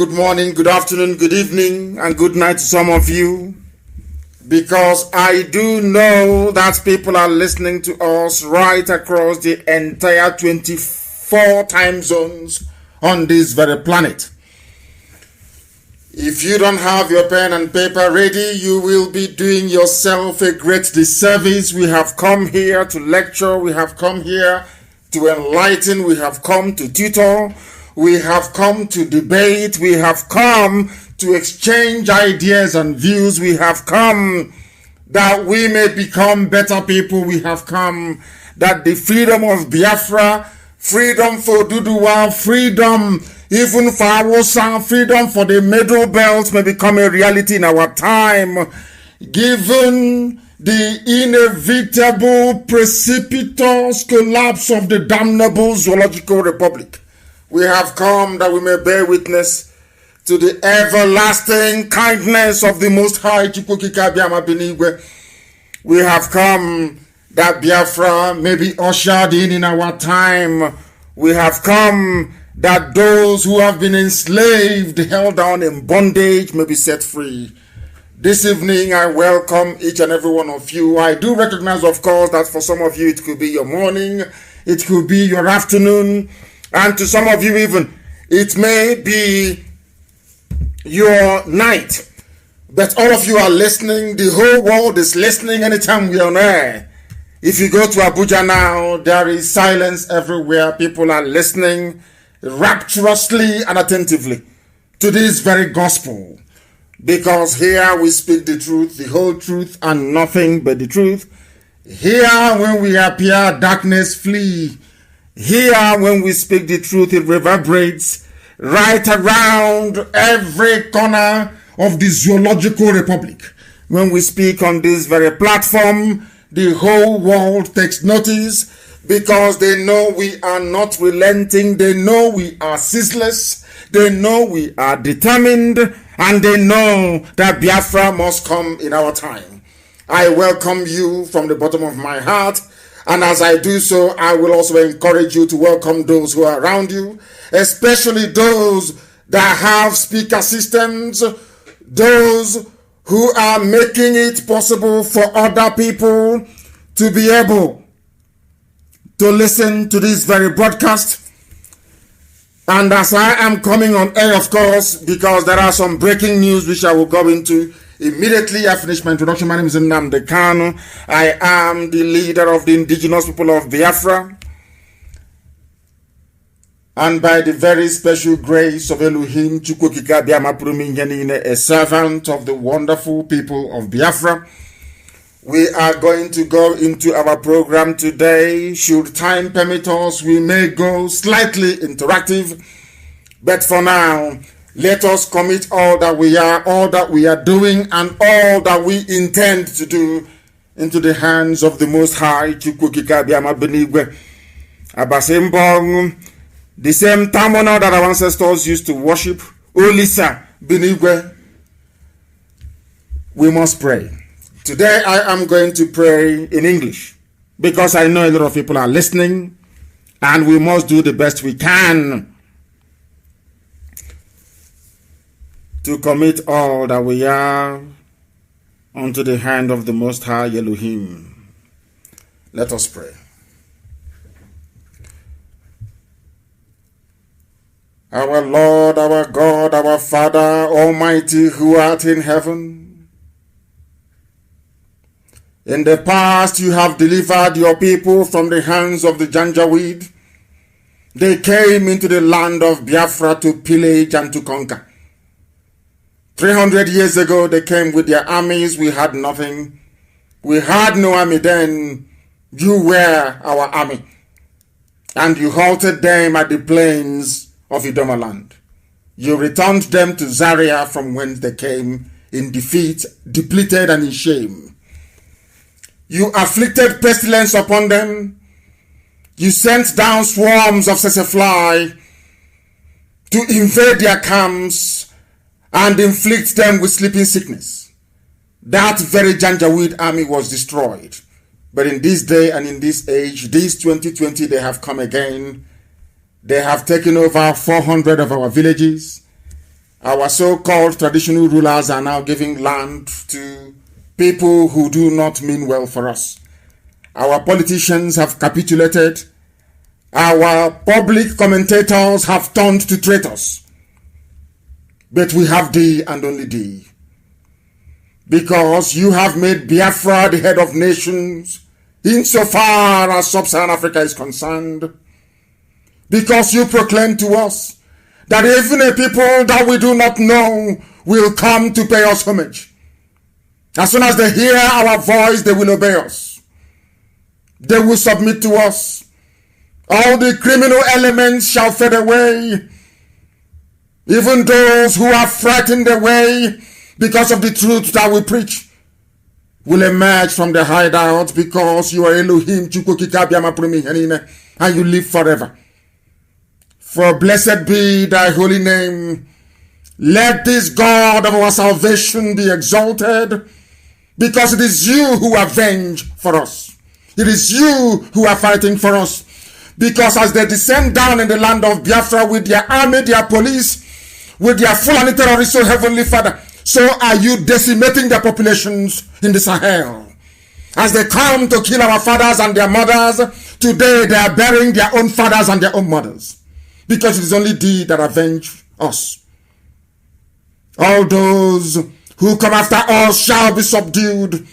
good morning, good afternoon, good evening, and good night to some of you. Because I do know that people are listening to us right across the entire 24 time zones on this very planet. If you don't have your pen and paper ready, you will be doing yourself a great disservice. We have come here to lecture, we have come here to enlighten, we have come to tutor, we have come to debate, we have come to exchange ideas and views, we have come that we may become better people, we have come that the freedom of Biafra, freedom for Duduwa, freedom even for Awosa, freedom for the Middle Belt may become a reality in our time, given the inevitable precipitous collapse of the damnable zoological republic. We have come that we may bear witness to the everlasting kindness of the Most High. We have come that Biafra may be ushered in our time. We have come that those who have been enslaved, held down in bondage, may be set free. This evening, I welcome each and every one of you. I do recognize, of course, that for some of you, it could be your morning, it could be your afternoon, and to some of you even, it may be your night. But all of you are listening. The whole world is listening anytime we are on air. If you go to Abuja now, there is silence everywhere. People are listening rapturously and attentively to this very gospel, because here we speak the truth, the whole truth, and nothing but the truth. Here when we appear, darkness flee. Here when we speak the truth, it reverberates right around every corner of the zoological republic. When we speak on this very platform, the whole world takes notice, because they know we are not relenting, they know we are ceaseless, they know we are determined, and they know that Biafra must come in our time. I welcome you from the bottom of my heart, and as I do so, I will also encourage you to welcome those who are around you, especially those that have speaker systems, those who are making it possible for other people to be able to listen to this very broadcast. And as I am coming on air, of course, because there are some breaking news which I will go into immediately I finish my introduction. My name is Nnamdi Kanu. I am the leader of the indigenous people of Biafra. And by the very special grace of Elohim, a servant of the wonderful people of Biafra, we are going to go into our program today. Should time permit us, we may go slightly interactive. But for now, let us commit all that we are doing, and all that we intend to do into the hands of the Most High. The same Tamona that our ancestors used to worship, Olisa Benigwe. We must pray. Today I am going to pray in English, because I know a lot of people are listening, and we must do the best we can to commit all that we are unto the hand of the Most High Elohim. Let us pray. Our Lord, our God, our Father, Almighty, who art in heaven, in the past you have delivered your people from the hands of the Janjaweed. They came into the land of Biafra to pillage and to conquer. 300 years ago they came with their armies. We had nothing. We had no army then. You were our army. And you halted them at the plains of Idomaland. You returned them to Zaria, from whence they came, in defeat, depleted and in shame. You afflicted pestilence upon them. You sent down swarms of tsetse to invade their camps and inflict them with sleeping sickness. That very Janjaweed army was destroyed. But in this day and in this age, this 2020, they have come again. They have taken over 400 of our villages. Our so-called traditional rulers are now giving land to people who do not mean well for us. Our politicians have capitulated. Our public commentators have turned to traitors. But we have thee and only thee. Because you have made Biafra the head of nations, insofar as sub-Saharan Africa is concerned. Because you proclaim to us that even a people that we do not know will come to pay us homage. As soon as they hear our voice, they will obey us. They will submit to us. All the criminal elements shall fade away. Even those who are frightened away because of the truth that we preach will emerge from the hideout, because you are Elohim, and you live forever. For blessed be thy holy name. Let this God of our salvation be exalted, because it is you who avenge for us. It is you who are fighting for us. Because as they descend down in the land of Biafra with their army, their police, with their Fulani terrorists, so Heavenly Father, so are you decimating their populations in the Sahel. As they come to kill our fathers and their mothers, today they are burying their own fathers and their own mothers. Because it is only thee that avenge us. All those who come after us shall be subdued.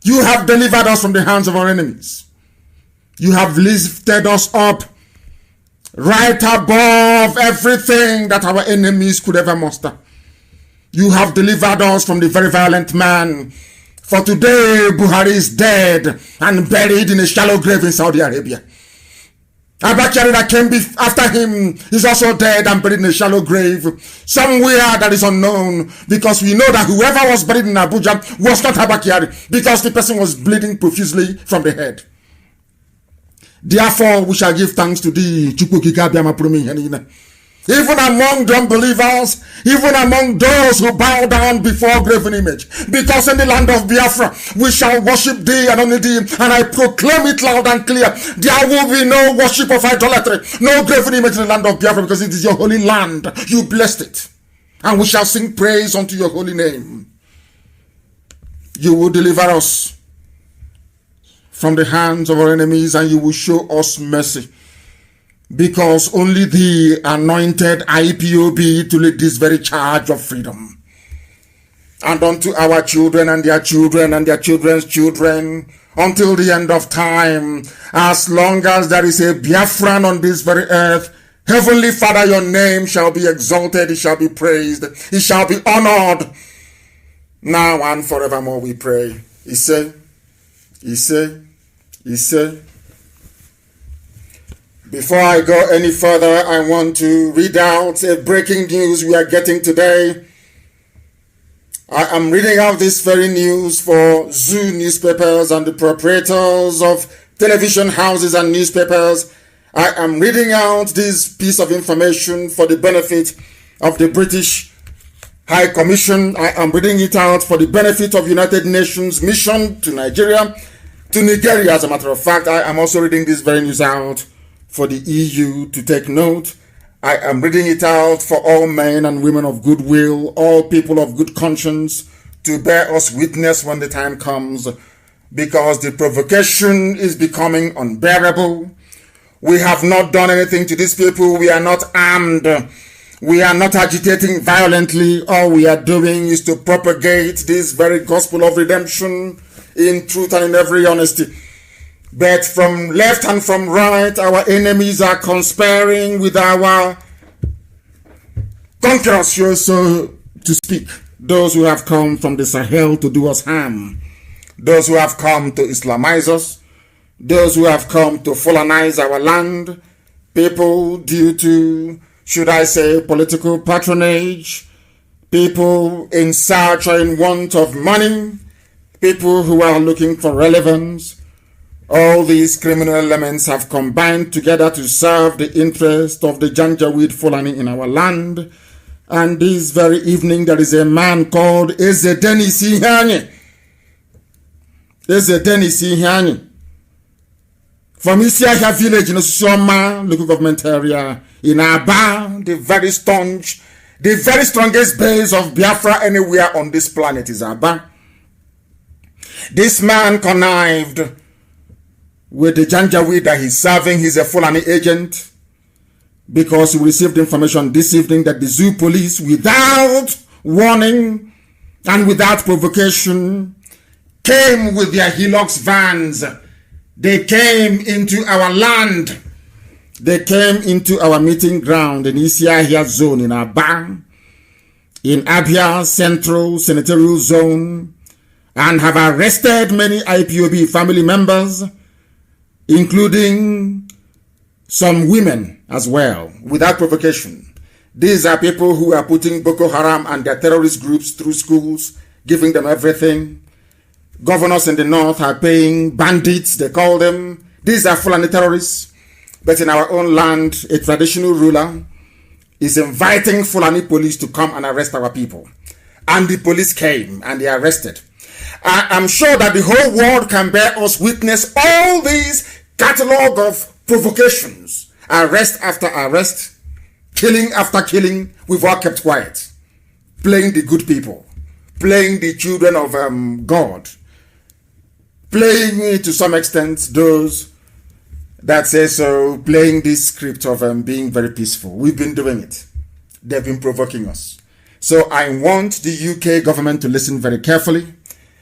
You have delivered us from the hands of our enemies. You have lifted us up right above everything that our enemies could ever muster. You have delivered us from the very violent man. For today, Buhari is dead and buried in a shallow grave in Saudi Arabia. Abakari that came after him is also dead and buried in a shallow grave somewhere that is unknown, because we know that whoever was buried in Abuja was not Abakari, because the person was bleeding profusely from the head. Therefore, we shall give thanks to thee, even among the unbelievers, even among those who bow down before graven image. Because in the land of Biafra, we shall worship thee and only thee. And I proclaim it loud and clear. There will be no worship of idolatry, no graven image in the land of Biafra, because it is your holy land. You blessed it. And we shall sing praise unto your holy name. You will deliver us from the hands of our enemies, and you will show us mercy. Because only the anointed IPOB to lead this very charge of freedom. And unto our children and their children and their children's children, until the end of time, as long as there is a Biafran on this very earth, Heavenly Father, your name shall be exalted, it shall be praised, it shall be honored, now and forevermore, we pray. He said. Before I go any further, I want to read out a breaking news we are getting today. I am reading out this very news for Zoo newspapers and the proprietors of television houses and newspapers. I am reading out this piece of information for the benefit of the British High Commission. I am reading it out for the benefit of United Nations mission to Nigeria, to Nigeria. As a matter of fact, I am also reading this very news out for the EU to take note. I am reading it out for all men and women of goodwill, all people of good conscience, to bear us witness when the time comes, because the provocation is becoming unbearable. We have not done anything to these people. We are not armed. We are not agitating violently. All we are doing is to propagate this very gospel of redemption in truth and in every honesty. But from left and from right, our enemies are conspiring with our conquerors, so to speak. Those who have come from the Sahel to do us harm. Those who have come to Islamize us. Those who have come to Fulanize our land. People due to, should I say, political patronage. People in search or in want of money. People who are looking for relevance. All these criminal elements have combined together to serve the interest of the Janjaweed Fulani in our land. And this very evening, there is a man called Ezedeni Sihani. Ezedeni Sihani. From Isiaha village in Osoma, local government area, in Aba, the very staunch The very strongest base of Biafra anywhere on this planet is Aba. This man connived with the Janjaweed that he's serving. He's a Fulani agent because we received information this evening that the zoo police, without warning and without provocation, came with their Hilux vans. They came into our land. They came into our meeting ground in Isiahia zone in Aba, in Abia Central Senatorial Zone, and have arrested many IPOB family members, including some women as well, without provocation. These are people who are putting Boko Haram and their terrorist groups through schools, giving them everything. Governors in the north are paying bandits, they call them. These are Fulani terrorists. But in our own land, a traditional ruler is inviting Fulani police to come and arrest our people. And the police came and they arrested. I'm sure that the whole world can bear us witness all these catalog of provocations. Arrest after arrest, killing after killing. We've all kept quiet. Playing the good people. Playing the children of God. Playing to some extent those that say so, playing this script of being very peaceful. We've been doing it. They've been provoking us. So I want the UK government to listen very carefully.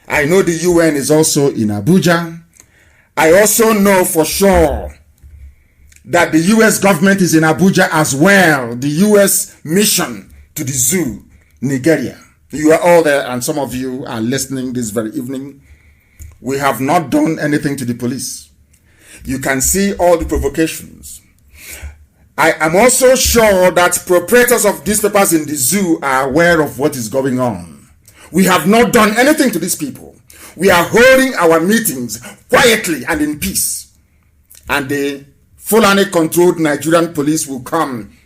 I know the UN is also in Abuja. I also know for sure that the US government is in Abuja as well. The US mission to the zoo, Nigeria. You are all there and some of you are listening this very evening. We have not done anything to the police. You can see all the provocations. I am also sure that proprietors of these papers in the zoo are aware of what is going on. We have not done anything to these people. We are holding our meetings quietly and in peace. And the Fulani-controlled Nigerian police will come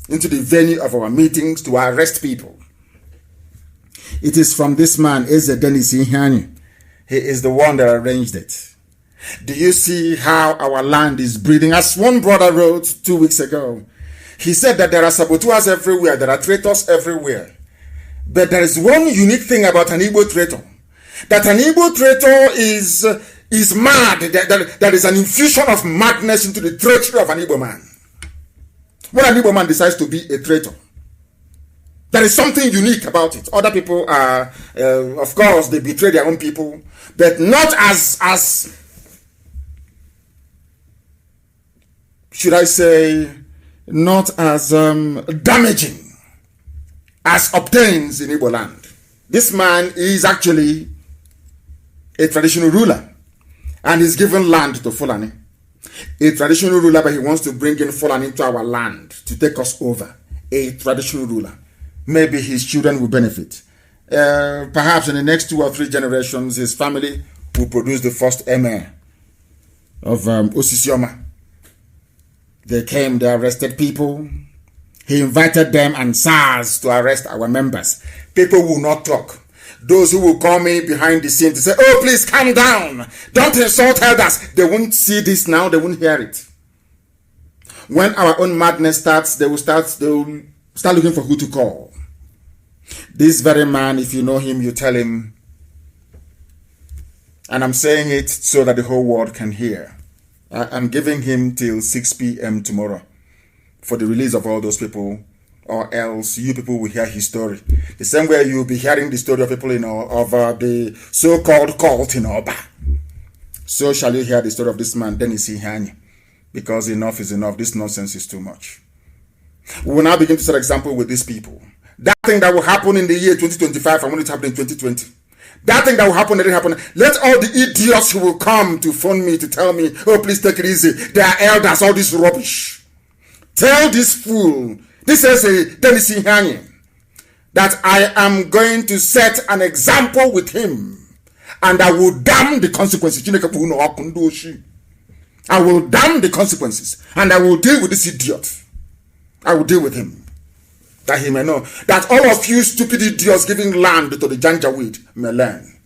into the venue of our meetings to arrest people. It is from this man, Eze Dennis Ihani. He is the one that arranged it. Do you see how our land is breathing? As one brother wrote 2 weeks ago, he said that there are saboteurs everywhere, there are traitors everywhere. But there is one unique thing about an Igbo traitor. That an Igbo traitor is mad. There is an infusion of madness into the treachery of an Igbo man. When an Igbo man decides to be a traitor, there is something unique about it. Other people are, of course, they betray their own people, but not as should I say, not as damaging as obtains in Igbo land. This man is actually a traditional ruler and he's given land to Fulani. A traditional ruler, but he wants to bring in Fulani into our land to take us over. A traditional ruler. Maybe his children will benefit. Perhaps in the next 2 or 3 generations, his family will produce the first emir of Osisioma. They came, they arrested people. He invited them and SARS to arrest our members. People will not talk. Those who will call me behind the scenes to say, oh, please calm down. Don't insult elders. They won't see this now. They won't hear it. When our own madness starts, they will start looking for who to call. This very man, if you know him, you tell him. And I'm saying it so that the whole world can hear. I'm giving him till 6 p.m. tomorrow for the release of all those people, or else you people will hear his story. The same way you'll be hearing the story of people of the so-called cult in Oba. So shall you hear the story of this man, Dennis Ihani, because enough is enough. This nonsense is too much. We will now begin to set example with these people. That thing that will happen in the year 2025, I want it to happen in 2020. That thing that will happen, that didn't happen. Let all the idiots who will come to phone me to tell me, oh, please take it easy. They are elders, all this rubbish. Tell this fool, this is a Dennis Ihani, that I am going to set an example with him. And I will damn the consequences. I will damn the consequences. And I will deal with this idiot. I will deal with him. That he may know that all of you stupid idiots giving land to the Janjaweed may learn.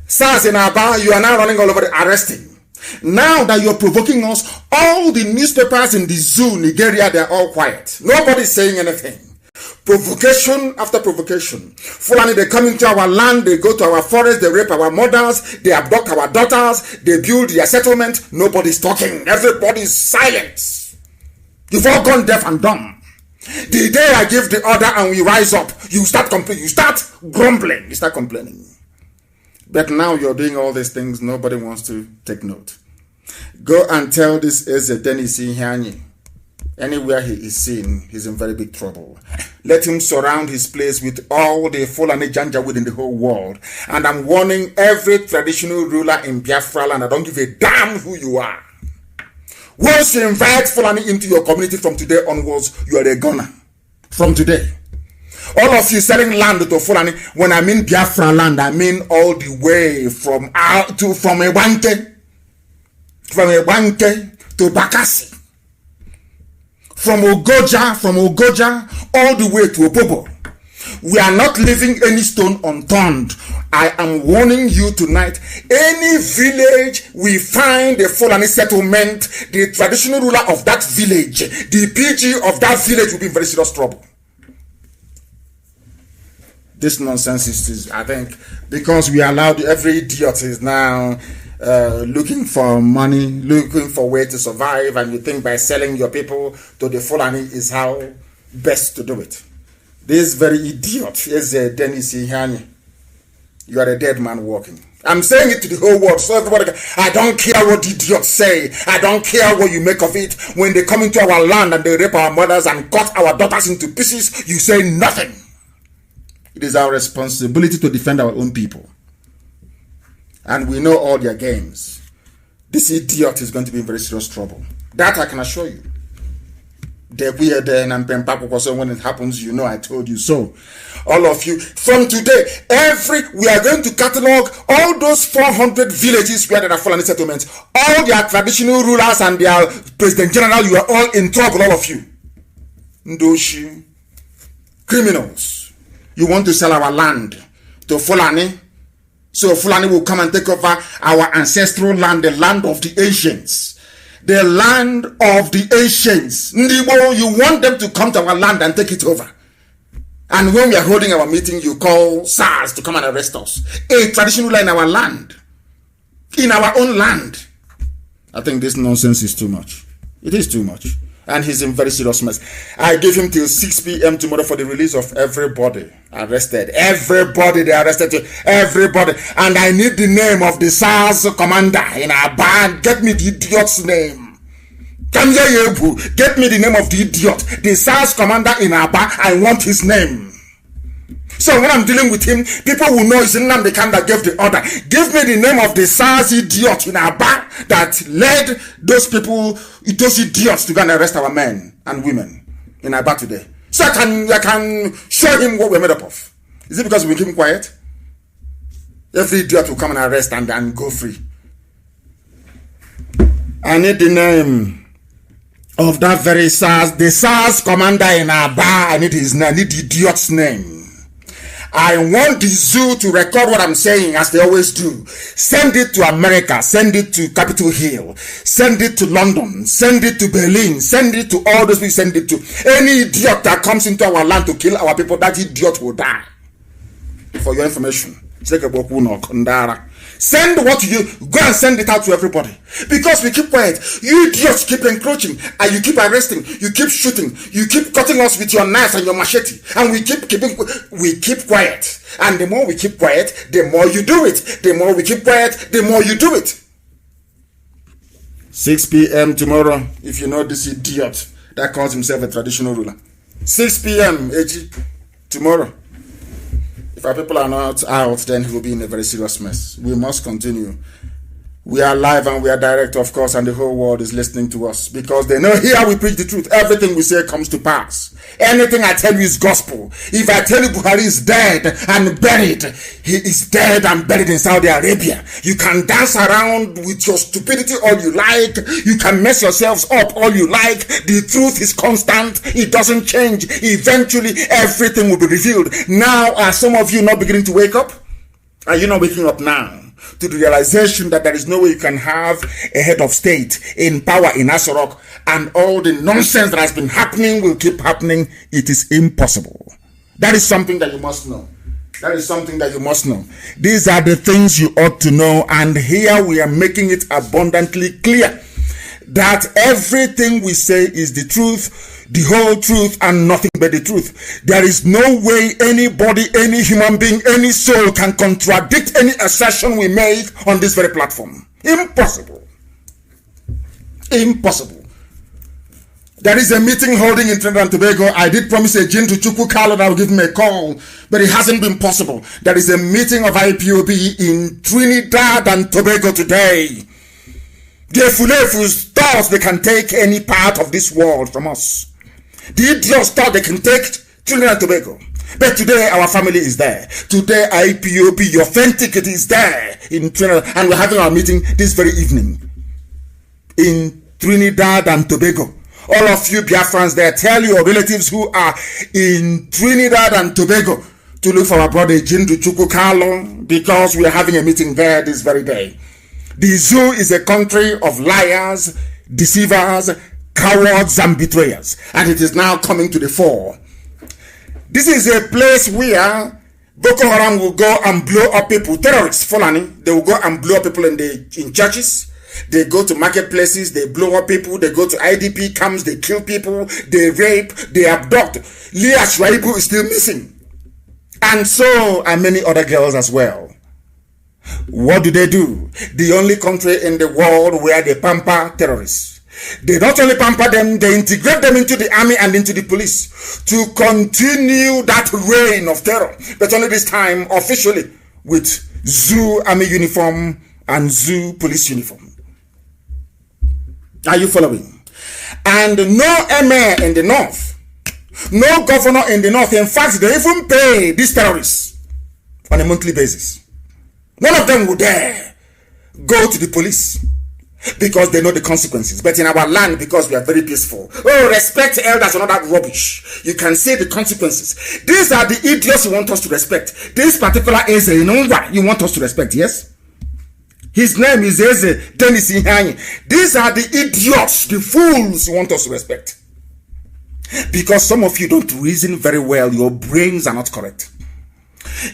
SARS in Aba, you are now running all over arresting. Now that you're provoking us, all the newspapers in the zoo, Nigeria, they're all quiet. Nobody's saying anything. Provocation after provocation. Fulani, they come into our land, they go to our forest, they rape our mothers, they abduct our daughters, they build their settlement. Nobody's talking. Everybody's silent. You've all gone deaf and dumb. The day I give the order and we rise up, you start complaining, you start grumbling, you start complaining. But now you're doing all these things, nobody wants to take note. Go and tell this Eze Dennis Ihianyi. Anywhere he is seen, he's in very big trouble. Let him surround his place with all the Fulani Janjaweed in the whole world. And I'm warning every traditional ruler in Biafra land, I don't give a damn who you are. Once you invite Fulani into your community from today onwards, you are a gunner. From today. All of you selling land to Fulani, when I mean Biafra land, I mean all the way from Ebanke to Bakassi. From Ogoja, all the way to Opobo. We are not leaving any stone unturned. I am warning you tonight, any village we find a Fulani settlement, the traditional ruler of that village, the PG of that village will be in very serious trouble. This nonsense is, I think, because we allowed every idiot is now looking for money, looking for way to survive, and you think by selling your people to the Fulani is how best to do it. This very idiot is Dennis Ihianyi. You are a dead man walking. I'm saying it to the whole world, so everybody, I don't care what the idiots say. I don't care what you make of it. When they come into our land and they rape our mothers and cut our daughters into pieces, you say nothing. It is our responsibility to defend our own people. And we know all their games. This idiot is going to be in very serious trouble. That I can assure you. When it happens, you know I told you so. All of you, from today, we are going to catalog all those 400 villages where there are Fulani settlements, all their traditional rulers and their President General. You are all in trouble, all of you. Ndoshi, criminals. You want to sell our land to Fulani? So Fulani will come and take over our ancestral land, the land of the ancients. The land of the ancients. Ndibo, you want them to come to our land and take it over. And when we are holding our meeting, you call SARS to come and arrest us. A traditional law in our land. In our own land. I think this nonsense is too much. It is too much. And he's in very serious mess. I give him till 6 p.m. tomorrow for the release of everybody arrested. Everybody they arrested. Everybody. And I need the name of the SARS commander in our band. Get me the idiot's name. Get me the name of the idiot. The SARS commander in our band. I want his name. So when I'm dealing with him, people will know it's Nnamdi that gave the order. Give me the name of the SARS idiot in Aba that led those people, those idiots, to go and arrest our men and women in Aba today. So I can show him what we're made up of. Is it because we keep him quiet? Every idiot will come and arrest and go free. I need the name of that very SARS, the SARS commander in Aba. I need his name. I need the idiot's name. I want the zoo to record what I'm saying, as they always do. Send it to America. Send it to Capitol Hill. Send it to London. Send it to Berlin. Send it to all those people. Send it to any idiot that comes into our land to kill our people. That idiot will die. For your information. Send what you go and send it out to everybody. Because we keep quiet. You idiots keep encroaching and you keep arresting, you keep shooting, you keep cutting us with your knives and your machete, and we keep quiet. And the more we keep quiet, the more you do it. The more we keep quiet, the more you do it. 6 p.m. tomorrow, if you know this idiot that calls himself a traditional ruler. 6 p.m. tomorrow. If our people are not out, then he will be in a very serious mess. We must continue. We are live and we are direct, of course, and the whole world is listening to us because they know here we preach the truth. Everything we say comes to pass. Anything I tell you is gospel. If I tell you Buhari is dead and buried, he is dead and buried in Saudi Arabia. You can dance around with your stupidity all you like. You can mess yourselves up all you like. The truth is constant. It doesn't change. Eventually, everything will be revealed. Now, are some of you not beginning to wake up? Are you not waking up now? to the realization that there is no way you can have a head of state in power in Asorok and all the nonsense that has been happening will keep happening. It is impossible. That is something that you must know. That is something that you must know. These are the things you ought to know, and here we are making it abundantly clear that everything we say is the truth, the whole truth, and nothing but the truth. There is no way anybody, any human being, any soul can contradict any assertion we make on this very platform. Impossible. Impossible. There is a meeting holding in Trinidad and Tobago. I did promise a Jin to Chukwu Carlo that I will give him a call, but it hasn't been possible. There is a meeting of IPOB in Trinidad and Tobago today. The Efulefus thought they can take any part of this world from us. The idiots thought they can take Trinidad and Tobago. But today our family is there. Today IPOB, the authenticity is there in Trinidad, and we're having our meeting this very evening in Trinidad and Tobago. All of you Biafrans there, tell your relatives who are in Trinidad and Tobago to look for our brother Jindu Chukwu Carlo, because we are having a meeting there this very day. The zoo is a country of liars, deceivers, cowards, and betrayers, and it is now coming to the fore. This is a place where Boko Haram will go and blow up people, terrorists, Fulani. They will go and blow up people in churches. They go to marketplaces, they blow up people, they go to IDP camps, they kill people, they rape, they abduct. Leah Shwaibu is still missing. And so are many other girls as well. What do? The only country in the world where they pamper terrorists. They not only pamper them, they integrate them into the army and into the police to continue that reign of terror. But only this time officially with zoo army uniform and zoo police uniform. Are you following? And no emir in the north, no governor in the north. In fact, they even pay these terrorists on a monthly basis. None of them would dare go to the police because they know the consequences. But in our land, because we are very peaceful, oh, respect elders and all that rubbish. You can see the consequences. These are the idiots you want us to respect. This particular Eze, you want us to respect, yes? His name is Eze Dennis Ihanye. These are the idiots, the fools you want us to respect. Because some of you don't reason very well. Your brains are not correct.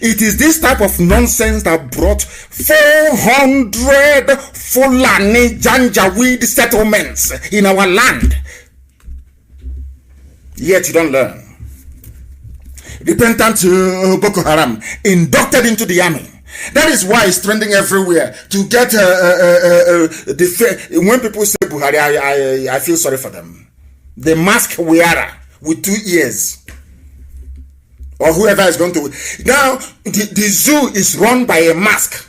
It is this type of nonsense that brought 400 Fulani Janjaweed settlements in our land. Yet you don't learn. Repentant Boko Haram inducted into the army. That is why it's trending everywhere. To get when people say Buhari, I feel sorry for them. The mask wearer with 2 ears, or whoever is going to. Now the zoo is run by a mask,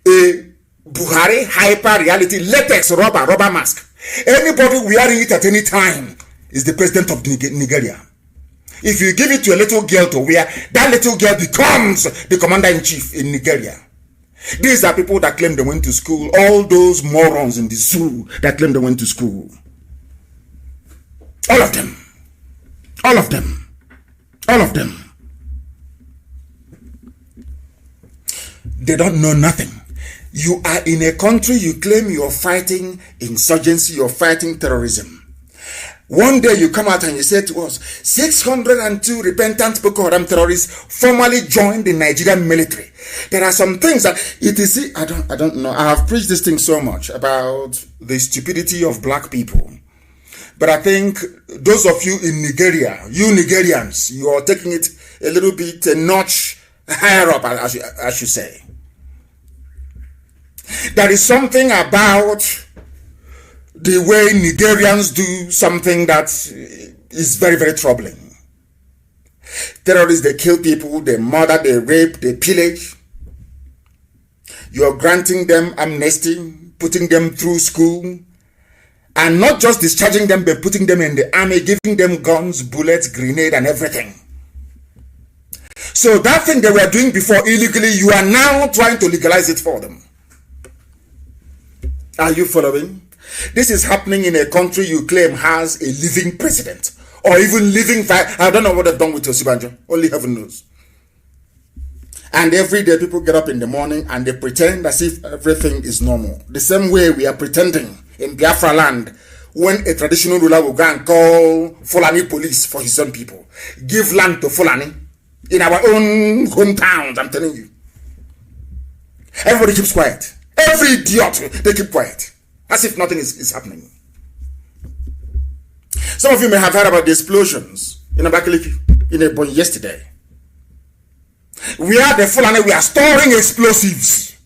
a Buhari hyper reality latex rubber mask. Anybody wearing it at any time is the president of Nigeria. If you give it to a little girl to wear, that little girl becomes the commander-in-chief in Nigeria. These are people that claim they went to school. All those morons in the zoo that claim they went to school. All of them. All of them. All of them. They don't know nothing. You are in a country, you claim you're fighting insurgency, you're fighting terrorism. One day you come out and you say to us, 602 repentant Boko Haram terrorists formally joined the Nigerian military. There are some things that it is, I don't know. I have preached this thing so much about the stupidity of black people. But I think those of you in Nigeria, you Nigerians, you are taking it a little bit a notch higher up, I should say. There is something about the way Nigerians do something that is very, very troubling. Terrorists, they kill people, they murder, they rape, they pillage. You are granting them amnesty, putting them through school, and not just discharging them, but putting them in the army, giving them guns, bullets, grenade, and everything. So that thing they were doing before illegally, you are now trying to legalize it for them. Are you following? This is happening in a country you claim has a living president, or even living. I don't know what they've done with Osibanjo. Only heaven knows. And every day people get up in the morning and they pretend as if everything is normal. The same way we are pretending in Biafra land when a traditional ruler will go and call Fulani police for his own people. Give land to Fulani in our own hometowns, I'm telling you. Everybody keeps quiet. Every idiot, they keep quiet. As if nothing is happening. Some of you may have heard about the explosions in Abakaliki, in Ebonyi yesterday. We are the Fulani, we are storing explosives.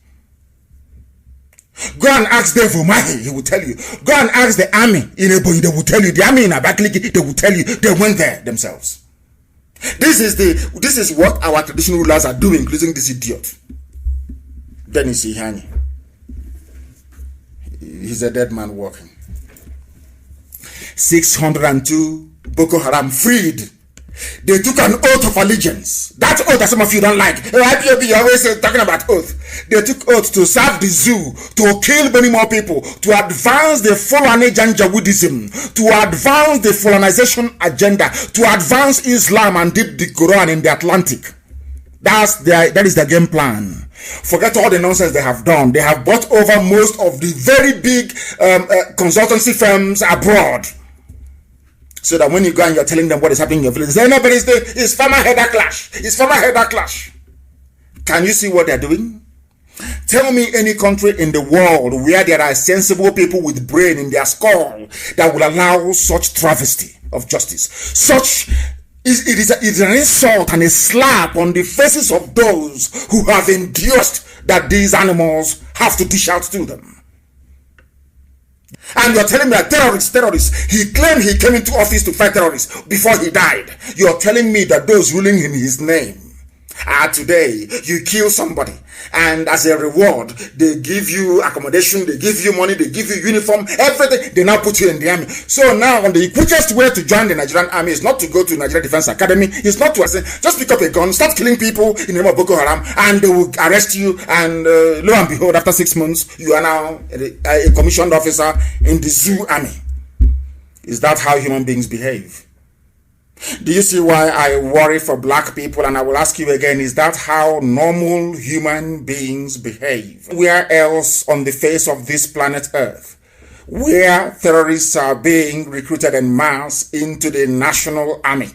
Go and ask them for Mahi, he will tell you. Go and ask the army in Ebonyi, they will tell you. The army in Abakaliki, they will tell you. They went there themselves. This is what our traditional rulers are doing, including this idiot. Dennis Ihani. He's a dead man walking. 602 Boko Haram freed. They took an oath of allegiance. That oath that some of you don't like. IPOB, you're always talking about oath. They took oath to serve the zoo, to kill many more people, to advance the Fulani Janjaweedism, to advance the Fulanization agenda, to advance Islam and dip the Quran in the Atlantic. That is their game plan. Forget all the nonsense they have done. They have bought over most of the very big consultancy firms abroad. So that when you go and you're telling them what is happening in your village, they say, no, but it's farmer header clash. It's farmer header clash. Can you see what they're doing? Tell me any country in the world where there are sensible people with brain in their skull that will allow such travesty of justice. It is an insult and a slap on the faces of those who have endured that these animals have to dish out to them. And you're telling me that terrorists, he claimed he came into office to fight terrorists before he died. You're telling me that those ruling in his name today, you kill somebody, and as a reward, they give you accommodation, they give you money, they give you uniform, everything. They now put you in the army. So now, the quickest way to join the Nigerian army is not to go to Nigerian Defense Academy. It's not to say, just pick up a gun, start killing people in the name of Boko Haram, and they will arrest you. And lo and behold, after 6 months, you are now a commissioned officer in the zoo army. Is that how human beings behave? Do you see why I worry for black people? And I will ask you again, is that how normal human beings behave? Where else on the face of this planet Earth, where terrorists are being recruited en masse into the national army?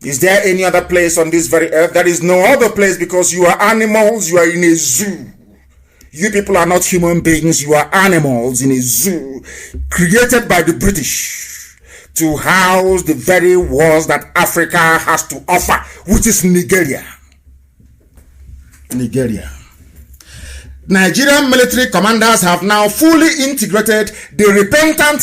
Is there any other place on this very earth? There is no other place, because you are animals, you are in a zoo. You people are not human beings, you are animals in a zoo created by the British to house the very wars that Africa has to offer, which is Nigeria. Nigerian military commanders have now fully integrated the repentant,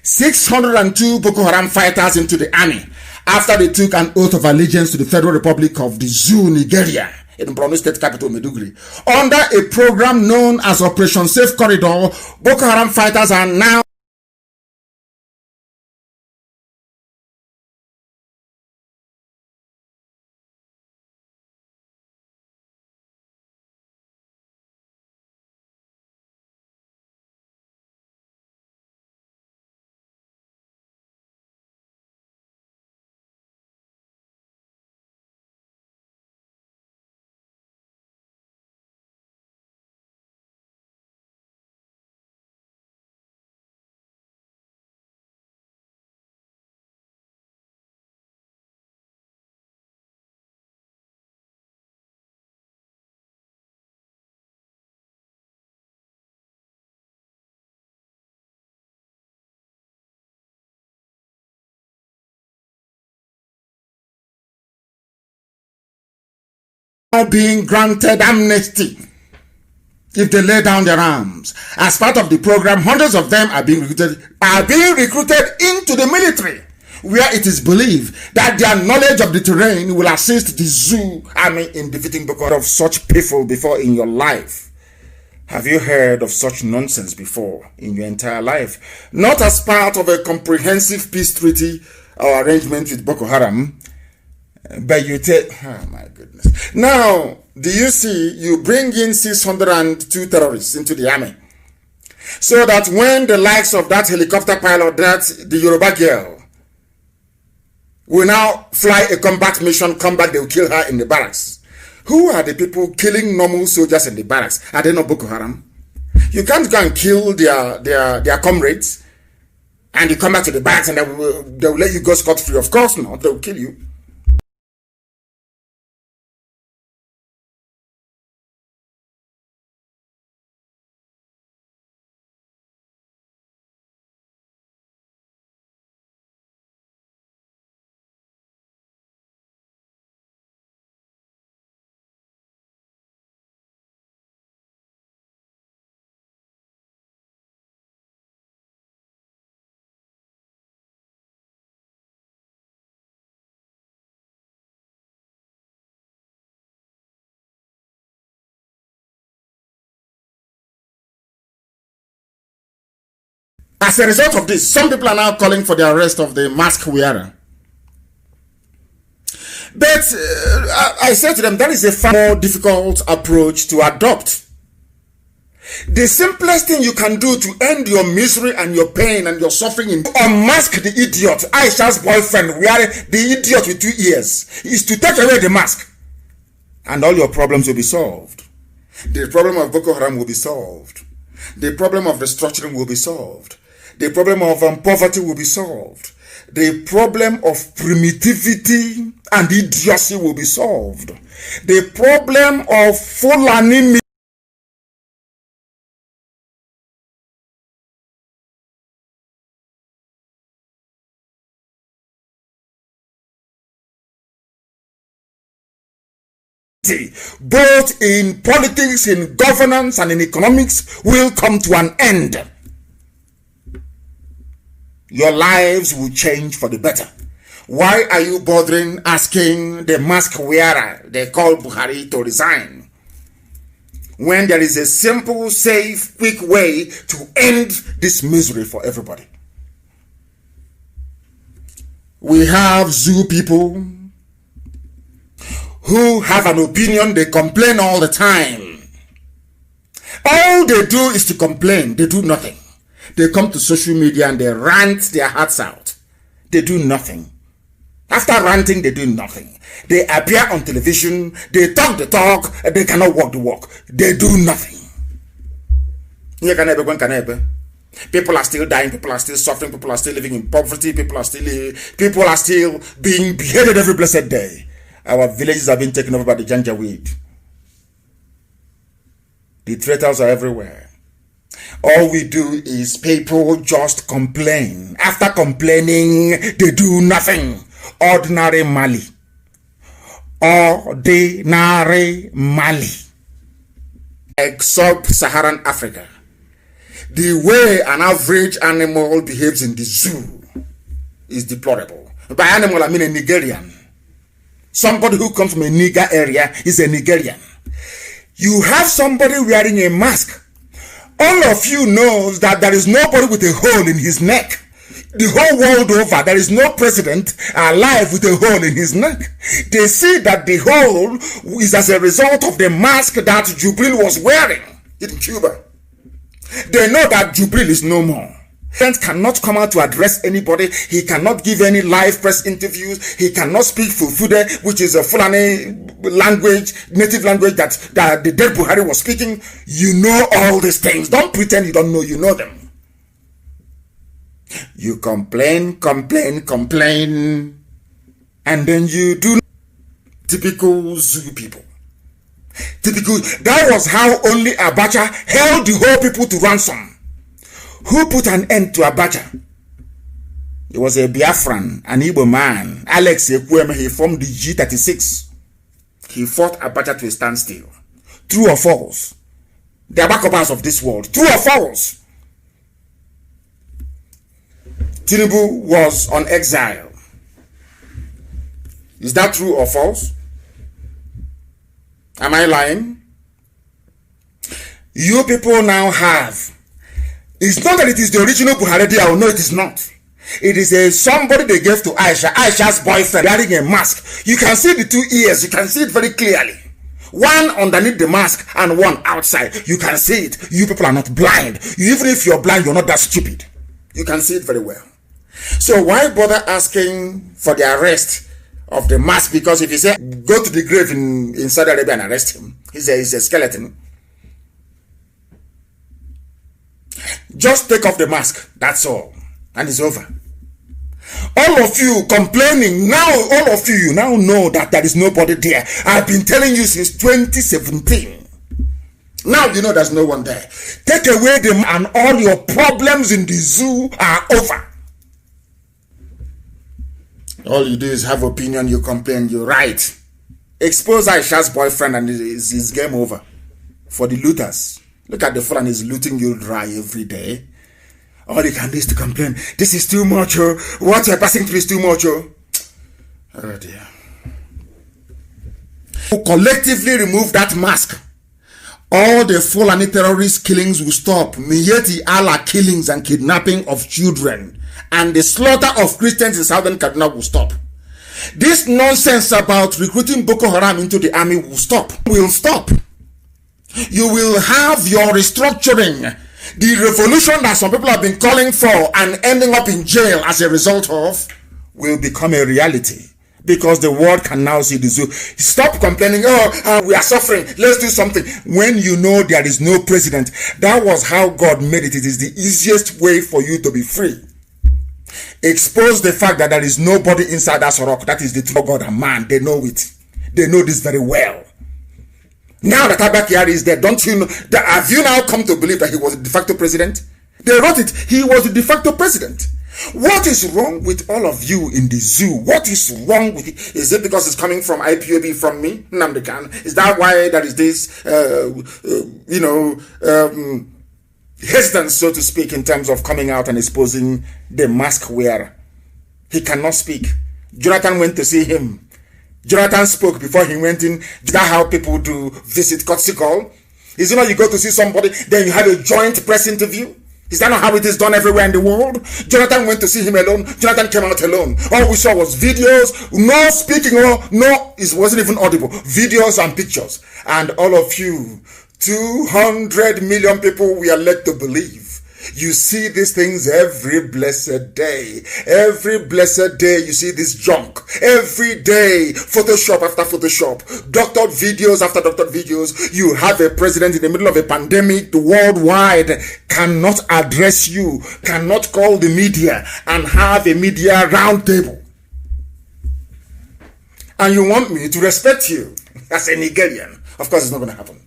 602 Boko Haram fighters into the army after they took an oath of allegiance to the Federal Republic of the Zoo, Nigeria, in Borno State capital, Maiduguri. Under a program known as Operation Safe Corridor, Boko Haram fighters are now being granted amnesty if they lay down their arms. As part of the program, hundreds of them are being recruited into the military, where it is believed that their knowledge of the terrain will assist the zoo army in defeating Boko Haram. Of such people before in your life? Have you heard of such nonsense before in your entire life? Not as part of a comprehensive peace treaty or arrangement with Boko Haram, but you take, oh my goodness. Now, do you see, you bring in 602 terrorists into the army, so that when the likes of that helicopter pilot, the Yoruba girl, will now fly a combat mission, come back, they will kill her in the barracks. Who are the people killing normal soldiers in the barracks? Are they not Boko Haram? You can't go and kill their comrades and you come back to the barracks and they will let you go scot-free. Of course not, they will kill you. As a result of this, some people are now calling for the arrest of the mask wearer. But I said to them, that is a far more difficult approach to adopt. The simplest thing you can do to end your misery and your pain and your suffering is to unmask the idiot, Aisha's boyfriend, wearing the idiot with 2 ears, is to take away the mask. And all your problems will be solved. The problem of Boko Haram will be solved. The problem of restructuring will be solved. The problem of poverty will be solved. The problem of primitivity and idiocy will be solved. The problem of Fulani both in politics, in governance, and in economics will come to an end. Your lives will change for the better. Why are you bothering asking the mask wearer they call Buhari to resign, when there is a simple, safe, quick way to end this misery for everybody? We have zoo people who have an opinion, they complain all the time. All they do is to complain, they do nothing. They come to social media and they rant their hearts out. They do nothing. After ranting, they do nothing. They appear on television, they talk the talk, and they cannot walk the walk. They do nothing. People are still dying, people are still suffering, people are still living in poverty, people are still being beheaded every blessed day. Our villages have been taken over by the Janjaweed. The traitors are everywhere. All we do is people just complain. After complaining, they do nothing. Ordinary Mali. Ordinary Mali. Like sub-Saharan Africa. The way an average animal behaves in the zoo is deplorable. By animal, I mean a Nigerian. Somebody who comes from a Niger area is a Nigerian. You have somebody wearing a mask. All of you knows that there is nobody with a hole in his neck. The whole world over, there is no president alive with a hole in his neck. They see that the hole is as a result of the mask that Jubril was wearing in Cuba. They know that Jubril is no more. He cannot come out to address anybody. He cannot give any live press interviews. He cannot speak Fulfude, which is a Fulani language, native language that the dead Buhari was speaking. You know all these things. Don't pretend you don't know, you know them. You complain, and then you do. Typical Zulu people. Typical. That was how only Abacha held the whole people to ransom. Who put an end to Abacha? He was a Biafran, an Igbo man. Alex Ekwueme, he formed the G36. He fought Abacha to a standstill. True or false? The Abakopas of this world. True or false? Tinubu was on exile. Is that true or false? Am I lying? You people now have. It's not that it is the original Buhari. I know it is not. It is somebody they gave to Aisha. Aisha's boyfriend wearing a mask. You can see the 2 ears. You can see it very clearly. One underneath the mask and one outside. You can see it. You people are not blind. Even if you're blind, you're not that stupid. You can see it very well. So why bother asking for the arrest of the mask? Because if you say, go to the grave in Saudi Arabia and arrest him, he's a skeleton. Just take off the mask, that's all. And it's over. All of you complaining, now all of you now know that there is nobody there. I've been telling you since 2017. Now you know there's no one there. Take away them and all your problems in the zoo are over. All you do is have opinion, you complain, you write. Expose Aisha's boyfriend and it's game over. For the looters. Look at the fool and he's looting you dry every day. All you can do is to complain. This is too much, oh. What you're passing through is too much, oh. Oh dear. Collectively remove that mask. All the Fulani terrorist killings will stop. Miyetti Allah killings and kidnapping of children and the slaughter of Christians in southern Kaduna will stop. This nonsense about recruiting Boko Haram into the army will stop. Will stop. You will have your restructuring. The revolution that some people have been calling for and ending up in jail as a result of will become a reality. Because the world can now see the zoo. Stop complaining, we are suffering, let's do something. When you know there is no president, that was how God made it. It is the easiest way for you to be free. Expose the fact that there is nobody inside that rock. That is the true God and man. They know it. They know this very well. Now that Abba Kyari is there, don't you know, have you now come to believe that he was a de facto president? They wrote it, he was the de facto president. What is wrong with all of you in the zoo? What is wrong with it? Is it because it's coming from IPOB, from me, Nnamdi Kanu? Is that why there is this, hesitance, so to speak, in terms of coming out and exposing the mask wearer? He cannot speak. Jonathan went to see him. Jonathan spoke before he went in. Is that how people do visit courtesy call? Is it not you go to see somebody, then you have a joint press interview? Is that not how it is done everywhere in the world? Jonathan went to see him alone. Jonathan came out alone. All we saw was videos, no speaking, it wasn't even audible. Videos and pictures. And all of you, 200 million people we are led to believe. You see these things every blessed day. Every blessed day you see this junk. Every day, Photoshop after Photoshop, doctored videos after doctored videos. You have a president in the middle of a pandemic, the worldwide cannot address you, cannot call the media and have a media roundtable. And you want me to respect you as a Nigerian. Of course, it's not going to happen.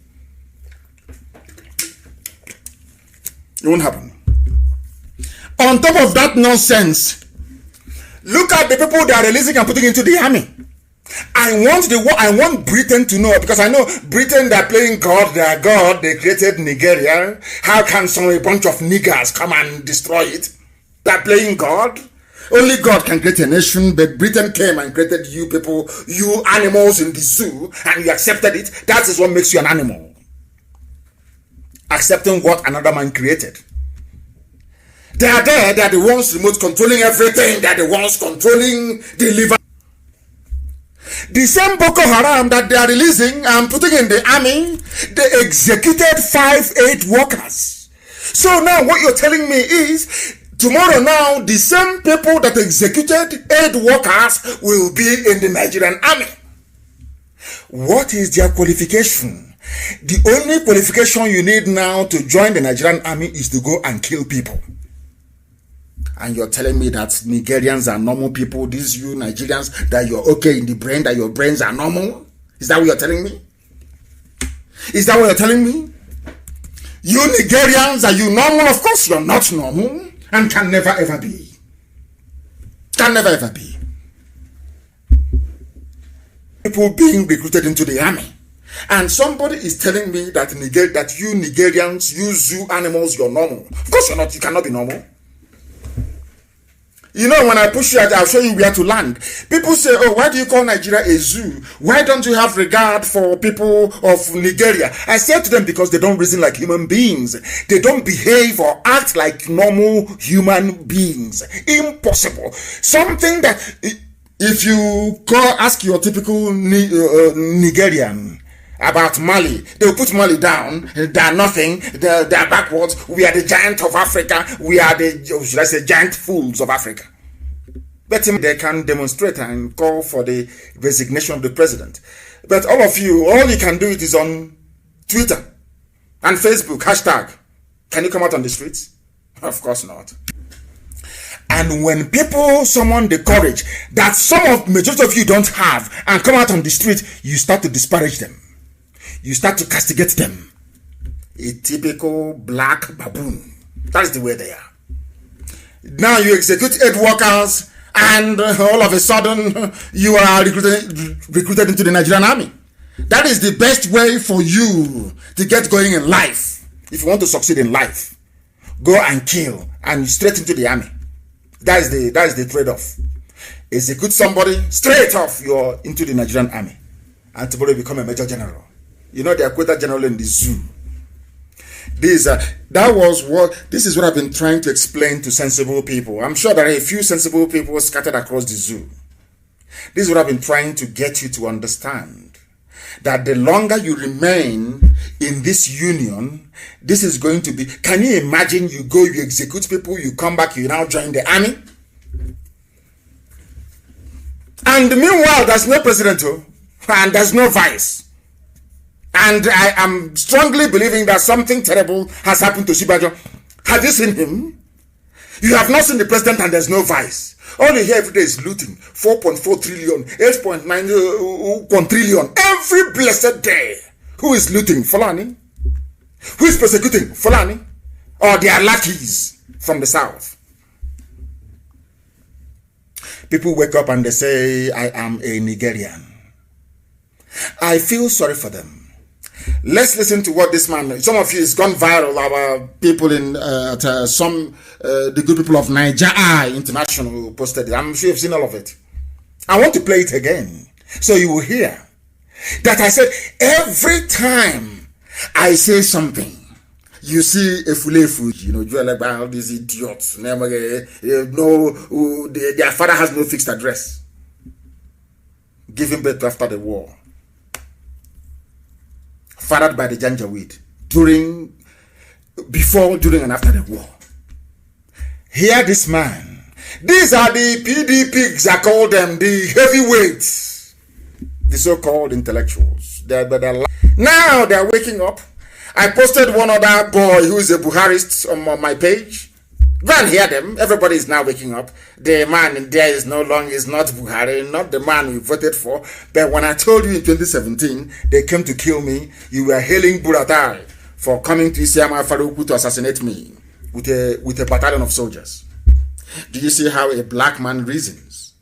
It won't happen. On top of that nonsense, look at the people they are releasing and putting into the army. I want Britain to know, because I know Britain, they're playing God, they are God, they created Nigeria. How can a bunch of niggers come and destroy it? They're playing God. Only God can create a nation, but Britain came and created you people, you animals in the zoo, and you accepted it. That is what makes you an animal. Accepting what another man created. They are there, they are the ones remote controlling everything, they are the ones controlling the liver. The same Boko Haram that they are releasing and putting in the army, they executed 5-8 workers. So now what you're telling me is, tomorrow now, the same people that executed 8 workers will be in the Nigerian army. What is their qualification? The only qualification you need now to join the Nigerian army is to go and kill people. And you're telling me that Nigerians are normal people, these you Nigerians, that you're okay in the brain, that your brains are normal? Is that what you're telling me? Is that what you're telling me? You Nigerians, are you normal? Of course you're not normal and can never ever be. Can never ever be. People being recruited into the army. And somebody is telling me that you Nigerians, you zoo animals, you're normal. Of course you're not. You cannot be normal. You know, when I push you out, I'll show you where to land. People say, oh, why do you call Nigeria a zoo? Why don't you have regard for people of Nigeria? I said to them, because they don't reason like human beings. They don't behave or act like normal human beings. Impossible. Something that, if you ask your typical Nigerian about Mali, they'll put Mali down. They are nothing. They are backwards. We are the giant of Africa. We are the, should I say, giant fools of Africa. But they can demonstrate and call for the resignation of the president. But all of you, all you can do it is on Twitter and Facebook, hashtag. Can you come out on the streets? Of course not. And when people summon the courage that majority of you don't have and come out on the street, you start to disparage them. You start to castigate them. A typical black baboon. That's the way they are. Now you execute aid workers and all of a sudden you are recruited into the Nigerian army. That is the best way for you to get going in life. If you want to succeed in life, go and kill and straight into the army. That is the trade-off. Execute somebody, straight off you're into the Nigerian army. And tomorrow you become a major general. You know, they are quota general in the zoo. This is what I've been trying to explain to sensible people. I'm sure there are a few sensible people scattered across the zoo. This is what I've been trying to get you to understand. That the longer you remain in this union, this is going to be... Can you imagine you go, you execute people, you come back, you now join the army? And meanwhile, there's no president, and there's no vice. And I am strongly believing that something terrible has happened to Shibajo. Have you seen him? You have not seen the president and there's no vice. All you hear every day is looting. 4.4 trillion, 8.9 trillion. Every blessed day. Who is looting? Fulani. Who is persecuting? Fulani. Or their lackeys from the south. People wake up and they say, I am a Nigerian. I feel sorry for them. Let's listen to what this man, some of you, it's gone viral. Our people in the good people of Nigeria International posted it. I'm sure you've seen all of it. I want to play it again so you will hear that I said every time I say something, you see a fulefu, all these idiots, their father has no fixed address, giving birth after the war. Fathered by the Janjaweed before, during, and after the war. Hear this man. These are the PD pigs, I call them, the heavyweights, the so-called intellectuals. Now they're waking up. I posted one other boy who is a Buharist on my page. Go and hear them. Everybody is now waking up. The man in there is not Buhari, not the man we voted for. But when I told you in 2017, they came to kill me, you were hailing Buratai for coming to Isiama Faruku to assassinate me with a battalion of soldiers. Do you see how a black man reasons?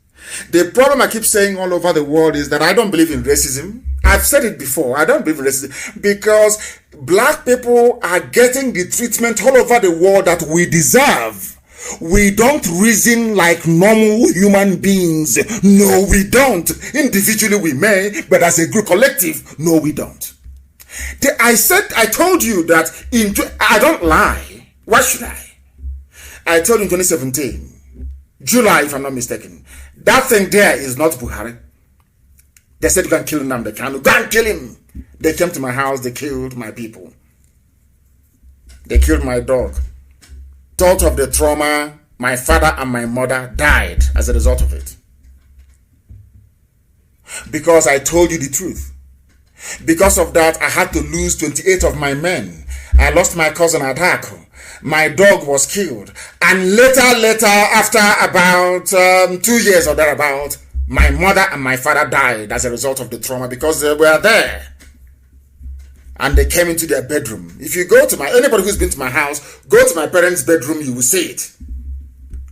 The problem I keep saying all over the world is that I don't believe in racism. I've said it before. I don't believe in racism because black people are getting the treatment all over the world that we deserve. We don't reason like normal human beings. No, we don't. Individually we may, but as a group collective, no, we don't. I told you that I don't lie. Why should I? I told you in 2017, July if I'm not mistaken, that thing there is not Buhari. They said you can kill Nnamdi Kanu. Go and kill him. They came to my house. They killed my people. They killed my dog. Thought of the trauma, my father and my mother died as a result of it. Because I told you the truth. Because of that, I had to lose 28 of my men. I lost my cousin Adako. My dog was killed. And later, after about 2 years or thereabout, my mother and my father died as a result of the trauma because they were there. And they came into their bedroom. If you go to anybody who's been to my house, go to my parents' bedroom, you will see it.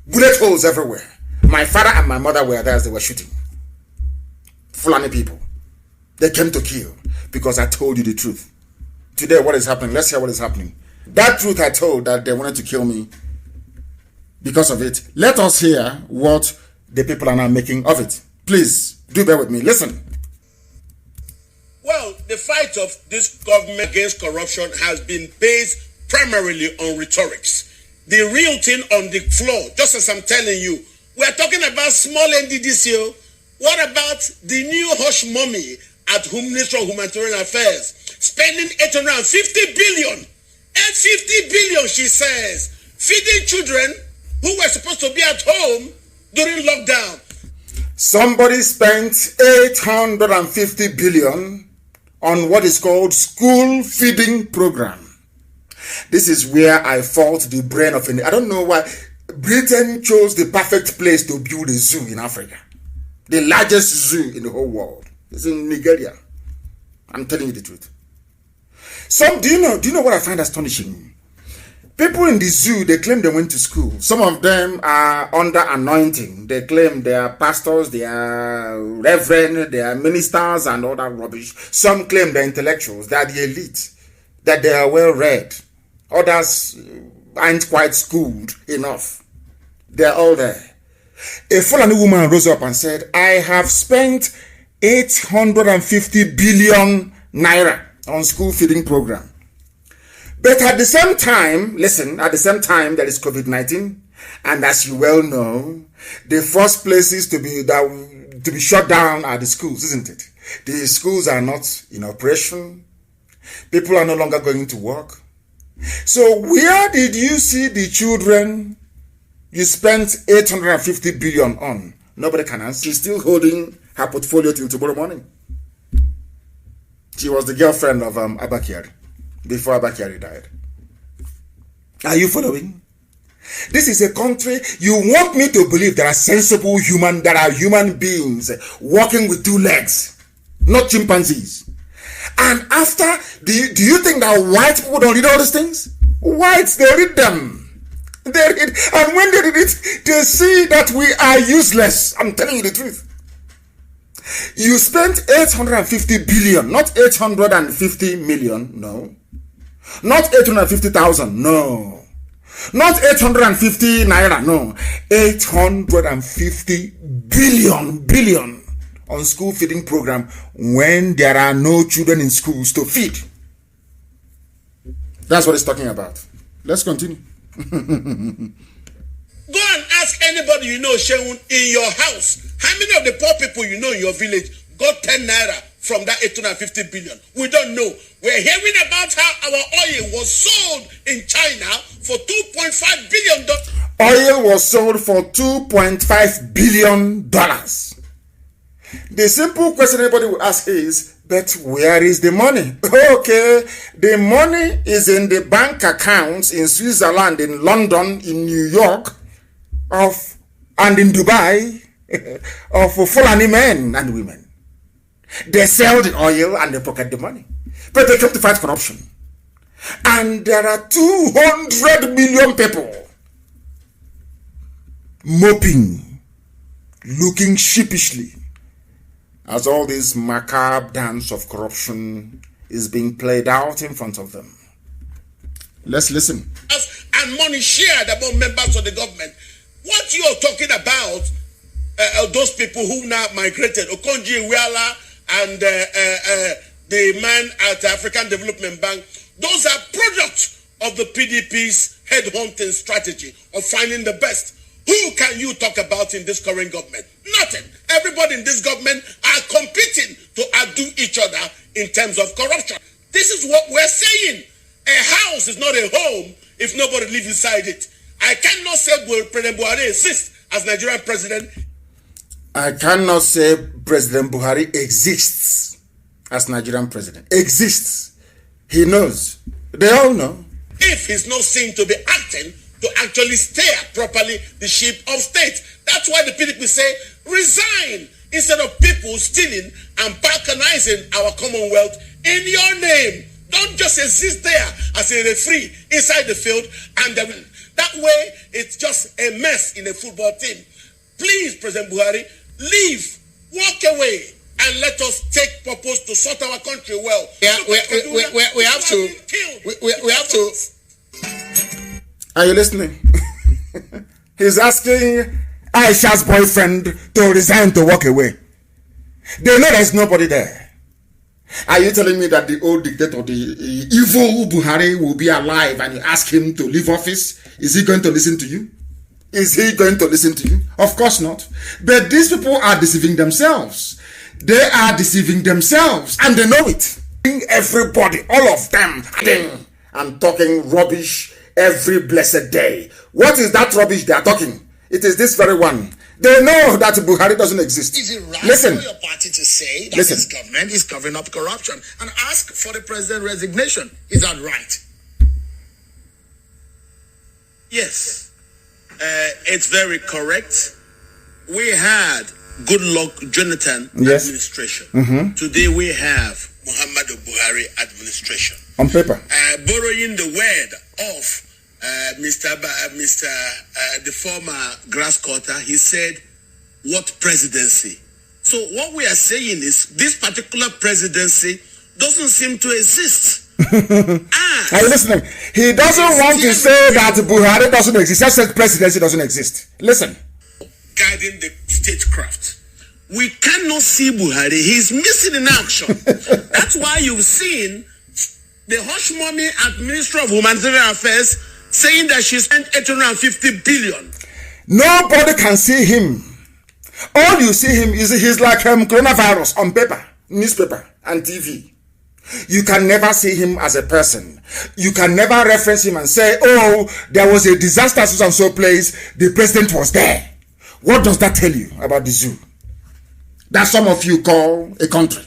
Bullet holes everywhere. My father and my mother were there as they were shooting. Fulani people. They came to kill because I told you the truth. Today, what is happening? Let's hear what is happening. That truth I told that they wanted to kill me because of it. Let us hear what the people are now making of it. Please, do bear with me. Listen. Well, the fight of this government against corruption has been based primarily on rhetorics. The real thing on the floor, just as I'm telling you, we're talking about small NDDCO. What about the new hush mummy at Ministry of Humanitarian Affairs? Spending 850 billion. 850 billion, she says. Feeding children who were supposed to be at home during lockdown. Somebody spent 850 billion on what is called school feeding program. This is where I fault the brain of India. I don't know why Britain chose the perfect place to build a zoo in Africa. The largest zoo in the whole world. It's in Nigeria. I'm telling you the truth. Do you know what I find astonishing? People in the zoo, they claim they went to school. Some of them are under anointing. They claim they are pastors, they are reverend, they are ministers and all that rubbish. Some claim they're intellectuals, they are the elite, that they are well read. Others aren't quite schooled enough. They're all there. A Fulani woman rose up and said, I have spent 850 billion naira on school feeding program. But at the same time, listen, at the same time there is COVID-19, and as you well know, the first places to be shut down are the schools, isn't it? The schools are not in operation. People are no longer going to work. So where did you see the children you spent 850 billion on? Nobody can answer. She's still holding her portfolio till tomorrow morning. She was the girlfriend of Abba Kyari before Abba Kyari died. Are you following? This is a country, you want me to believe there are sensible human beings walking with two legs, not chimpanzees. And after, do you think that white people don't read all these things? Whites, they read them. They read, and when they read it, they see that we are useless. I'm telling you the truth. You spent 850 billion, not 850 million, no. Not 850,000, no. Not 850 naira, no. 850 billion on school feeding program when there are no children in schools to feed. That's what it's talking about. Let's continue. Go and ask anybody you know, Sheun, in your house. How many of the poor people you know in your village got 10 naira from that 850 billion? We don't know. We're hearing about how our oil was sold in China for $2.5 billion. Oil was sold for $2.5 billion. The simple question everybody will ask is, but where is the money? Okay, the money is in the bank accounts in Switzerland, in London, in New York, and in Dubai, of Fulani men and women. They sell the oil and they pocket the money. But they come to fight corruption. And there are 200 million people moping, looking sheepishly as all this macabre dance of corruption is being played out in front of them. Let's listen. And money shared among members of the government. What you're talking about, those people who now migrated, Okonji Iweala and the man at the African Development Bank, those are products of the PDP's headhunting strategy of finding the best. Who can you talk about in this current government? Nothing. Everybody in this government are competing to outdo each other in terms of corruption. This is what we're saying. A house is not a home if nobody lives inside it. I cannot say President Buhari exists as Nigerian president. I cannot say President Buhari exists as Nigerian president. Exists. He knows. They all know. If he's not seen to be acting to actually steer properly the ship of state. That's why the PDP say, resign instead of people stealing and balkanizing our Commonwealth in your name. Don't just exist there as a referee inside the field, and that way it's just a mess in a football team. Please, President Buhari, leave, walk away, and let us take purpose to sort our country well. Yeah, we have to. Are you listening? He's asking Aisha's boyfriend to resign, to walk away. They know there's nobody there. Are you telling me that the old dictator, the evil Buhari, will be alive and you ask him to leave office? Is he going to listen to you? Is he going to listen to you? Of course not. But these people are deceiving themselves. They are deceiving themselves and they know it. Everybody, all of them, and talking rubbish every blessed day. What is that rubbish they are talking? It is this very one. They know that Buhari doesn't exist. Is it right Listen. for your party to say that this government is covering up corruption and ask for the president's resignation? Is that right? Yes, it's very correct. We had Goodluck Jonathan administration. Today we have Muhammadu Buhari administration. On paper. Borrowing the word of the former grass cutter, he said, what presidency? So what we are saying is this particular presidency doesn't seem to exist. Are you listening? He doesn't want to say that Buhari doesn't exist. Just said presidency doesn't exist. Listen. Guiding the statecraft. We cannot see Buhari. He's missing in action. That's why you've seen the hush mommy at Ministry of Humanitarian Affairs saying that she spent 850 billion. Nobody can see him. All you see him is he's like coronavirus on paper, newspaper, and TV. You can never see him as a person. You can never reference him and say, oh, there was a disaster so and so place, the president was there. What does that tell you about the zoo? That some of you call a country.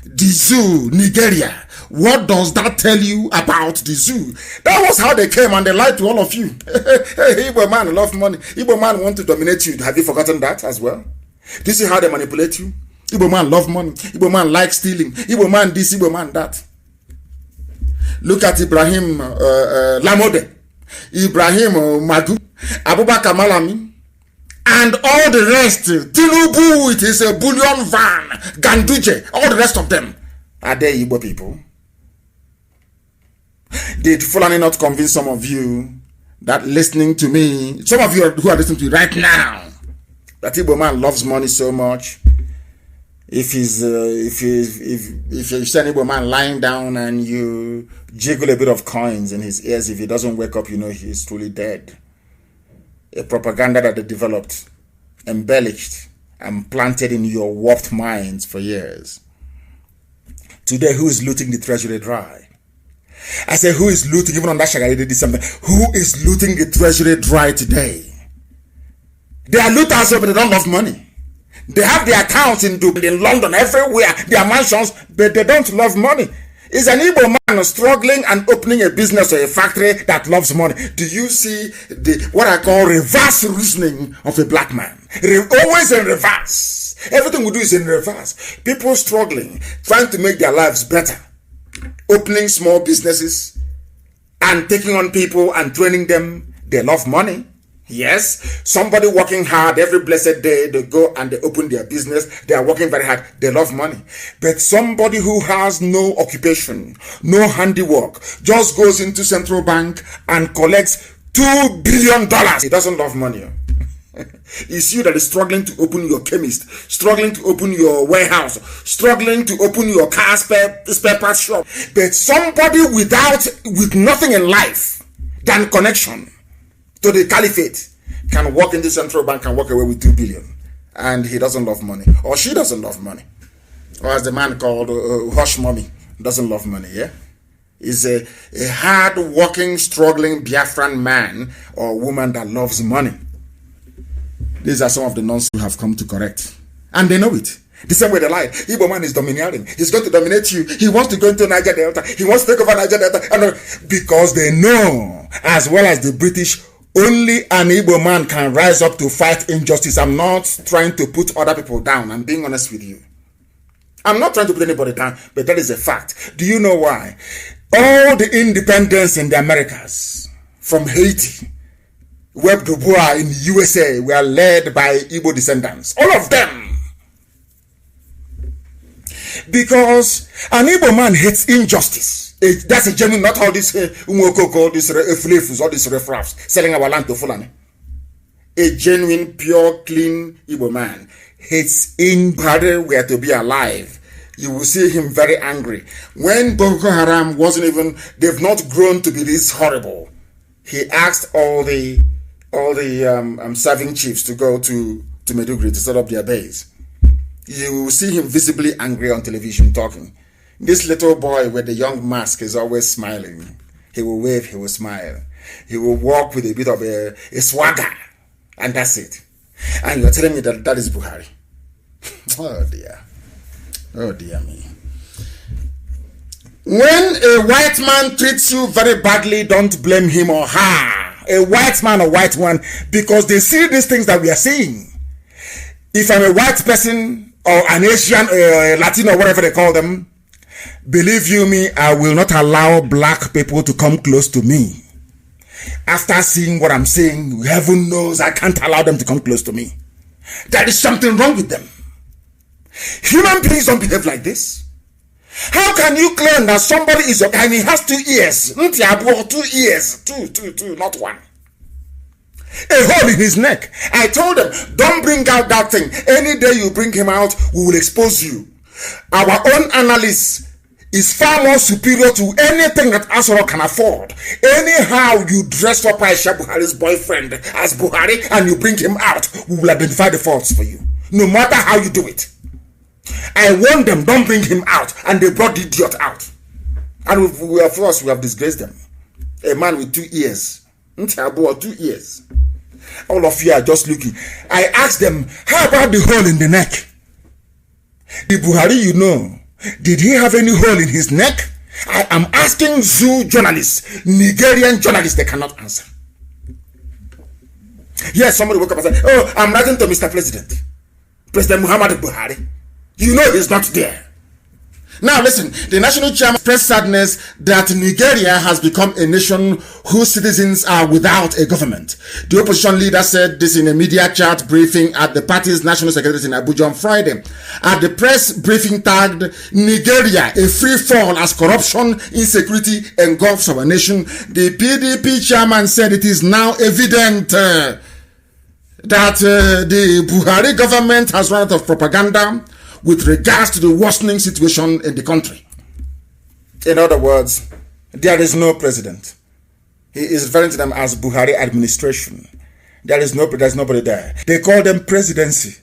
The zoo, Nigeria. What does that tell you about the zoo? That was how they came and they lied to all of you. Igbo man love money. Igbo man want to dominate you. Have you forgotten that as well? Do you see how they manipulate you? Igbo man love money. Igbo man like stealing. Igbo man this, Igbo man that. Look at Ibrahim Lamode, Ibrahim Madu, Abubakar Malami, and all the rest. Tinubu, it is a bullion van, Ganduje, all the rest of them. Are they Igbo people? Did Fulani not convince some of you that listening to me, some of you who are listening to me right now, that Igbo man loves money so much? If you see an Igbo man lying down and you jiggle a bit of coins in his ears, if he doesn't wake up, you know he's truly dead. A propaganda that they developed, embellished, and planted in your warped minds for years. Today, who is looting the treasury dry? I say, who is looting, even on that Shagari did something, who is looting the treasury dry today? They are looters, but they don't love money. They have their accounts in Dubai, in London, everywhere, their mansions, but they don't love money. Is an Igbo man struggling and opening a business or a factory that loves money? Do you see what I call reverse reasoning of a black man? Always in reverse. Everything we do is in reverse. People struggling, trying to make their lives better, opening small businesses and taking on people and training them. They love money. Yes, somebody working hard every blessed day, they go and they open their business, they are working very hard, they love money. But somebody who has no occupation, no handiwork, just goes into central bank and collects $2 billion. He doesn't love money. It's you that is struggling to open your chemist, struggling to open your warehouse, struggling to open your car spare parts shop. But somebody with nothing in life than connection to the caliphate can walk into central bank and walk away with 2 billion, and he doesn't love money, or she doesn't love money, or as the man called Hush Mommy doesn't love money. Yeah, is a hard working, struggling Biafran man or woman that loves money. These are some of the nonsense we have come to correct, and they know it. The same way they lie. Igbo man is domineering. He's going to dominate you. He wants to go into Niger Delta. He wants to take over Niger Delta. And because they know, as well as the British, only an Igbo man can rise up to fight injustice. I'm not trying to put other people down. I'm being honest with you. I'm not trying to put anybody down, but that is a fact. Do you know why? All the independence in the Americas, from Haiti, Web du Bois in the USA, were led by Igbo descendants. All of them. Because an Igbo man hates injustice. That's a genuine, not all this umokoko, this flafus, all these refraps, selling our land to Fulani. A genuine, pure, clean Igbo man hates injustice. Were to be alive, you will see him very angry. When Boko Haram wasn't even, they've not grown to be this horrible. He asked all the serving chiefs to go to Maiduguri to set up their base. You will see him visibly angry on television talking. This little boy with the young mask is always smiling. He will wave, he will smile. He will walk with a bit of a swagger. And that's it. And you're telling me that that is Buhari. Oh dear. Oh dear me. When a white man treats you very badly, don't blame him or her. A white man or white woman, because they see these things that we are seeing. If I'm a white person or an Asian or Latino, whatever they call them, believe you me, I will not allow black people to come close to me. After seeing what I'm saying, heaven knows I can't allow them to come close to me. There is something wrong with them. Human beings don't behave like this. How can you claim that somebody is your, and he has 2 ears? 2 ears. Two, not one. A hole in his neck. I told them, don't bring out that thing. Any day you bring him out, we will expose you. Our own analyst is far more superior to anything that Asoro can afford. Anyhow you dress up Aisha Buhari's boyfriend as Buhari and you bring him out, we will identify the faults for you. No matter how you do it. I warned them, don't bring him out, and they brought the idiot out. And we have disgraced them. A man with 2 ears. 2 ears. All of you are just looking. I asked them, how about the hole in the neck? The Buhari you know, did he have any hole in his neck? I am asking zoo journalists, Nigerian journalists, they cannot answer. Yes, somebody woke up and said, oh, I'm writing to Mr. President. President Muhammadu Buhari. You know he's not there. Now listen, the national chairman expressed sadness that Nigeria has become a nation whose citizens are without a government. The opposition leader said this in a media chat briefing at the party's national secretariat in Abuja on Friday. At the press briefing tagged Nigeria, a free fall as corruption, insecurity engulfs our nation, the PDP chairman said it is now evident that the Buhari government has run out of propaganda with regards to the worsening situation in the country. In other words, there is no president. He is referring to them as Buhari administration. There's nobody there. They call them presidency.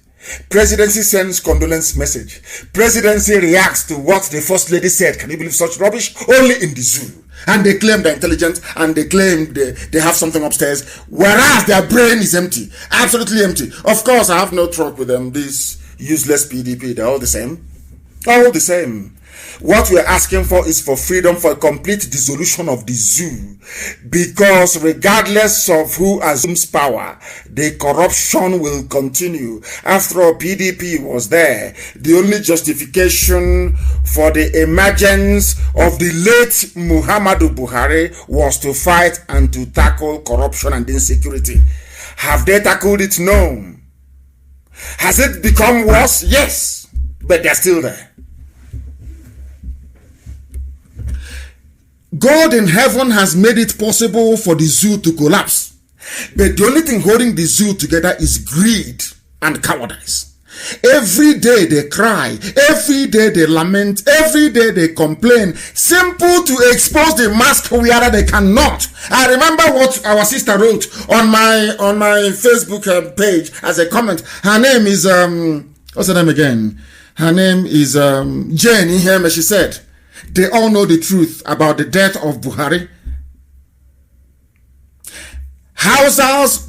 Presidency sends condolence message. Presidency reacts to what the first lady said. Can you believe such rubbish? Only in the zoo. And they claim they're intelligent and they claim they have something upstairs, whereas their brain is empty. Absolutely empty. Of course, I have no truck with them. These useless PDP, they're all the same. All the same. What we're asking for is for freedom, for a complete dissolution of the zoo. Because regardless of who assumes power, the corruption will continue. After all, PDP was there. The only justification for the emergence of the late Muhammadu Buhari was to fight and to tackle corruption and insecurity. Have they tackled it? No. Has it become worse? Yes. But they're still there. God in heaven has made it possible for the zoo to collapse. But the only thing holding the zoo together is greed and cowardice. Every day they cry, every day they lament, every day they complain. Simple to expose the mask wearer, they cannot. I remember what our sister wrote on my Facebook page as a comment. Her name is what's her name again? Her name is Jane Iheme. She said, they all know the truth about the death of Buhari. Hausas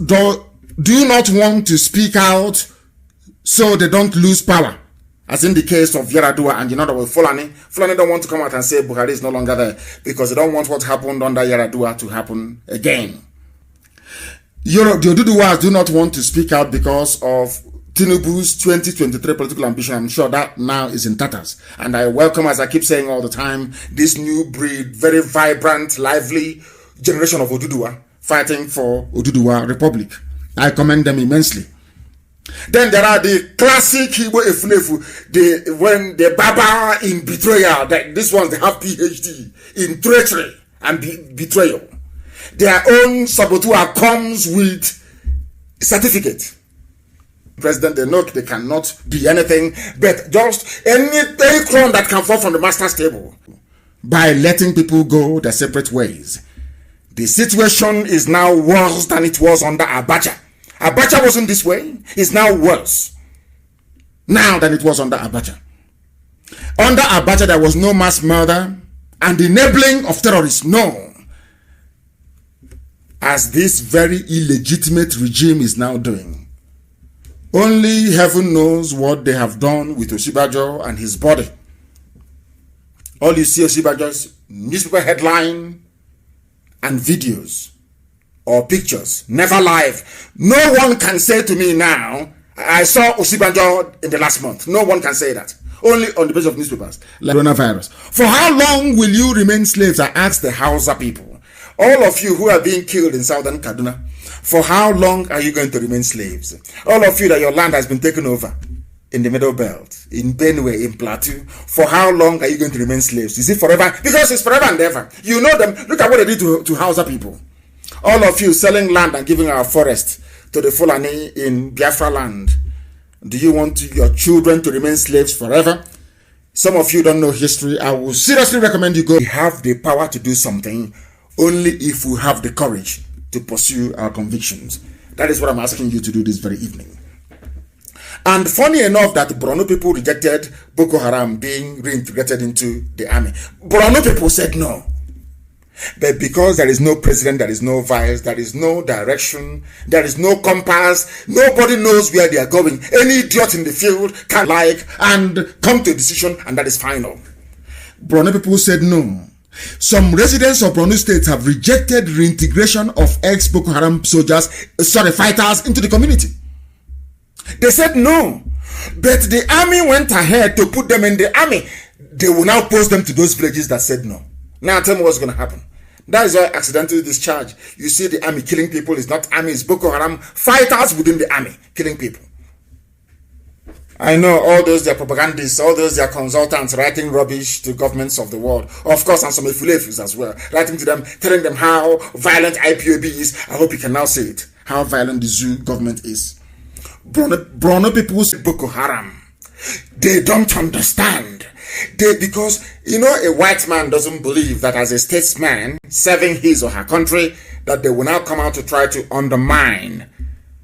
do not want to speak out so they don't lose power. As in the case of Yaradua and Fulani. Fulani don't want to come out and say Buhari is no longer there because they don't want what happened under Yaradua to happen again. The Oduduwas do not want to speak out because of Tinubu's 2023 political ambition. I'm sure that now is in tatters. And I welcome, as I keep saying all the time, this new breed, very vibrant, lively generation of Oduduwa fighting for Oduduwa Republic. I commend them immensely. Then there are the classic Igbo Efunefu, when the Baba in betrayal, these ones, they have PhD in treachery and betrayal. Their own saboteur comes with certificate. President, they know they cannot be anything but just any crumb that can fall from the master's table by letting people go their separate ways. The situation is now worse than it was under Abacha. Abacha wasn't this way. It's now worse now than it was under Abacha. Under Abacha, there was no mass murder and enabling of terrorists. No. As this very illegitimate regime is now doing. Only heaven knows what they have done with Osinbajo and his body. All you see Osinbajo's newspaper headline and videos or pictures, never live. No one can say to me now, I saw Osinbajo in the last month. No one can say that. Only on the basis of newspapers. Like coronavirus. For how long will you remain slaves? I ask the Hausa people. All of you who are being killed in southern Kaduna, for how long are you going to remain slaves? All of you that your land has been taken over in the Middle Belt, in Benue, in Plateau, for how long are you going to remain slaves? Is it forever? Because it's forever and ever. You know them. Look at what they did to Hausa people. All of you selling land and giving our forest to the Fulani in Biafra land. Do you want your children to remain slaves forever? Some of you don't know history. I will seriously recommend you go. We have the power to do something only if we have the courage to pursue our convictions. That is what I'm asking you to do this very evening. And funny enough that Borno people rejected Boko Haram being reintegrated into the army. Borno people said no. But because there is no president, there is no vice, there is no direction, there is no compass, nobody knows where they are going. Any idiot in the field can and come to a decision, and that is final. Borno people said no. Some residents of Borno State have rejected reintegration of ex-Boko Haram fighters into the community. They said no. But the army went ahead to put them in the army. They will now post them to those villages that said no. Now tell me what's going to happen. That is why accidental discharge. You see the army killing people. It's not army, it's Boko Haram fighters within the army killing people. I know all those their propagandists, all those their consultants writing rubbish to governments of the world. Of course, and some Efulefus as well. Writing to them, telling them how violent IPOB is. I hope you can now say it. How violent the zoo government is. Borno people say Boko Haram. They don't understand. Because, you know, a white man doesn't believe that as a statesman serving his or her country, that they will now come out to try to undermine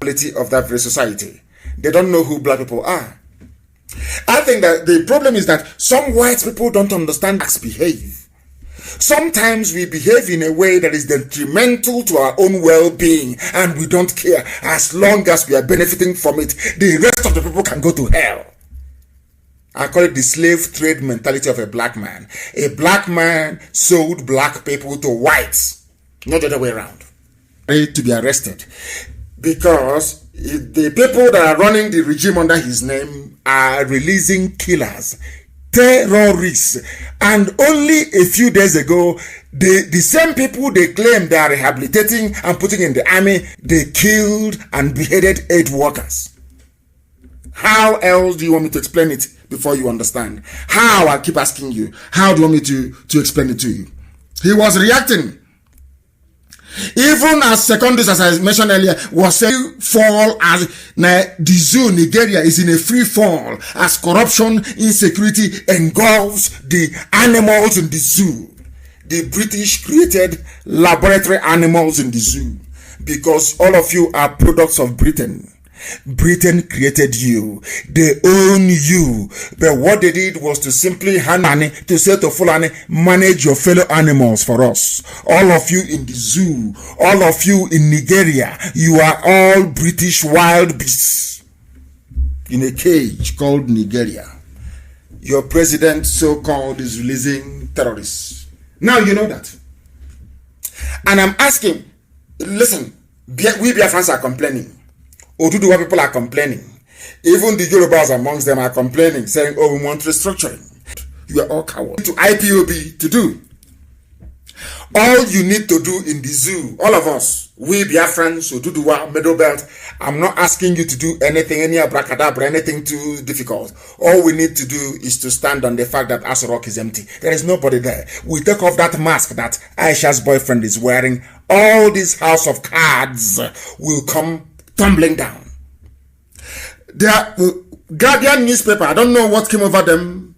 the quality of that very society. They don't know who black people are. I think that the problem is that some white people don't understand how we behave. Sometimes we behave in a way that is detrimental to our own well-being, and we don't care. As long as we are benefiting from it, the rest of the people can go to hell. I call it the slave trade mentality of a black man. A black man sold black people to whites, not the other way around. To be arrested. Because the people that are running the regime under his name are releasing killers, terrorists. And only a few days ago, the same people they claim they are rehabilitating and putting in the army, they killed and beheaded 8 workers. How else do you want me to explain it before you understand? How? I keep asking you. How do you want me to explain it to you? He was reacting. Even as Secondus, as I mentioned earlier, was saying fall as the zoo, Nigeria, is in a free fall as corruption, insecurity engulfs the animals in the zoo. The British created laboratory animals in the zoo because all of you are products of Britain. Britain created you. They own you. But what they did was to simply hand money to say to Fulani, manage your fellow animals for us. All of you in the zoo, all of you in Nigeria, you are all British wild beasts in a cage called Nigeria. Your president, so-called, is releasing terrorists. Now you know that. And I'm asking, listen, we Biafrans are complaining. Oduduwa people are complaining. Even the Yorubas amongst them are complaining, saying, oh, we want restructuring. You are all cowards. To IPOB to do. All you need to do in the zoo, all of us, we Biafrans, Oduduwa, Middle Belt, I'm not asking you to do anything, any abracadabra, anything too difficult. All we need to do is to stand on the fact that Aso Rock is empty. There is nobody there. We take off that mask that Aisha's boyfriend is wearing. All this house of cards will come tumbling down. The Guardian newspaper, I don't know what came over them.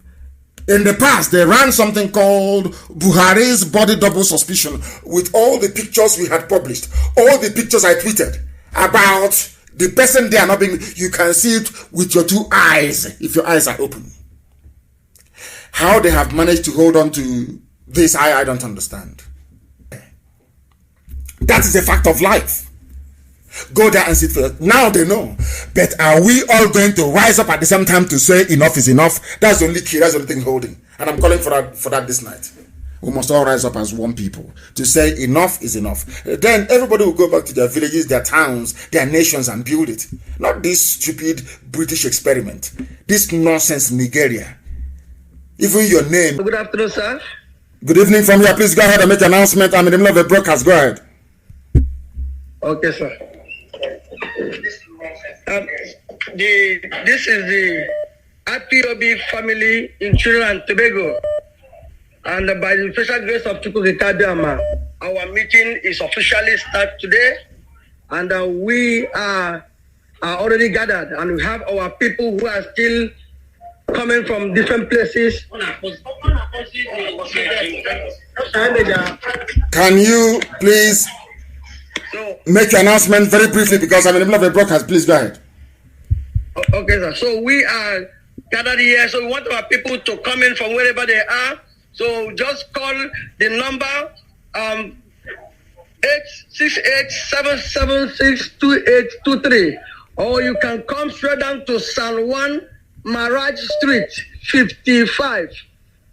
In the past, they ran something called Buhari's body double suspicion with all the pictures we had published, all the pictures I tweeted about the person there not being, you can see it with your 2 eyes, if your eyes are open. How they have managed to hold on to this, I don't understand. That is a fact of life. Go there and sit for it. Now they know. But are we all going to rise up at the same time to say enough is enough? That's the only key. That's the only thing holding. And I'm calling for that this night. We must all rise up as one people to say enough is enough. Then everybody will go back to their villages, their towns, their nations and build it. Not this stupid British experiment. This nonsense Nigeria. Even your name. Good afternoon, sir. Good evening from here. Please go ahead and make an announcement. I'm in the middle of a broadcast. Go ahead. Okay, sir. This is the IPOB family in Trinidad and Tobago. And by the special grace of Chukwukikabiama, our meeting is officially started today. And we are already gathered. And we have our people who are still coming from different places. Can you please make your announcement very briefly because I'm in the middle of a broadcast. Please go ahead. Okay, sir. So we are gathered here. So we want our people to come in from wherever they are. So just call the number 868-776-2823, or you can come straight down to San Juan Maraj Street 55,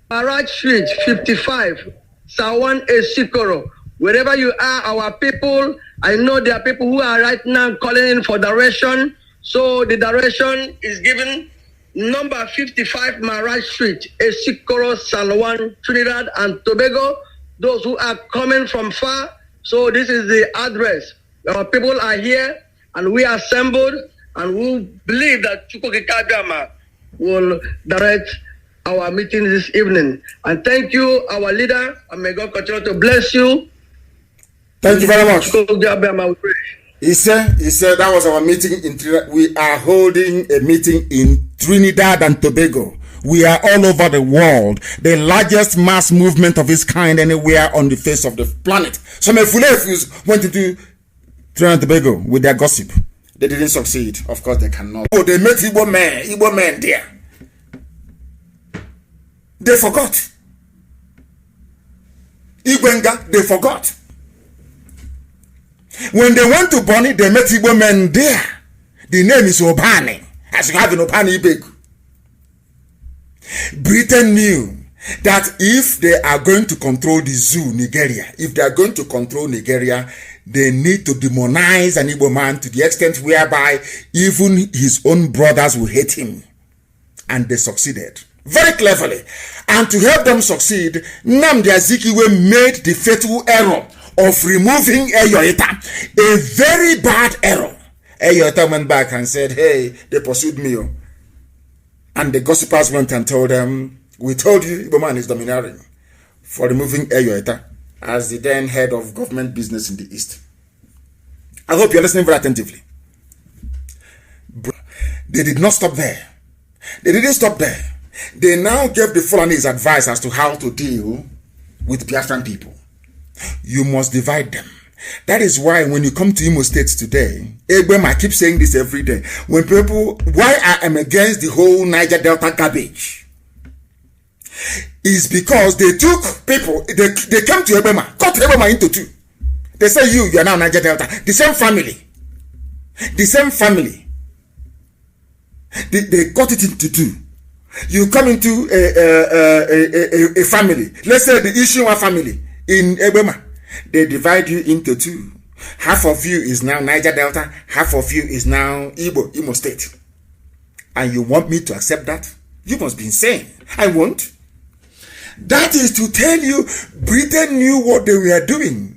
Maraj Street 55, San Juan Esikoro. Wherever you are, our people, I know there are people who are right now calling in for direction. So the direction is given. Number 55 Maraj Street, Esikoro, San Juan, Trinidad and Tobago. Those who are coming from far. So this is the address. Our people are here and we are assembled and we believe that Chukwukikabiama will direct our meeting this evening. And thank you, our leader, and may God continue to bless you. Thank you very much. He said that was our meeting in Trinidad. We are holding a meeting in Trinidad and Tobago. We are all over the world, the largest mass movement of its kind anywhere on the face of the planet. Some Fulefus went to do Trinidad and Tobago with their gossip. They didn't succeed. Of course, they cannot. Oh, they met Igbo men there. They forgot. Igwenga, they forgot. When they went to Bonny, they met Igbo men there. The name is Obani, as you have in Obani Ibegu. Britain knew that if they are going to control the zoo, Nigeria, if they are going to control Nigeria, they need to demonize an Igbo man to the extent whereby even his own brothers will hate him. And they succeeded. Very cleverly. And to help them succeed, Nnamdi Azikiwe made the fatal error of removing Eyoita. A very bad error. Eyoita went back and said, hey, they pursued me. And the gossipers went and told them, we told you Igbo man is domineering for removing Eyoita as the then head of government business in the East. I hope you're listening very attentively. They did not stop there. They didn't stop there. They now gave the Fulanis advice as to how to deal with Biafran people. You must divide them. That is why when you come to Imo State today, I keep saying this every day. When people, why I am against the whole Niger Delta garbage is because they took people, they came to Ebema, cut Ebema into two. They say you are now Niger Delta. The same family. The same family. They cut it into two. You come into a family. Let's say the Ishiwa family in Ebema. They divide you into two. Half of you is now Niger Delta. Half of you is now Imo State. And you want me to accept that? You must be insane. I won't. That is to tell you, Britain knew what they were doing.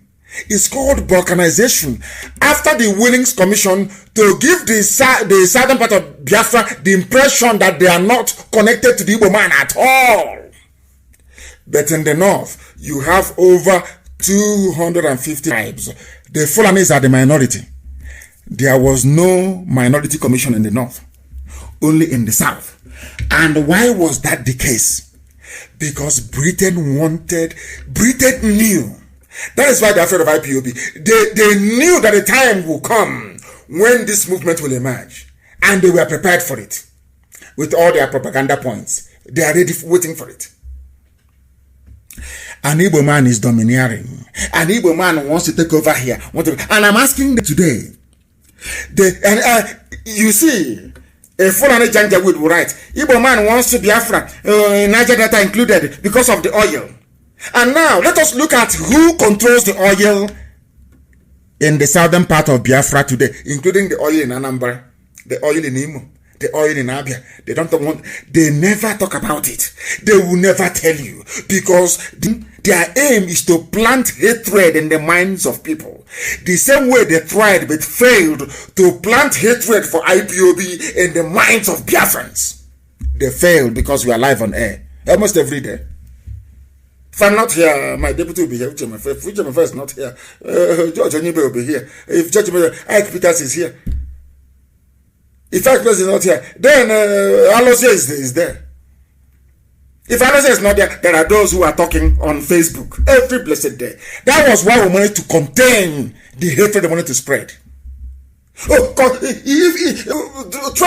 It's called balkanization. After the Willings Commission, to give the southern part of Biafra the impression that they are not connected to the Igbo man at all. But in the north, you have over 250 tribes. The Fulanis are the minority. There was no minority commission in the north, only in the south. And why was that the case? Because Britain knew. That is why they're afraid of IPOB. They knew that a time will come when this movement will emerge. And they were prepared for it. With all their propaganda points. They are ready, waiting for it. An Igbo man is domineering. An Igbo man wants to take over here. And I'm asking them today, You see, a Fulani Janjaweed will write, Igbo man wants to Biafra, Niger Delta included, because of the oil. And now, let us look at who controls the oil in the southern part of Biafra today, including the oil in Anambra, the oil in Imo, the oil in Abia. They never talk about it. They will never tell you, because their aim is to plant hatred in the minds of people. The same way they tried but failed to plant hatred for IPOB in the minds of Biafrans. They failed because we are live on air almost every day. If I'm not here, my deputy will be here. Fujimafa is not here. George Onibe will be here. If George Ike Peters is here. If Ike Peters is not here, then Alosia is there. If Alosia is not there, there are those who are talking on Facebook every blessed day. That was why we wanted to contain the hatred they wanted to spread. Try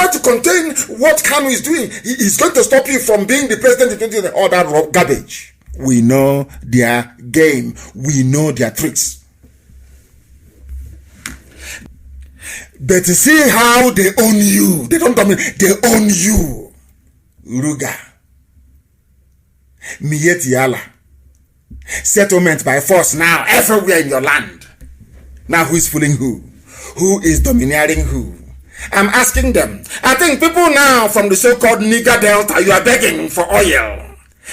to contain what Kanu is doing. He's going to stop you from being the president and all that garbage. We know their game. We know their tricks. But to see how they own you. They don't dominate. They own you. Ruga. Mietiala. Settlement by force now everywhere in your land. Now who is fooling who? Who is domineering who? I'm asking them. I think people now from the so-called Niger Delta, you are begging for oil.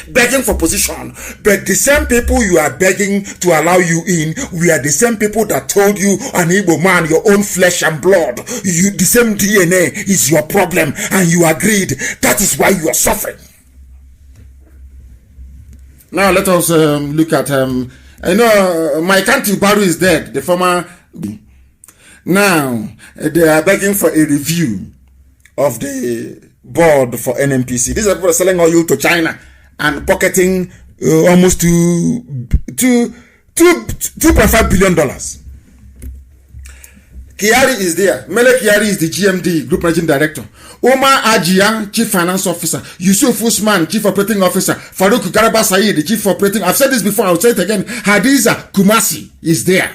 Begging for position, but the same people you are begging to allow you in, we are the same people that told you, an Igbo man, your own flesh and blood, the same DNA is your problem, and you agreed. That is why you are suffering. Now let us look at I know my country Baru is dead, the former. Now they are begging for a review of the board for NNPC. These are people selling oil to China and pocketing almost $2.5 billion. Kiari is there. Mele Kiari is the GMD, Group Managing Director. Omar Ajia, Chief Finance Officer. Yusuf Usman, Chief Operating Officer. Farouk Garaba Said, the Chief Operating. I've said this before, I'll say it again. Hadiza Kumasi is there.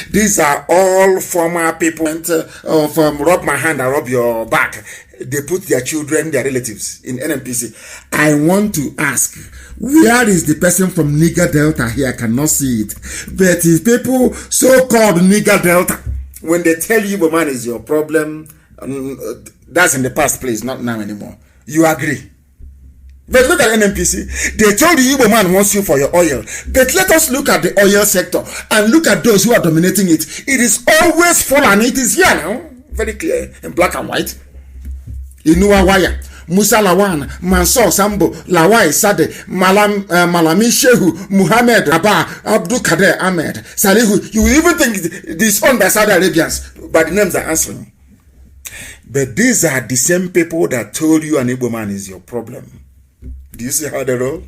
These are all former people of rub my hand and rub your back. They put their children, their relatives in NNPC. I want to ask, where is the person from Niger Delta here? I cannot see it. But if people so-called Niger Delta, when they tell you, man, is your problem, that's in the past, please, not now anymore. You agree. But look at NNPC. They told the Igbo man wants you for your oil. But let us look at the oil sector and look at those who are dominating it. It is always full and it is here now. Very clear in black and white. Inua Waya, Musa Lawan, Mansour Sambo, Lawai Sade, Malami Shehu, Muhammad Abba, Abdul Kader Ahmed, Salihu. You will even think this owned by Saudi Arabians, but the names are answering. But these are the same people that told you an Igbo man is your problem. Do you see how they roll?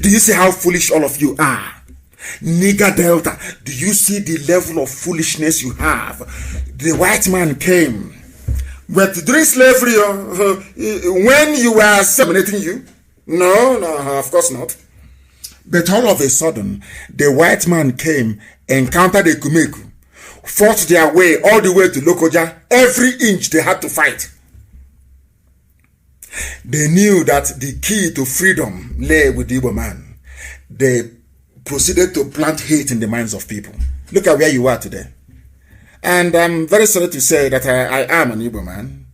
Do you see how foolish all of you are? Niger Delta, do you see the level of foolishness you have? The white man came. But during slavery, when you were dominating you? No, of course not. But all of a sudden, the white man came, encountered the Kumeku, fought their way all the way to Lokoja. Every inch they had to fight. They knew that the key to freedom lay with the Igbo man. They proceeded to plant hate in the minds of people. Look at where you are today. And I'm very sorry to say that I am an Igbo man.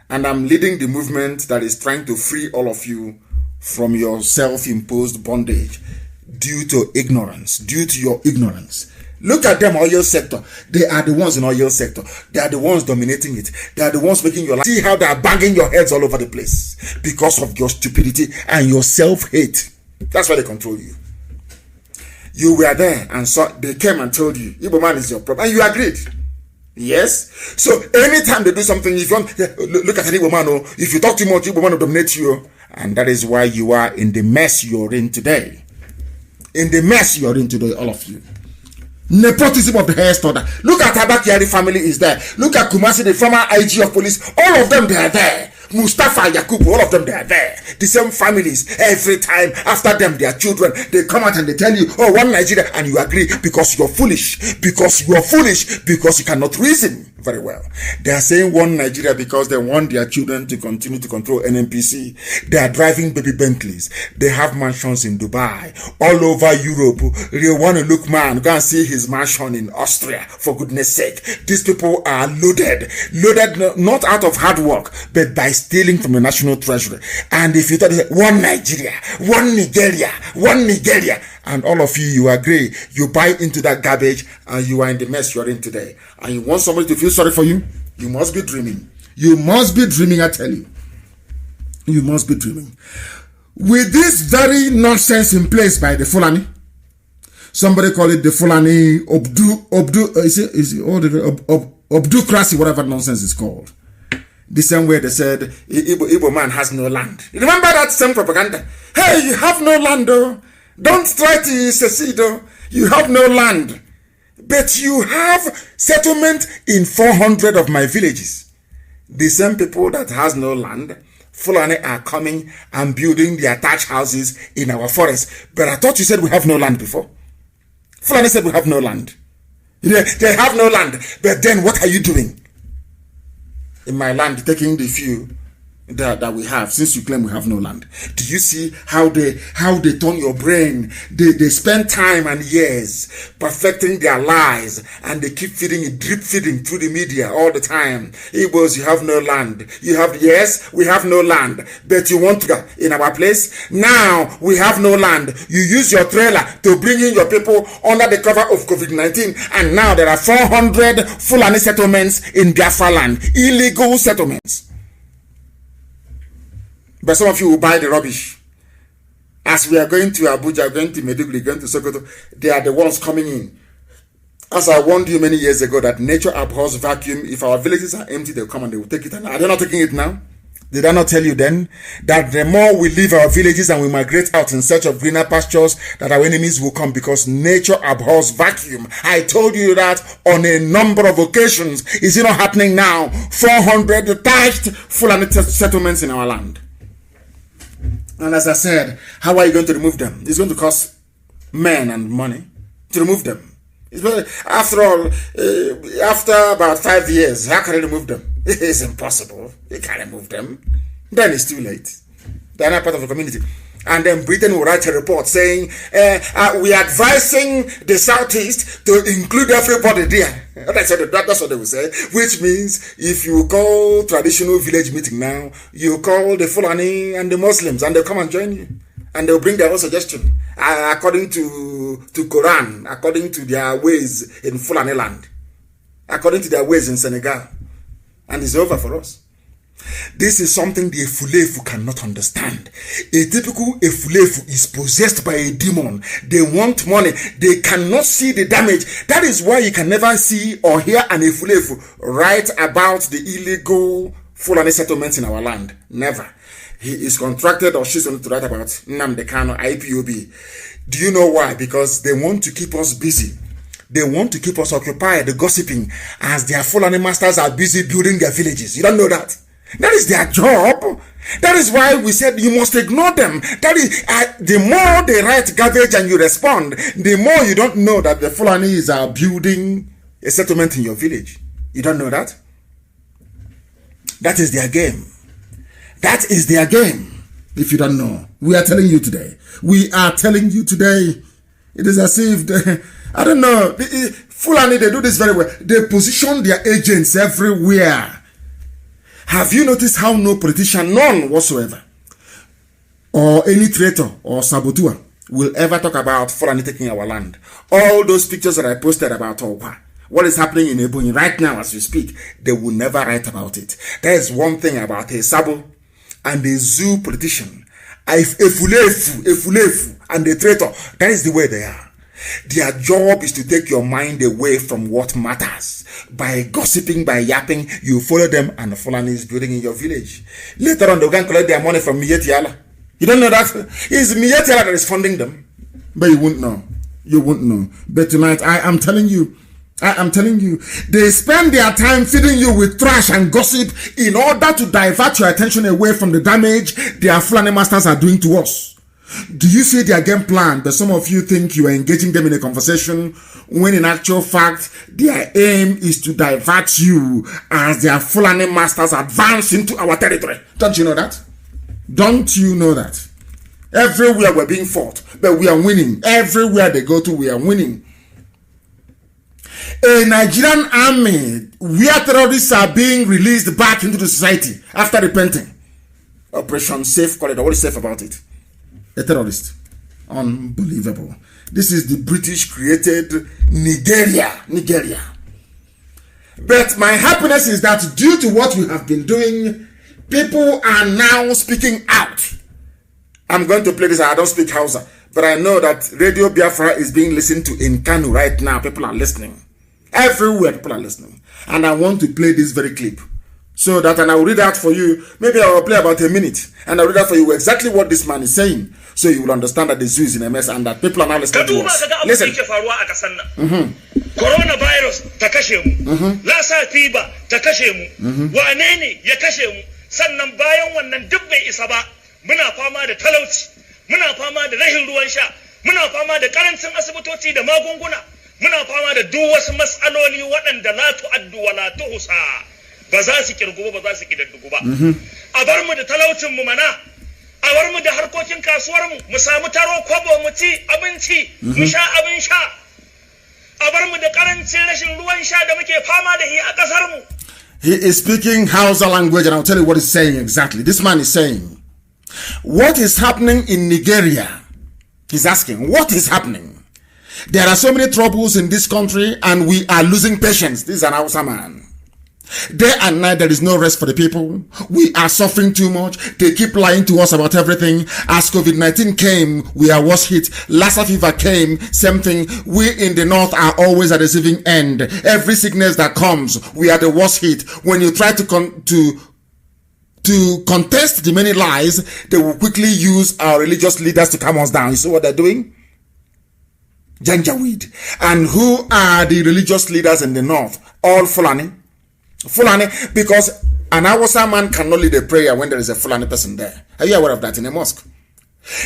And I'm leading the movement that is trying to free all of you from your self-imposed bondage due to ignorance, due to your ignorance. Look at them, oil sector. They are the ones in oil sector. They are the ones dominating it. They are the ones making your life. See how they are banging your heads all over the place because of your stupidity and your self-hate. That's why they control you. You were there and saw, they came and told you, Igbo man is your problem. And you agreed. Yes. So anytime they do something, if you want, look at an Igbo man, if you talk too much, Igbo man will dominate you. And that is why you are in the mess you're in today. In the mess you're in today, all of you. Nepotism of the hair starter. Look at Abakiari family is there. Look at Kumasi, the former IG of police. All of them, they are there. Mustafa, Yakub, all of them, they are there. The same families. Every time after them, their children, they come out and they tell you, oh, one Nigeria, and you agree because you're foolish. Because you are foolish. Because you cannot reason very well. They are saying one Nigeria because they want their children to continue to control NNPC. They are driving baby Bentleys. They have mansions in Dubai, all over Europe. They want to look man, go and see his mansion in Austria, for goodness sake. These people are loaded not out of hard work, but by stealing from the national treasury. And if you thought one Nigeria, one Nigeria, and all of you agree, you buy into that garbage, and you are in the mess you are in today. And you want somebody to feel sorry for you? You must be dreaming. You must be dreaming, I tell you. You must be dreaming. With this very nonsense in place by the Fulani, somebody call it the Fulani Obducracy, whatever nonsense is called. The same way they said, Igbo man has no land. You remember that same propaganda? Hey, you have no land, though. Don't try to secede, though. You have no land. But you have settlement in 400 of my villages. The same people that has no land, Fulani are coming and building their thatch houses in our forest. But I thought you said we have no land before. Fulani said we have no land. They have no land. But then what are you doing in my land, taking the few that we have, since you claim we have no land? Do you see how they turn your brain? They spend time and years perfecting their lies, and they keep feeding it, drip feeding through the media all the time. Igbos, you have no land. Yes, we have no land, but you want to go in our place. Now we have no land. You use your trailer to bring in your people under the cover of COVID-19, and now there are 400 Fulani settlements in Biafra land, illegal settlements. But some of you will buy the rubbish. As we are going to Abuja, going to Maiduguri, going to Sokoto, they are the ones coming in. As I warned you many years ago that nature abhors vacuum. If our villages are empty, they'll come and they will take it. And are they not taking it now? Did I not tell you then that the more we leave our villages and we migrate out in search of greener pastures, that our enemies will come, because nature abhors vacuum? I told you that on a number of occasions. Is it not happening now? 400 detached Fulani settlements in our land. And as I said, how are you going to remove them? It's going to cost men and money to remove them. After all, after about 5 years, how can you remove them? It's impossible. You can't remove them. Then it's too late. They're not part of the community. And then Britain will write a report saying, we are advising the Southeast to include everybody there. That's what they will say. Which means, if you call traditional village meeting now, you call the Fulani and the Muslims, and they'll come and join you. And they'll bring their own suggestion, according to Quran, according to their ways in Fulani land, according to their ways in Senegal. And it's over for us. This is something the Efulefu cannot understand. A typical Efulefu is possessed by a demon. They want money. They cannot see the damage. That is why you can never see or hear an Efulefu write about the illegal Fulani settlements in our land. Never. He is contracted, or she's going to write about Nnamdi Kanu, IPOB. Do you know why? Because they want to keep us busy. They want to keep us occupied, gossiping, as their Fulani masters are busy building their villages. You don't know that? That is their job. That is why we said you must ignore them. That is, the more they write garbage and you respond, the more you don't know that the Fulanis are building a settlement in your village. You don't know that? That is their game. That is their game. If you don't know, we are telling you today. We are telling you today. It is as if, I don't know, Fulani, they do this very well. They position their agents everywhere. Have you noticed how no politician, none whatsoever, or any traitor or saboteur will ever talk about Fulani taking our land? All those pictures that I posted about Opa, what is happening in Ebonyi right now as we speak, they will never write about it. There is one thing about a Sabo and a zoo politician, a Fulefu and a traitor. That is the way they are. Their job is to take your mind away from what matters. By gossiping, by yapping, you follow them, and the Fulani is building in your village. Later on, they'll go and collect their money from Miyetiala. You don't know that? It's Miyetiala that is funding them. But you won't know. You won't know. But tonight, I am telling you, I'm telling you, they spend their time feeding you with trash and gossip in order to divert your attention away from the damage their Fulani masters are doing to us. Do you see their game plan? But some of you think you are engaging them in a conversation when in actual fact, their aim is to divert you as their Fulani masters advance into our territory. Don't you know that? Don't you know that? Everywhere we're being fought, but we are winning. Everywhere they go to, we are winning. A Nigerian army where terrorists are being released back into the society after repenting. Operation Safe Corridor. What is safe about it? A terrorist. Unbelievable. This is the British created Nigeria. But my happiness is that due to what we have been doing, people are now speaking out. I'm going to play this. I don't speak Hausa, but I know that Radio Biafra is being listened to in Kanu right now. People are listening. Everywhere people are listening. And I want to play this very clip. So that, and I will read out for you. Maybe I will play about a minute. And I will read out for you exactly what this man is saying. So you will understand that the zoo is in a mess and that people are now listening to us. Listen. Coronavirus ta kashe mu. Lassa fever ta kashe mu. Wane ne ya kashe mu? Sannan bayan wannan duk bai isa ba. Muna fama da talauci. Muna fama da rahin ruwan sha. Muna fama da karancin asibitoci da magunguna. Muna fama da duk wasu matsaloli waɗanda la tu'addu wa la tuhsa. Ba za su kirgu ba za su kidaddugu ba. A bar mu da talaucin mu mana. A bar mu da harkokin kasuwar mu samu taro kwabo mu ci abinci, mu sha abin sha. A bar mu da karancin rashin ruwan sha da muke fama da shi a kasar mu. He is speaking Hausa language and I'll tell you what he's saying exactly. This man is saying, what is happening in Nigeria? He's asking, what is happening? There are so many troubles in this country and we are losing patience. This is an Hausa man. Day and night, there is no rest for the people. We are suffering too much. They keep lying to us about everything. As COVID-19 came, we are worse hit. Lassa fever came, same thing. We in the north are always at the receiving end. Every sickness that comes, we are the worst hit. When you try to contest the many lies, they will quickly use our religious leaders to calm us down. You see what they're doing? Janjaweed. And who are the religious leaders in the north? All Fulani, because an Hausa man cannot lead a prayer when there is a Fulani person there. Are you aware of that in a mosque?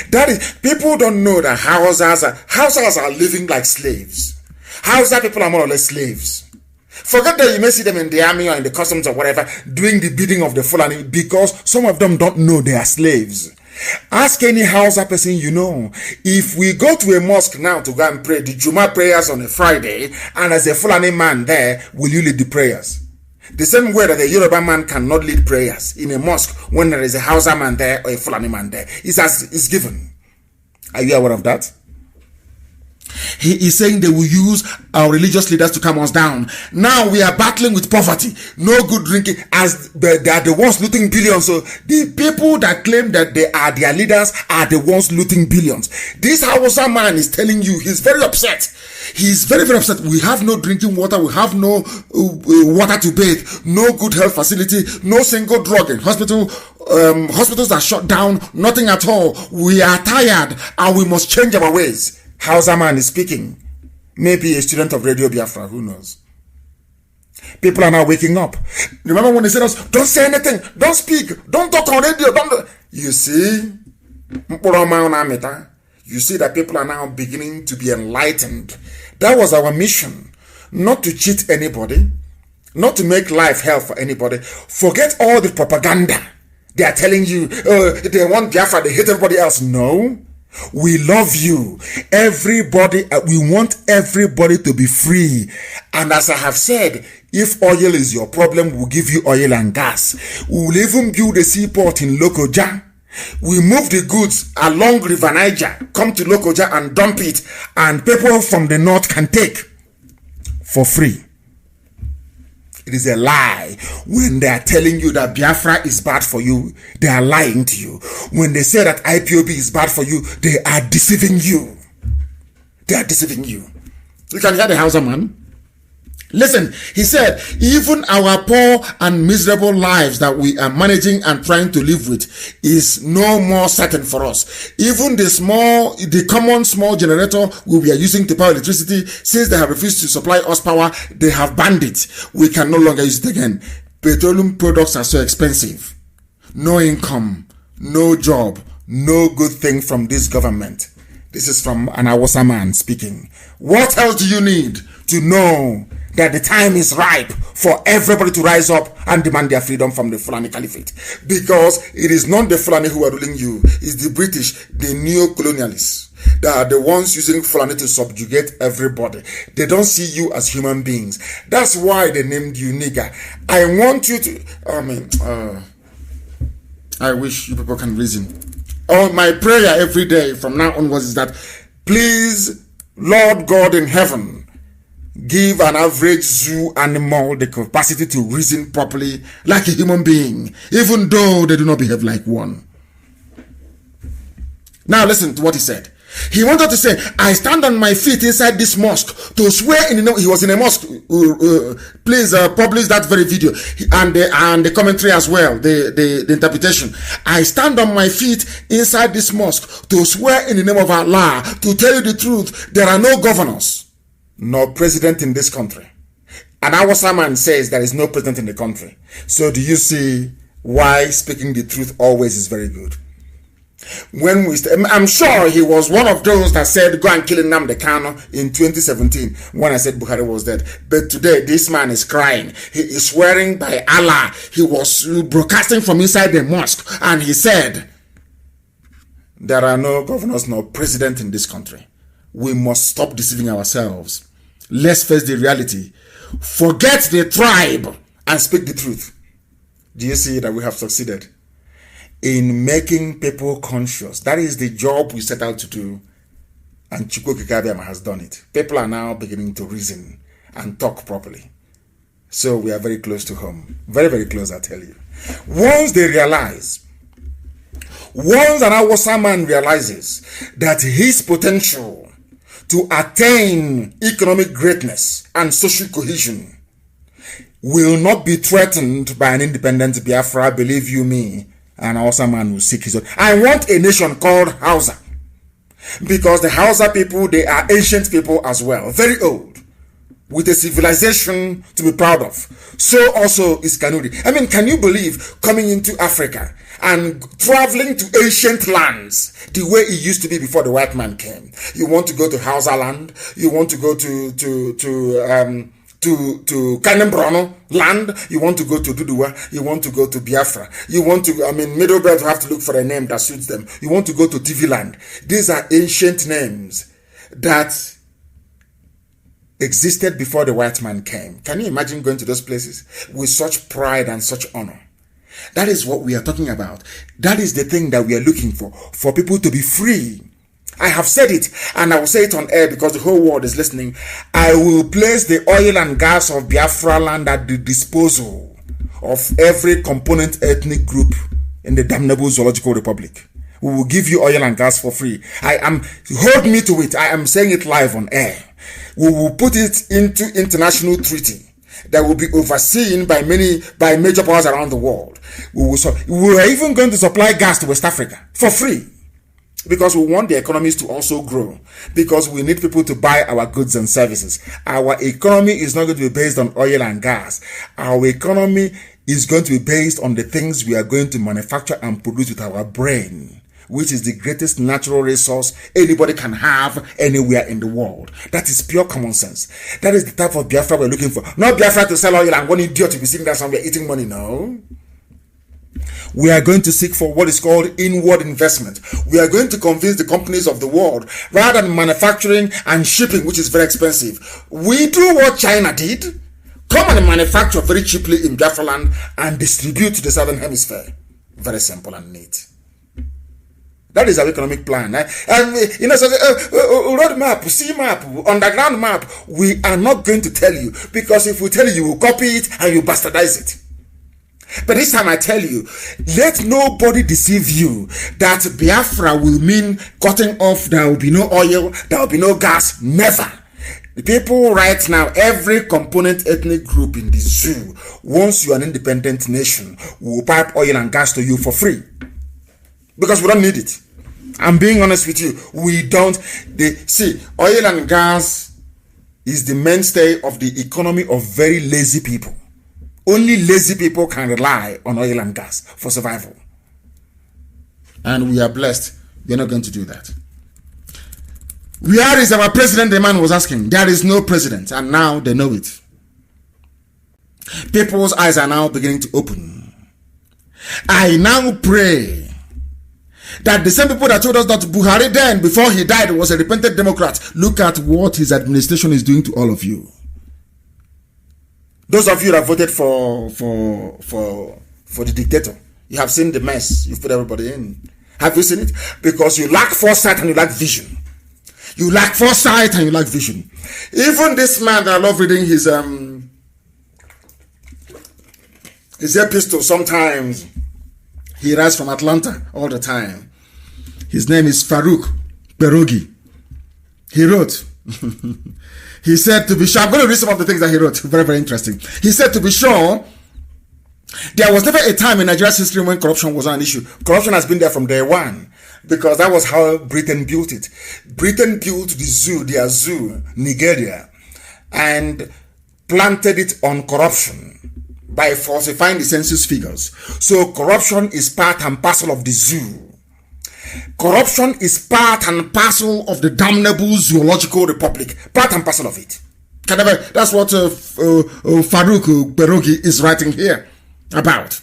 That is, people don't know that Hausas are living like slaves. Hausa people are more or less slaves. Forget that you may see them in the army or in the customs or whatever, doing the bidding of the Fulani, because some of them don't know they are slaves. Ask any Hausa person you know. If we go to a mosque now to go and pray the Juma prayers on a Friday, and as a Fulani man there, will you lead the prayers? The same way that a Yoruba man cannot lead prayers in a mosque when there is a Hausa man there or a Fulani man there. It's given. Are you aware of that? He is saying they will use our religious leaders to calm us down. Now we are battling with poverty, no good drinking, as they are the ones looting billions. So the people that claim that they are their leaders are the ones looting billions. This Hausa man is telling you he's very upset. He's very, very upset. We have no drinking water. We have no water to bathe. No good health facility. No single drug in hospital. Hospitals are shut down. Nothing at all. We are tired and we must change our ways. Hausa man is speaking. Maybe a student of Radio Biafra. Who knows? People are now waking up. Remember when they said us, don't say anything. Don't speak. Don't talk on radio. You see? You see that people are now beginning to be enlightened. That was our mission. Not to cheat anybody. Not to make life hell for anybody. Forget all the propaganda. They are telling you, they want Biafra, they hate everybody else. No. We love you. Everybody, we want everybody to be free. And as I have said, if oil is your problem, we'll give you oil and gas. We'll even build a seaport in Lokoja. We move the goods along River Niger, come to Lokoja and dump it, and people from the north can take for free. It is a lie. When they are telling you that Biafra is bad for you, they are lying to you. When they say that IPOB is bad for you, they are deceiving you. They are deceiving you. You can hear the Hausa man. Listen, he said, even our poor and miserable lives that we are managing and trying to live with is no more certain for us. Even the common small generator we are using to power electricity, since they have refused to supply us power, they have banned it. We can no longer use it again. Petroleum products are so expensive. No income, no job, no good thing from this government. This is from an Awasa man speaking. What else do you need to know that the time is ripe for everybody to rise up and demand their freedom from the Fulani Caliphate? Because it is not the Fulani who are ruling you, it's the British, the neo-colonialists. They are the ones using Fulani to subjugate everybody. They don't see you as human beings. That's why they named you nigger. I want you to, I wish you people can reason. Oh, my prayer every day from now onwards is that, please, Lord God in heaven, give an average zoo animal the capacity to reason properly like a human being, even though they do not behave like one. Now listen to what he said. He wanted to say, I stand on my feet inside this mosque to swear in the name. He was in a mosque. Please publish that very video and the commentary as well, the interpretation. I stand on my feet inside this mosque to swear in the name of Allah, to tell you the truth. There are no governors, no president in this country. And our sermon says there is no president in the country. So do you see why speaking the truth always is very good? When I'm sure he was one of those that said, go and kill Nnamdi Kanu in 2017 when I said Buhari was dead. But today, this man is crying. He is swearing by Allah. He was broadcasting from inside the mosque and he said, there are no governors, no president in this country. We must stop deceiving ourselves. Let's face the reality. Forget the tribe and speak the truth. Do you see that we have succeeded in making people conscious? That is the job we set out to do, and Chukwu Kikabiama has done it. People are now beginning to reason and talk properly. So we are very close to home. Very, very close, I tell you. Once they realize, once an Awasa man realizes that his potential to attain economic greatness and social cohesion will not be threatened by an independent Biafra, believe you me, an Hausa man will seek his own. I want a nation called Hausa, because the Hausa people, they are ancient people as well, very old, with a civilization to be proud of. So also is Kanuri. I mean, can you believe coming into Africa and traveling to ancient lands the way it used to be before the white man came? You want to go to Hausa land, you want to go to Kanembrono land, you want to go to Duduwa, you want to go to Biafra, you want to, Middle Belt have to look for a name that suits them. You want to go to TV land. These are ancient names that existed before the white man came. Can you imagine going to those places with such pride and such honor? That is what we are talking about. That is the thing that we are looking for people to be free. I have said it, and I will say it on air because the whole world is listening. I will place the oil and gas of Biafra land at the disposal of every component ethnic group in the damnable Zoological Republic. We will give you oil and gas for free. Hold me to it. I am saying it live on air. We will put it into international treaty that will be overseen by major powers around the world. We are even going to supply gas to West Africa for free, because we want the economies to also grow, because we need people to buy our goods and services. Our economy is not going to be based on oil and gas. Our economy is going to be based on the things we are going to manufacture and produce with our brain, which is the greatest natural resource anybody can have anywhere in the world. That is pure common sense. That is the type of Biafra we're looking for. Not Biafra to sell oil and one idiot to be sitting there somewhere eating money, no. We are going to seek for what is called inward investment. We are going to convince the companies of the world, rather than manufacturing and shipping, which is very expensive. We do what China did. Come and manufacture very cheaply in Biafra land and distribute to the southern hemisphere. Very simple and neat. That is our economic plan. Road map, sea map, underground map. We are not going to tell you, because if we tell you, you will copy it and you bastardize it. But this time I tell you, let nobody deceive you that Biafra will mean cutting off, there will be no oil, there will be no gas. Never. The people right now, every component ethnic group in the zoo, once you are an independent nation, will pipe oil and gas to you for free. Because we don't need it. I'm being honest with you. We don't. See, oil and gas is the mainstay of the economy of very lazy people. Only lazy people can rely on oil and gas for survival. And we are blessed. We're not going to do that. Where is our president? The man was asking. There is no president. And now they know it. People's eyes are now beginning to open. I now pray that the same people that told us that Buhari then, before he died, was a repentant Democrat, look at what his administration is doing to all of you. Those of you that voted for the dictator, you have seen the mess you put everybody in. Have you seen it? Because you lack foresight and you lack vision. You lack foresight and you lack vision. Even this man that I love reading his epistle sometimes. He writes from Atlanta all the time. His name is Farouk Berogi. He wrote, he said, to be sure, I'm going to read some of the things that he wrote. Very, very interesting. He said, to be sure, there was never a time in Nigeria's history when corruption was an issue. Corruption has been there from day one, because that was how Britain built it. Britain built the zoo, their zoo, Nigeria, and planted it on corruption by falsifying the census figures. So corruption is part and parcel of the zoo. Corruption is part and parcel of the damnable zoological republic. Part and parcel of it. That's what Farouk Berogi is writing here about.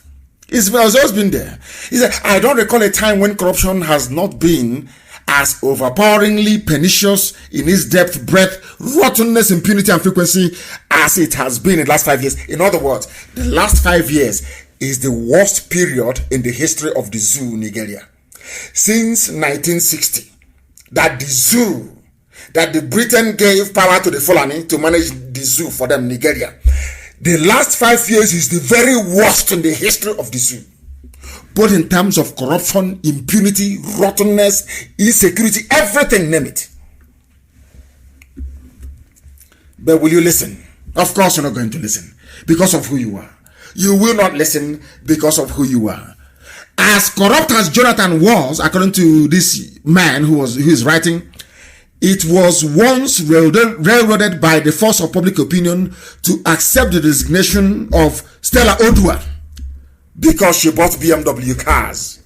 It's always been there. He said, I don't recall a time when corruption has not been as overpoweringly pernicious in its depth, breadth, rottenness, impunity, and frequency as it has been in the last 5 years. In other words, the last 5 years is the worst period in the history of the zoo, Nigeria. Since 1960, that the zoo, that the Britain gave power to the Fulani to manage the zoo for them, Nigeria. The last 5 years is the very worst in the history of the zoo. Both in terms of corruption, impunity, rottenness, insecurity, everything, name it. But will you listen? Of course you're not going to listen because of who you are. You will not listen because of who you are. As corrupt as Jonathan was, according to this man who is writing, it was once railroaded by the force of public opinion to accept the resignation of Stella Odua because she bought BMW cars.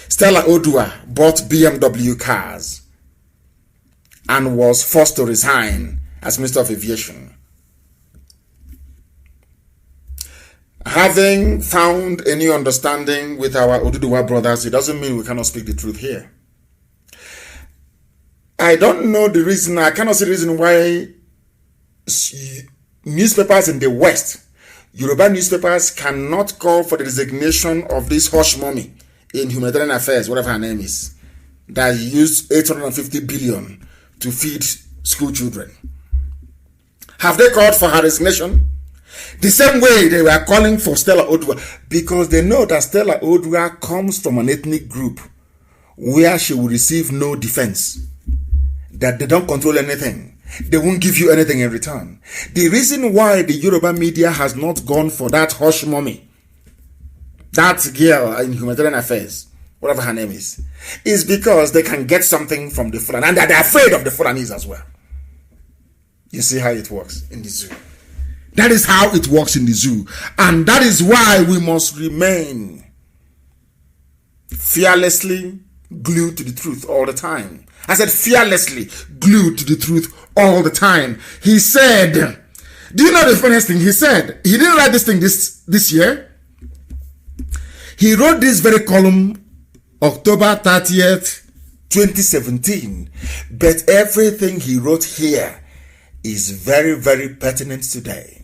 Stella Odua bought BMW cars and was forced to resign as Minister of Aviation. Having found a new understanding with our Oduduwa brothers, it doesn't mean we cannot speak the truth here. I don't know the reason, I cannot see the reason why newspapers in the West, Yoruba newspapers, cannot call for the resignation of this hush mommy in humanitarian affairs, whatever her name is, that used 850 billion to feed school children. Have they called for her resignation? The same way they were calling for Stella Odua, because they know that Stella Odua comes from an ethnic group where she will receive no defense, that they don't control anything. They won't give you anything in return. The reason why the Yoruba media has not gone for that hush mommy, that girl in humanitarian affairs, whatever her name is because they can get something from the Fulani, and they're afraid of the Fulanis as well. You see how it works in the zoo. That is how it works in the zoo. And that is why we must remain fearlessly glued to the truth all the time. I said fearlessly glued to the truth all the time. He said, do you know the funniest thing? He said, he didn't write this thing this year. He wrote this very column October 30th, 2017. But everything he wrote here is very, very pertinent today.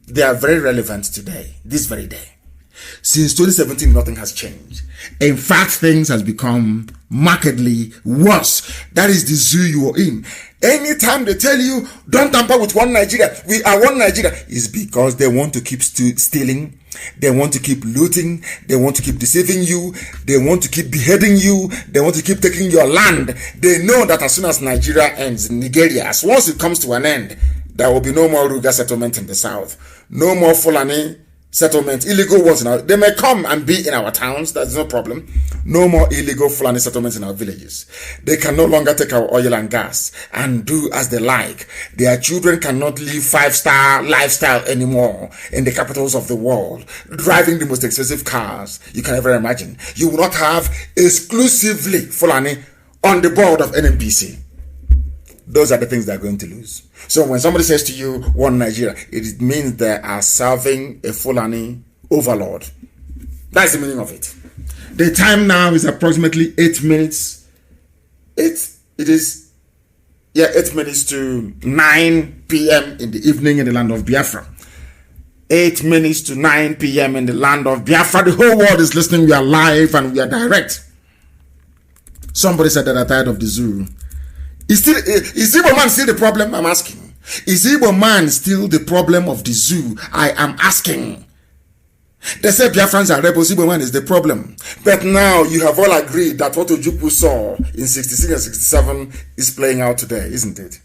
They are very relevant today, this very day. Since 2017, nothing has changed. In fact, things has become markedly worse. That is the zoo you are in. Anytime they tell you, don't tamper with one Nigeria, we are one Nigeria, is because they want to keep stealing They want to keep looting. They want to keep deceiving you. They want to keep beheading you. They want to keep taking your land. They know that as soon as Nigeria ends, Nigeria, as once it comes to an end, there will be no more Ruga settlement in the south. No more Fulani settlement, illegal ones. They may come and be in our towns. That's no problem. No more illegal Fulani settlements in our villages. They can no longer take our oil and gas and do as they like. Their children cannot live 5-star lifestyle anymore in the capitals of the world, driving the most expensive cars you can ever imagine. You will not have exclusively Fulani on the board of NNPC. Those are the things they're going to lose. So when somebody says to you, one Nigeria, it means they are serving a Fulani overlord. That's the meaning of it. The time now is approximately 8 minutes. It is 8 minutes to 9 p.m. in the evening in the land of Biafra. 8 minutes to 9 p.m. in the land of Biafra. The whole world is listening. We are live and we are direct. Somebody said that they're tired of the zoo. Is Igbo man still the problem? I'm asking. Is Igbo man still the problem of the zoo? I am asking. They say Biafrans are rebels. Igbo man is the problem. But now you have all agreed that what Ojukwu saw in 66 and 67 is playing out today, isn't it?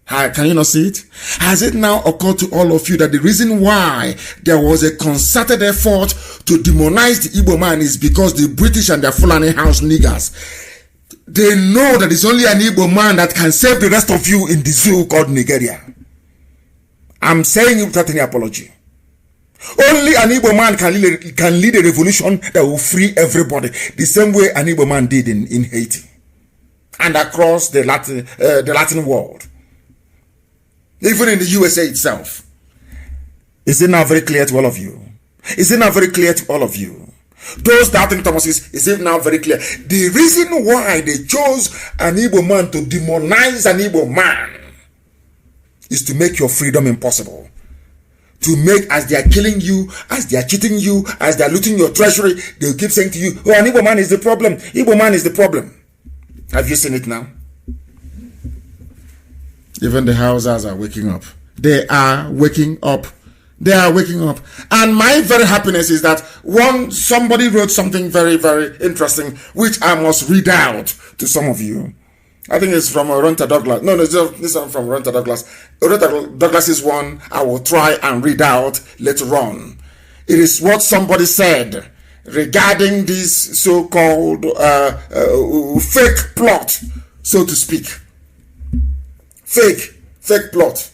Can you not see it? Has it now occurred to all of you that the reason why there was a concerted effort to demonize the Igbo man is because the British and their Fulani house niggers, they know that it's only an Igbo man that can save the rest of you in the zoo called Nigeria. I'm saying it without any apology. Only an Igbo man can lead a revolution that will free everybody, the same way an Igbo man did in Haiti and across the Latin world. Even in the USA itself. Is it now very clear to all of you? Is it now very clear to all of you? Those doubting Thomases, is it now very clear? The reason why they chose an Igbo man to demonize an Igbo man is to make your freedom impossible. To make, as they are killing you, as they are cheating you, as they are looting your treasury, they will keep saying to you, oh, an Igbo man is the problem. Igbo man is the problem. Have you seen it now? Even the Hausas are waking up. They are waking up. They are waking up. And my very happiness is that somebody wrote something very, very interesting, which I must read out to some of you. I think it's from Oronta Douglas. No, this is from Oronta Douglas. Oronta Douglas's one I will try and read out later on. It is what somebody said regarding this so-called fake plot, so to speak. Fake plot.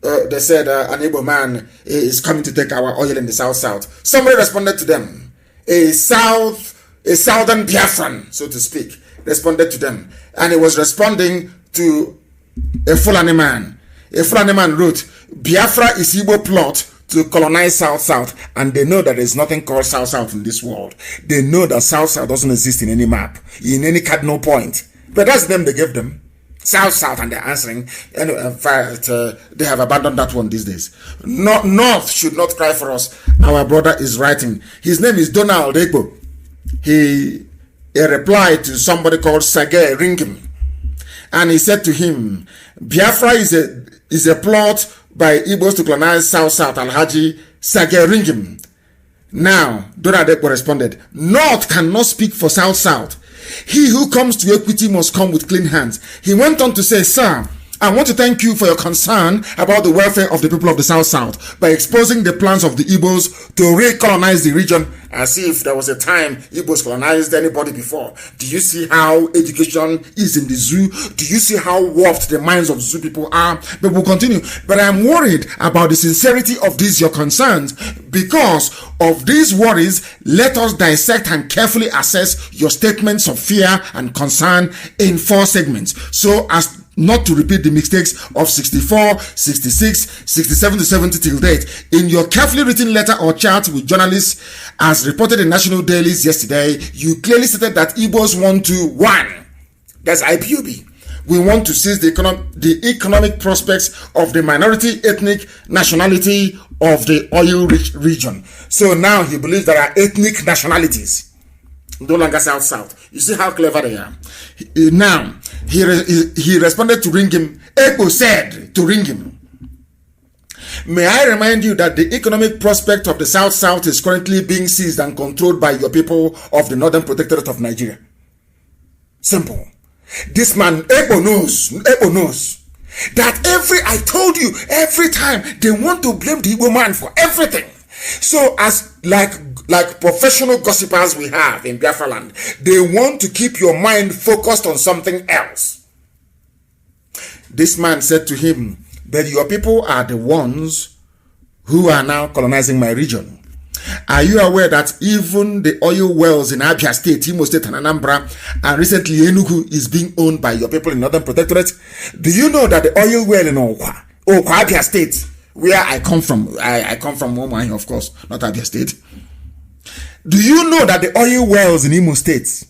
They said an Igbo man is coming to take our oil in the south. Somebody responded to them. A southern Biafran, so to speak, responded to them. And he was responding to a Fulani man. A Fulani man wrote, Biafra is Igbo plot to colonize South. And they know that there is nothing called South in this world. They know that South doesn't exist in any map, in any cardinal point. But that's the name they gave them. South, and they're answering. Anyway, in fact, they have abandoned that one these days. North should not cry for us. Our brother is writing. His name is Donald Ekbo. He replied to somebody called Sage Ringim, and he said to him, Biafra is a plot by Igbos to colonize South. Alhaji Sage Ringim. Now, Donald Ekbo responded, North cannot speak for South. He who comes to equity must come with clean hands. He went on to say, Sir, I want to thank you for your concern about the welfare of the people of the South by exposing the plans of the Igbos to recolonize the region as if there was a time Igbos colonized anybody before. Do you see how education is in the zoo? Do you see how warped the minds of zoo people are? But we'll continue. But I'm worried about the sincerity of these your concerns. Because of these worries, let us dissect and carefully assess your statements of fear and concern in 4 segments, so as not to repeat the mistakes of 64, 66, 67 to 70 till date. In your carefully written letter or chat with journalists, as reported in national dailies yesterday, you clearly stated that Igbos want to, 1, that's IPOB. We want to seize the economic prospects of the minority ethnic nationality of the oil-rich region. So now he believes there are ethnic nationalities. No longer South. You see how clever they are. Now, he responded to Ringim. Ekbo said to Ringim, May I remind you that the economic prospect of the South is currently being seized and controlled by your people of the Northern Protectorate of Nigeria. Simple. This man, Ebo knows that every time they want to blame the Igbo man for everything. So as like professional gossipers we have in Biafra land, they want to keep your mind focused on something else. This man said to him, but your people are the ones who are now colonizing my region. Are you aware that even the oil wells in Abia State, Imo State and Anambra, and recently Enugu is being owned by your people in Northern Protectorate? Do you know that the oil well in Okwa, Abia State, where I come from, I come from Omai, of course, not Abia State. Do you know that the oil wells in Imo State,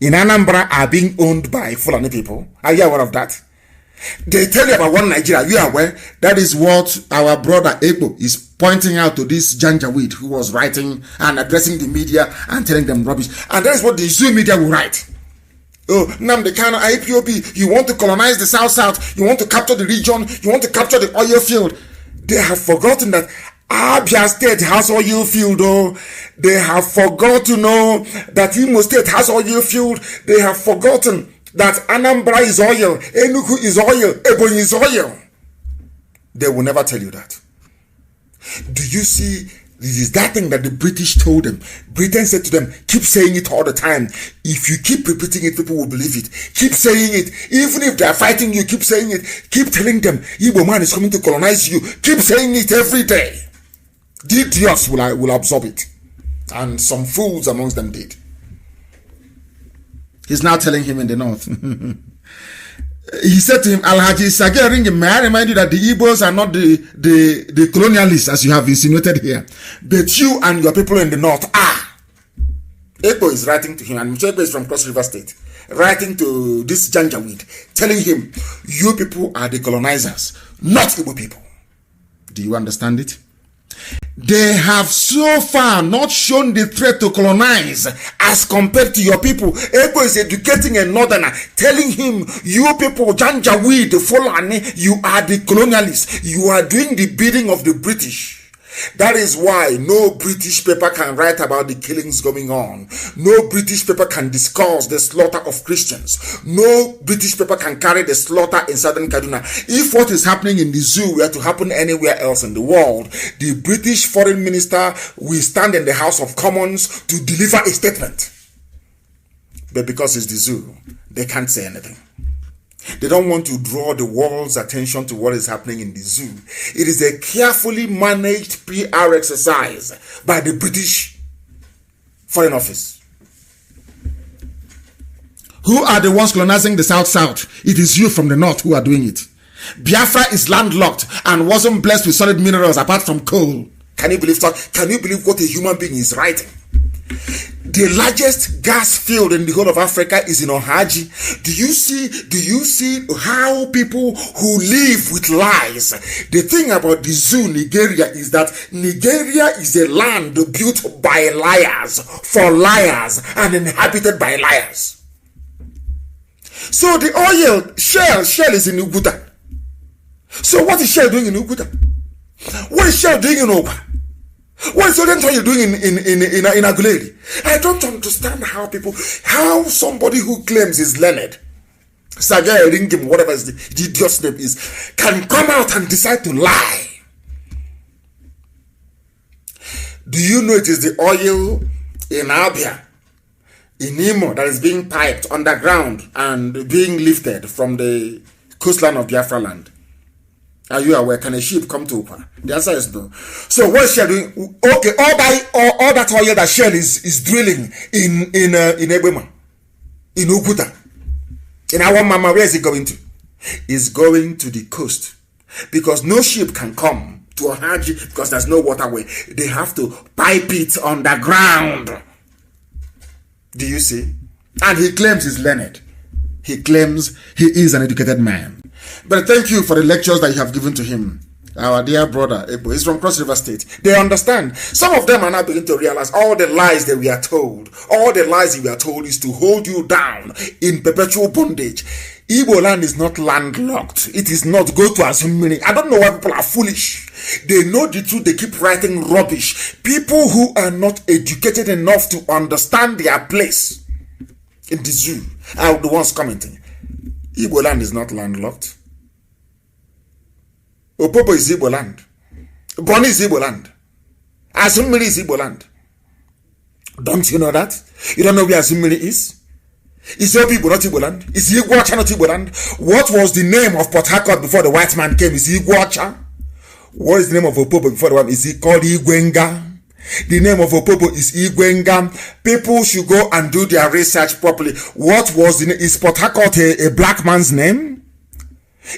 in Anambra, are being owned by Fulani people? Are you aware of that? They tell you about one Nigeria. You are aware? That is what our brother Ebo is pointing out to this Janjaweed who was writing and addressing the media and telling them rubbish. And that is what the Zoo media will write. Oh, Nnamdi Kanu, IPOB, you want to colonize the South, you want to capture the region, you want to capture the oil field. They have forgotten that Abia State has oil field. Oh, they have forgotten that Imo State has oil field. They have forgotten that Anambra is oil, Enugu is oil, Ebonyi is oil. They will never tell you that. Do you see? This is that thing that the British told them. Britain said to them, keep saying it all the time. If you keep repeating it, people will believe it. Keep saying it. Even if they are fighting you, keep saying it. Keep telling them, Igbo man is coming to colonize you. Keep saying it every day. The idiots will absorb it. And some fools amongst them did. He's now telling him in the north. He said to him, Alhaji Sage, may I remind you that the Igbos are not the colonialists as you have insinuated here, but you and your people in the north are. Ebo is writing to him, and Michelle is from Cross River State, writing to this Janjaweed, telling him, you people are the colonizers, not Igbo people. Do you understand it? They have so far not shown the threat to colonize as compared to your people. Ebo is educating a northerner, telling him, you people, Janjaweed, the Fulani, you are the colonialists. You are doing the bidding of the British. That is why no British paper can write about the killings going on. No British paper can discuss the slaughter of Christians. No British paper can carry the slaughter in southern Kaduna. If what is happening in the zoo were to happen anywhere else in the world, the British foreign minister will stand in the House of Commons to deliver a statement. But because it's the zoo, they can't say anything. They don't want to draw the world's attention to what is happening in the zoo. It is a carefully managed PR exercise by the British Foreign Office. Who are the ones colonizing the South? It is you from the north who are doing it. Biafra is landlocked and wasn't blessed with solid minerals apart from coal. Can you believe that? Can you believe what a human being is writing? The largest gas field in the whole of Africa is in Ohaji. Do you see how people who live with lies? The thing about the zoo, Nigeria, is that Nigeria is a land built by liars, for liars, and inhabited by liars. So the oil, Shell is in Uguta. So what is Shell doing in Uguta? What is Shell doing in Oba? What is you doing in Aguleri? I don't understand how somebody who claims is learned, Sagaya Ringim, whatever the idiot's name is, can come out and decide to lie. Do you know it is the oil in Abia, in Imo, that is being piped underground and being lifted from the coastline of Biafra land? Are you aware? Can a ship come to Upa? The answer is no. So what is Shell doing? Okay, all that oil that Shell is drilling in Ebema, in Uguta, in our mama, where is it going to? It's going to the coast, because no ship can come to Ohaji because there's no waterway. They have to pipe it underground. Do you see? And he claims he's learned. He claims he is an educated man. But thank you for the lectures that you have given to him. our dear brother Ebo, is from Cross River State. They understand. Some of them are now beginning to realize all the lies that we are told. All the lies we are told is to hold you down in perpetual bondage. Igbo land is not landlocked. It is not. Go to Azumini. I don't know why people are foolish. They know the truth. They keep writing rubbish. People who are not educated enough to understand their place in the zoo are the ones commenting. Igbo land is not landlocked. Opopo is Igbo land. Bonny is Igbo land. Azumini is Igbo land. Don't you know that? You don't know where Azumini is? Is Obi Igbo not Igbo land? Is Igwacha not Igbo land? What was the name of Port Harcourt before the white man came? Is Igwacha? What is the name of Opopo before the white man? Is he called Igwenga? The name of Opopo is Igwenga. People should go and do their research properly. What was the name? Is Port Harcourt a black man's name?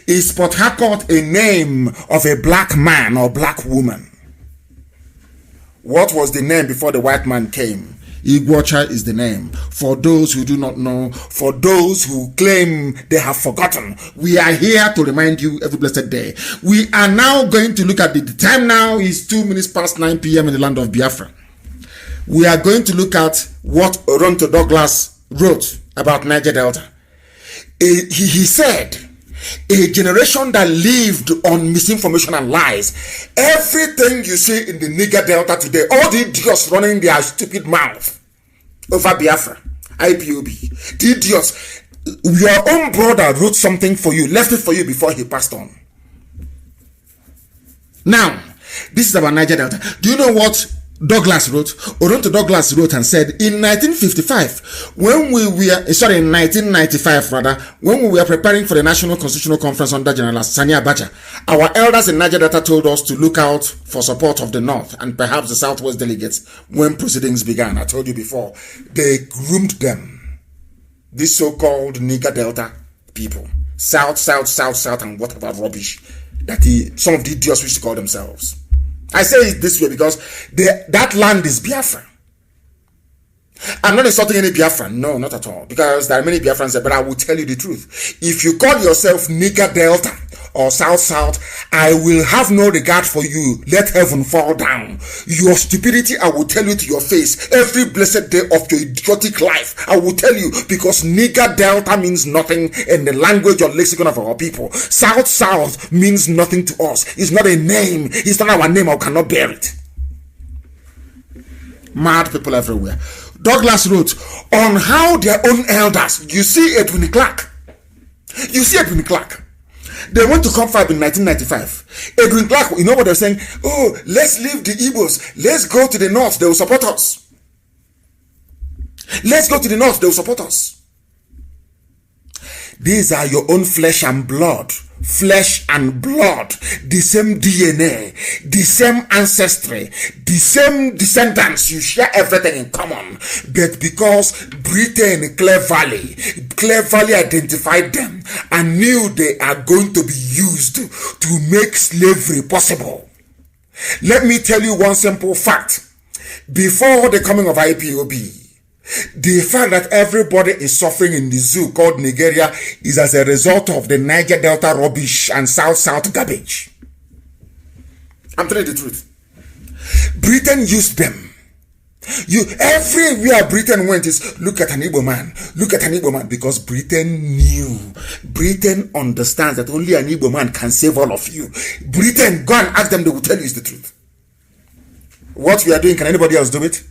Is Port Harcourt a name of a black man or black woman? What was the name before the white man came? Igwacha is the name. For those who do not know, for those who claim they have forgotten, we are here to remind you every blessed day. We are now going to look at the time now is 2 minutes past 9 p.m. in the land of Biafra. We are going to look at what Oronto Douglas wrote about Niger Delta. He said, a generation that lived on misinformation and lies. Everything you see in the Niger Delta today, all the idiots running their stupid mouth over Biafra, IPOB, the idiots, your own brother wrote something for you, left it for you before he passed on. Now, this is about Niger Delta. Do you know what Douglas wrote? Oronto Douglas wrote and said, in 1955, in 1995 rather, when we were preparing for the National Constitutional Conference under General Sani Abacha, our elders in Niger Delta told us to look out for support of the North and perhaps the Southwest delegates when proceedings began. I told you before, they groomed them. These so-called Niger Delta people. South, and whatever rubbish that some of the idiots wish to call themselves. I say it this way because that land is Biafra. I'm not insulting any Biafran. No, not at all. Because there are many Biafrans there, but I will tell you the truth. If you call yourself Niger Delta or South, I will have no regard for you. Let heaven fall down. Your stupidity, I will tell you to your face. Every blessed day of your idiotic life, I will tell you, because Niger Delta means nothing in the language or lexicon of our people. South means nothing to us. It's not a name. It's not our name. I cannot bear it. Mad people everywhere. Douglas wrote on how their own elders, you see Edwin Clark. They went to Confab in 1995. Edwin Clark, you know what they're saying? Oh, let's leave the Igbos. Let's go to the north. They will support us. Let's go to the north. They will support us. These are your own flesh and blood. Flesh and blood. The same DNA. The same ancestry. The same descendants. You share everything in common. But because Britain cleverly identified them and knew they are going to be used to make slavery possible. Let me tell you one simple fact. Before the coming of IPOB, the fact that everybody is suffering in the zoo called Nigeria is as a result of the Niger Delta rubbish and South garbage. I'm telling you the truth. Britain used them. Everywhere Britain went is look at an Igbo man, because Britain understands that only an Igbo man can save all of you. Britain, go and ask them, they will tell you is the truth. What we are doing, can anybody else do it?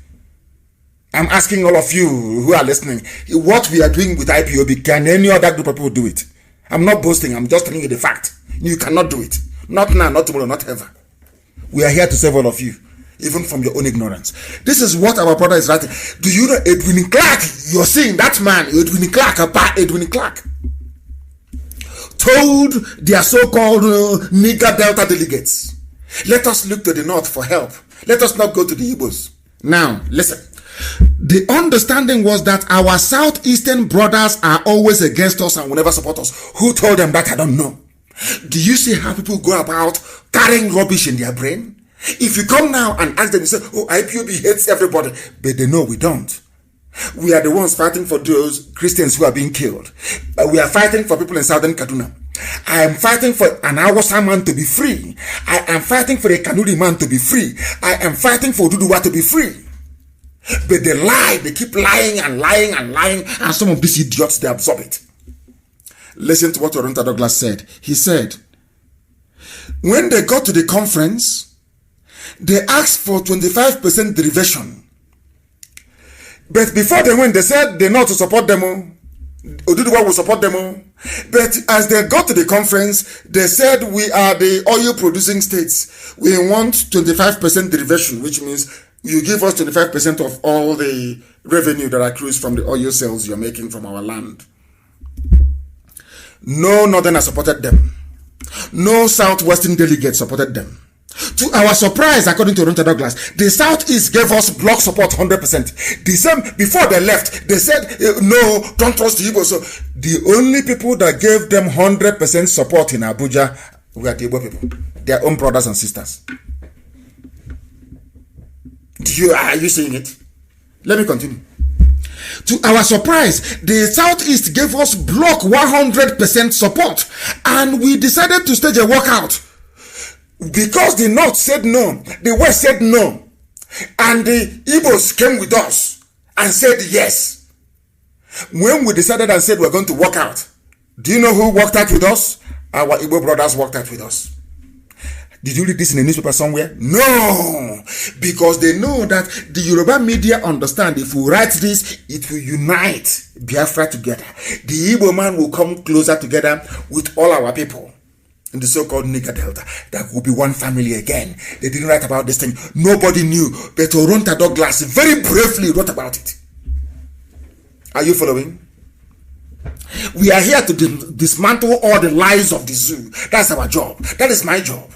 I'm asking all of you who are listening, what we are doing with IPOB, can any other group of people do it? I'm not boasting, I'm just telling you the fact. You cannot do it. Not now, not tomorrow, not ever. We are here to save all of you, even from your own ignorance. This is what our brother is writing. Do you know Edwin Clark? You're seeing that man, Edwin Clark, told their so-called Niger Delta delegates, let us look to the north for help. Let us not go to the Igbos. Now, listen. The understanding was that our southeastern brothers are always against us and will never support us. Who told them that? I don't know. Do you see how people go about carrying rubbish in their brain? If you come now and ask them, you say, oh, IPOB hates everybody. But they know we don't. We are the ones fighting for those Christians who are being killed. We are fighting for people in southern Kaduna. I am fighting for an Hausa man to be free. I am fighting for a Kanuri man to be free. I am fighting for Duduwa to be free. But they lie, they keep lying and lying and lying, and some of these idiots, they absorb it. Listen to what Oronta Douglas said. He said, when they got to the conference, they asked for 25% derivation. But before they went, they said they know to support them. Oduduwa will support them. But as they got to the conference, they said, we are the oil producing states. We want 25% derivation, which means you give us 25% of all the revenue that accrues from the oil sales you're making from our land. No northerner supported them. No southwestern delegate supported them. To our surprise, according to Oronta Douglas, the Southeast gave us block support 100%. The same, before they left, they said, no, don't trust the Igbo. So the only people that gave them 100% support in Abuja were the Igbo people, their own brothers and sisters. Are you seeing it? Let me continue. To our surprise, the Southeast gave us block 100% support, and we decided to stage a walkout. Because the North said no, the West said no, and the Igbos came with us and said yes. When we decided and said we're going to walk out, do you know who walked out with us? Our Igbo brothers walked out with us. Did you read this in a newspaper somewhere? No, because they know that the Yoruba media understand if we write this, it will unite Biafra together. The Igbo man will come closer together with all our people in the so-called Niger Delta. That will be one family again. They didn't write about this thing. Nobody knew. But Oronta Douglas very bravely wrote about it. Are you following? We are here to dismantle all the lies of the zoo. That's our job. That is my job.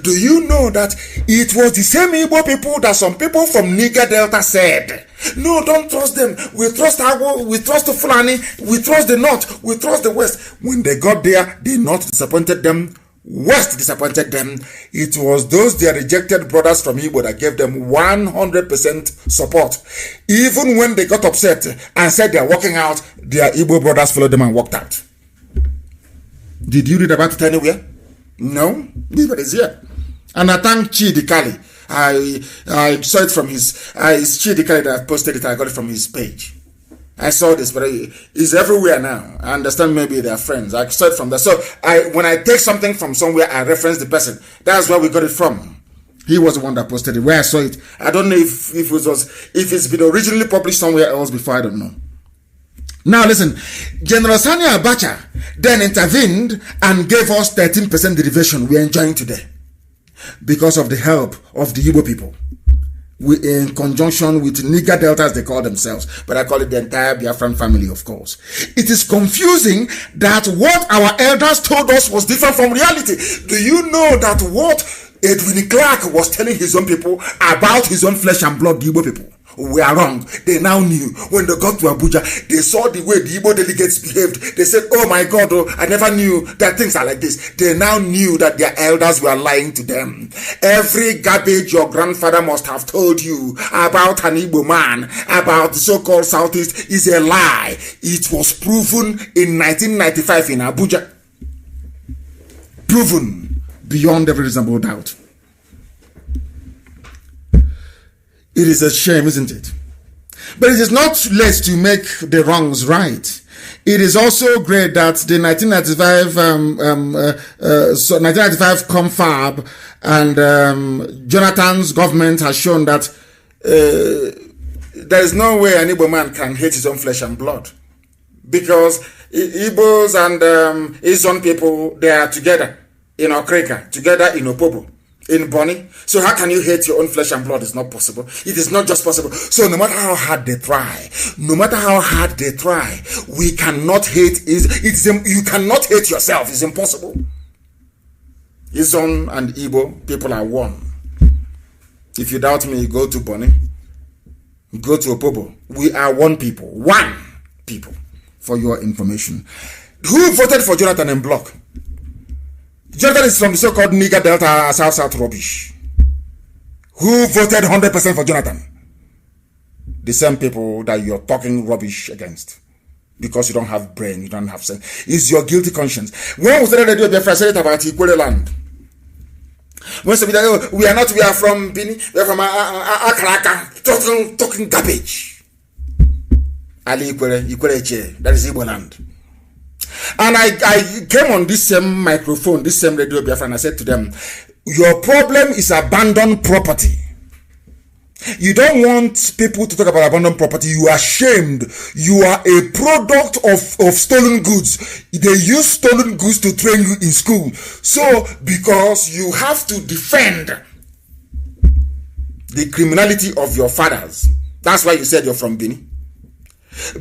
Do you know that it was the same Igbo people that some people from Niger Delta said, no, don't trust them. We trust the Fulani, we trust the North, we trust the West. When they got there, the North disappointed them, West disappointed them. It was those their rejected brothers from Igbo that gave them 100% support. Even when they got upset and said they are walking out, their Igbo brothers followed them and walked out. Did you read about it anywhere? No, but it's here. And I thank Chidi Kali. I saw it from it's Chidi Kali that posted it. I got it from his page. I saw this, but it's everywhere now. I understand maybe they're friends. I saw it from there. So when I take something from somewhere, I reference the person. That's where we got it from. He was the one that posted it. Where I saw it, I don't know if it's been originally published somewhere else before. I don't know. Now listen, General Sani Abacha then intervened and gave us 13% derivation we're enjoying today because of the help of the Igbo people. We, in conjunction with Niger Delta, as they call themselves, but I call it the entire Biafran family, of course. It is confusing that what our elders told us was different from reality. Do you know that what Edwin Clark was telling his own people about his own flesh and blood, the Igbo people? We are wrong. They now knew. When they got to Abuja, they saw the way the Igbo delegates behaved. They said, oh my God, I never knew that things are like this. They now knew that their elders were lying to them. Every garbage your grandfather must have told you about an Igbo man, about the so-called Southeast, is a lie. It was proven in 1995 in Abuja. Proven beyond every reasonable doubt. It is a shame, isn't it? But it is not late to make the wrongs right. It is also great that the 1995 confab and Jonathan's government has shown that there is no way an Igbo man can hate his own flesh and blood. Because Igbos and his own people, they are together in Okreka, together in Opobo, in Bonny. So how can you hate your own flesh and blood? It's not possible. It is not just possible. So no matter how hard they try, we cannot hate. You cannot hate yourself. It's impossible. Izon and Igbo people are one. If you doubt me, go to Bonny, go to Opobo. We are one people. One people. For your information. Who voted for Jonathan en bloc? Jonathan is from the so-called Niger Delta South rubbish. Who voted 100% for Jonathan? The same people that you're talking rubbish against. because you don't have brain, you don't have sense. It's your guilty conscience. When we started Radio Biafra, I said it about Ikwere land. When somebody said, we are from Bini, we are from Akraka, talking garbage. Ali Ikwere, that is Igbo land. And I came on this same microphone, this same Radio Biafra, and I said to them, your problem is abandoned property. You don't want people to talk about abandoned property. You are ashamed. You are a product of stolen goods. They use stolen goods to train you in school. So, because you have to defend the criminality of your fathers, that's why you said you're from Bini.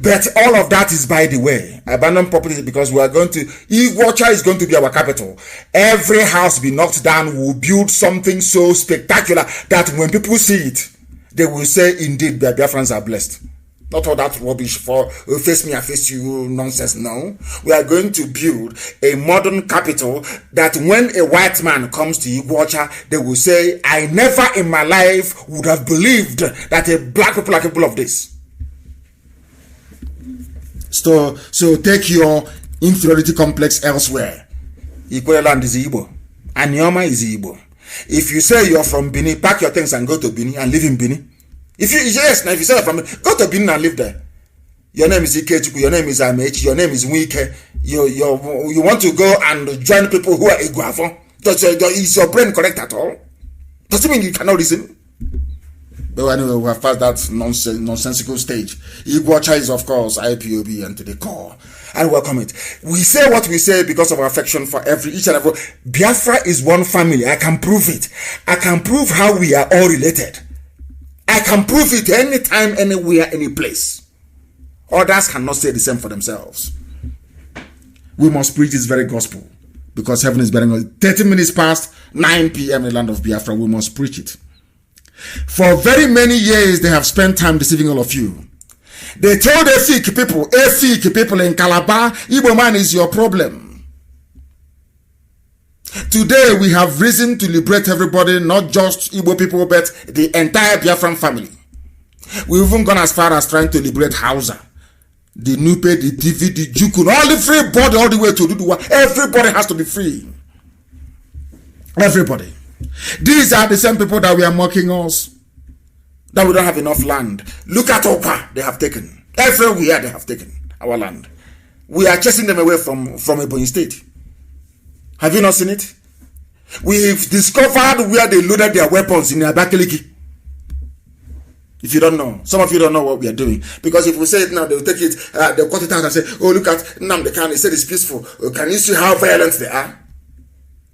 But all of that is by the way. Abandoned property is because we are going to, Iguacha is going to be our capital. Every house be knocked down, we'll build something so spectacular that when people see it, they will say, indeed, the Biafrans are blessed. Not all that rubbish for face me, I face you nonsense. No. We are going to build a modern capital that when a white man comes to Iguacha, they will say, I never in my life would have believed that a black people are capable of this. So take your inferiority complex elsewhere. Ikwere land is Igbo. Anyoma is Igbo. If you say you're from Bini, pack your things and go to Bini and live in Bini. If you say you're from Bini, go to Bini and live there. Your name is Ikechuku, your name is Amechi, your name is Wike. You want to go and join people who are Iguafon. Is your brain correct at all? Does it mean you cannot listen? But anyway, we have passed that nonsensical stage. Iguacha is, of course, IPOB and to the core. And welcome it. We say what we say because of our affection for each and every. Biafra is one family. I can prove it. I can prove how we are all related. I can prove it anytime, anywhere, any place. Others cannot say the same for themselves. We must preach this very gospel because heaven is bearing us. 30 minutes past 9 p.m. in the land of Biafra, we must preach it. For very many years, they have spent time deceiving all of you. They told Efik people in Calabar, Igbo man is your problem. Today, we have reason to liberate everybody, not just Igbo people, but the entire Biafran family. We've even gone as far as trying to liberate Hausa, the Nupe, the Divi, the Jukun, all the free body, all the way to Duduwa. Everybody has to be free. Everybody. These are the same people that we are mocking us, that we don't have enough land. Look at Opa, they have taken. Everywhere they have taken our land. We are chasing them away from Ebonyi State. Have you not seen it? We've discovered where they loaded their weapons in Abakaliki. If you don't know, some of you don't know what we are doing. Because if we say it now, they'll take it, they'll cut it out and say, oh, look at Nnamdi Kanu, he said it's peaceful. Can you see how violent they are?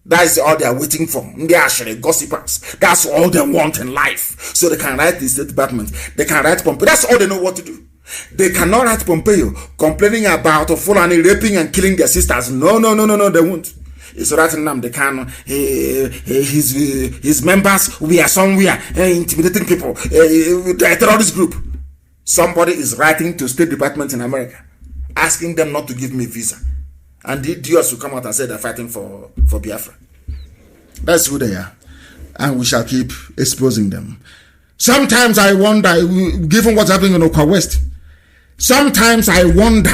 That is all they are waiting for. They are actually gossipers. That's all they want in life. So they can write the State Department. They can write Pompeo. That's all they know what to do. They cannot write Pompeo complaining about Fulani raping and killing their sisters. No, they won't. It's writing Nnamdi Kanu. His members, we are somewhere intimidating people. They're a terrorist group. Somebody is writing to State Department in America, asking them not to give me visa. And the idiots will come out and say they're fighting for Biafra. That's who they are. And we shall keep exposing them. Sometimes I wonder, given what's happening in Okwa West, sometimes I wonder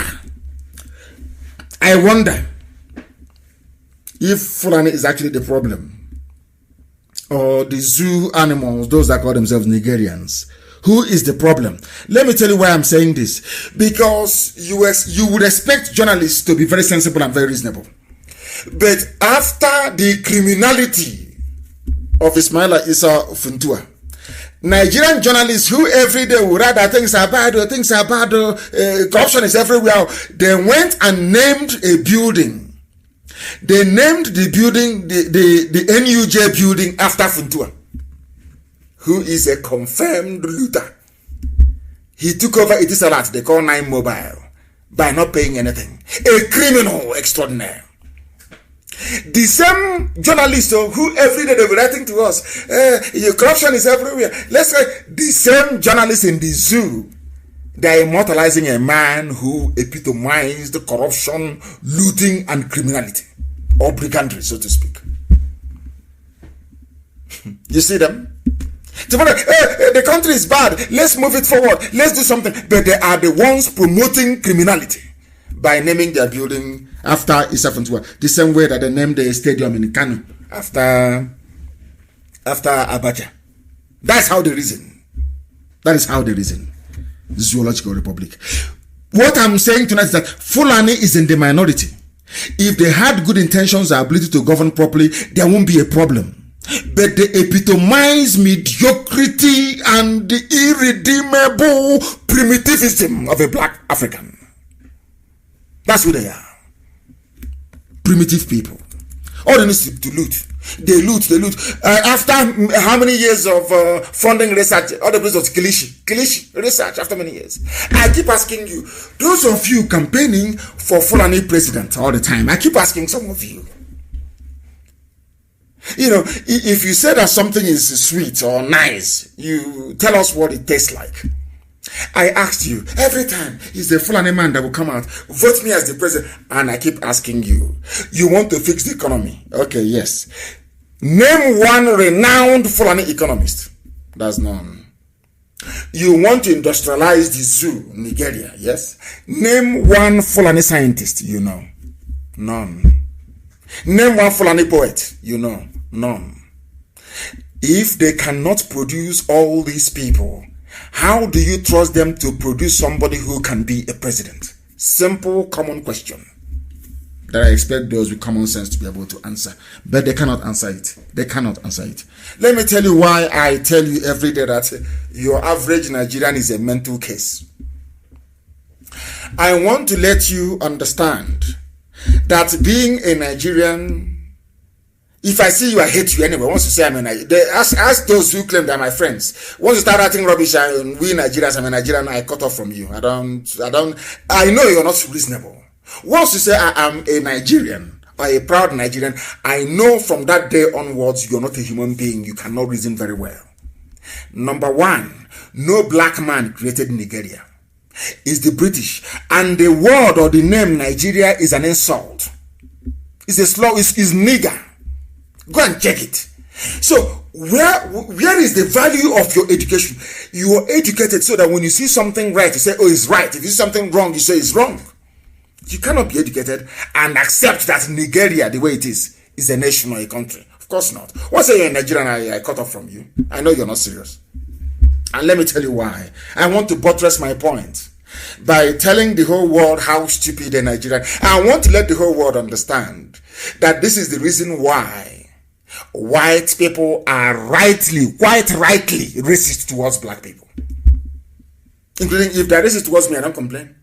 if Fulani is actually the problem. Or the zoo animals, those that call themselves Nigerians. Who is the problem? Let me tell you why I'm saying this. Because you would expect journalists to be very sensible and very reasonable. But after the criminality of Ismaila Issa Funtua, Nigerian journalists who every day will write that things are bad, corruption is everywhere, they went and named a building. They named the building, the NUJ building after Funtua, who is a confirmed looter. He took over Etisalat, they call 9 Mobile, by not paying anything. A criminal extraordinaire. The same journalists who every day they were writing to us, your corruption is everywhere. Let's say the same journalists in the zoo, they are immortalizing a man who epitomized corruption, looting, and criminality, or brigandry, so to speak. You see them? The country is bad. Let's move it forward. Let's do something. But they are the ones promoting criminality. by naming their building after Isafuntua, the same way that they named the stadium in Kanu after Abacha. That's how they reason. That is how they reason. Zoological Republic. What I'm saying tonight is that Fulani is in the minority. If they had good intentions or ability to govern properly, there won't be a problem. But they epitomize mediocrity and the irredeemable primitivism of a black African. That's who they are. Primitive people. All they need to loot. They loot. After how many years of funding research, all the place was Kilishi research after many years. I keep asking you, those of you campaigning for Fulani president all the time, I keep asking some of you, you know, if you say that something is sweet or nice, you tell us what it tastes like. I asked you every time, is the Fulani man that will come out, vote me as the president, and I keep asking you, you want to fix the economy? Okay, yes. Name one renowned Fulani economist. That's none. You want to industrialize the zoo, Nigeria? Yes. Name one Fulani scientist. You know, none. Name one Fulani poet. You know, none. If they cannot produce all these people, how do you trust them to produce somebody who can be a president? Simple, common question that I expect those with common sense to be able to answer. But they cannot answer it. They cannot answer it. Let me tell you why I tell you every day that your average Nigerian is a mental case. I want to let you understand that being a Nigerian, if I see you, I hate you anyway. Once you say I'm a Nigerian, ask those who claim they're my friends. Once you start writing rubbish and we Nigerians, I'm a Nigerian, I cut off from you. I know you're not reasonable. Once you say I am a Nigerian or a proud Nigerian, I know from that day onwards you're not a human being. You cannot reason very well. Number one, no black man created Nigeria. It's the British. And the word or the name Nigeria is an insult. It's a slow, it's nigger. Go and check it. So where is the value of your education? You are educated so that when you see something right, you say, oh, it's right. If you see something wrong, you say it's wrong. You cannot be educated and accept that Nigeria, the way it is a nation or a country. Of course not. Once you're in Nigeria, I cut off from you. I know you're not serious. And let me tell you why. I want to buttress my point by telling the whole world how stupid the Nigerian. I want to let the whole world understand that this is the reason why white people are quite rightly racist towards black people. Including if they're racist towards me, I don't complain.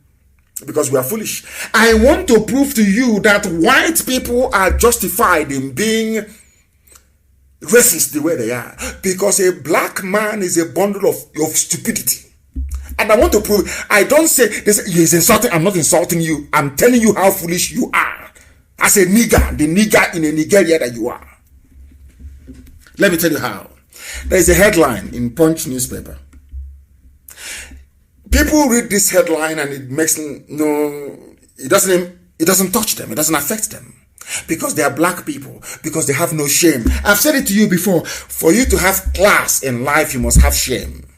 Because we are foolish. I want to prove to you that white people are justified in being racist the way they are. Because a black man is a bundle of stupidity. And I want to prove, I don't say this, he's insulting, I'm not insulting you. I'm telling you how foolish you are. As a nigger, the nigger in a Nigeria that you are. Let me tell you how. There is a headline in Punch newspaper. People read this headline and it makes it doesn't touch them. It doesn't affect them. Because they are black people. Because they have no shame. I've said it to you before. For you to have class in life, you must have shame.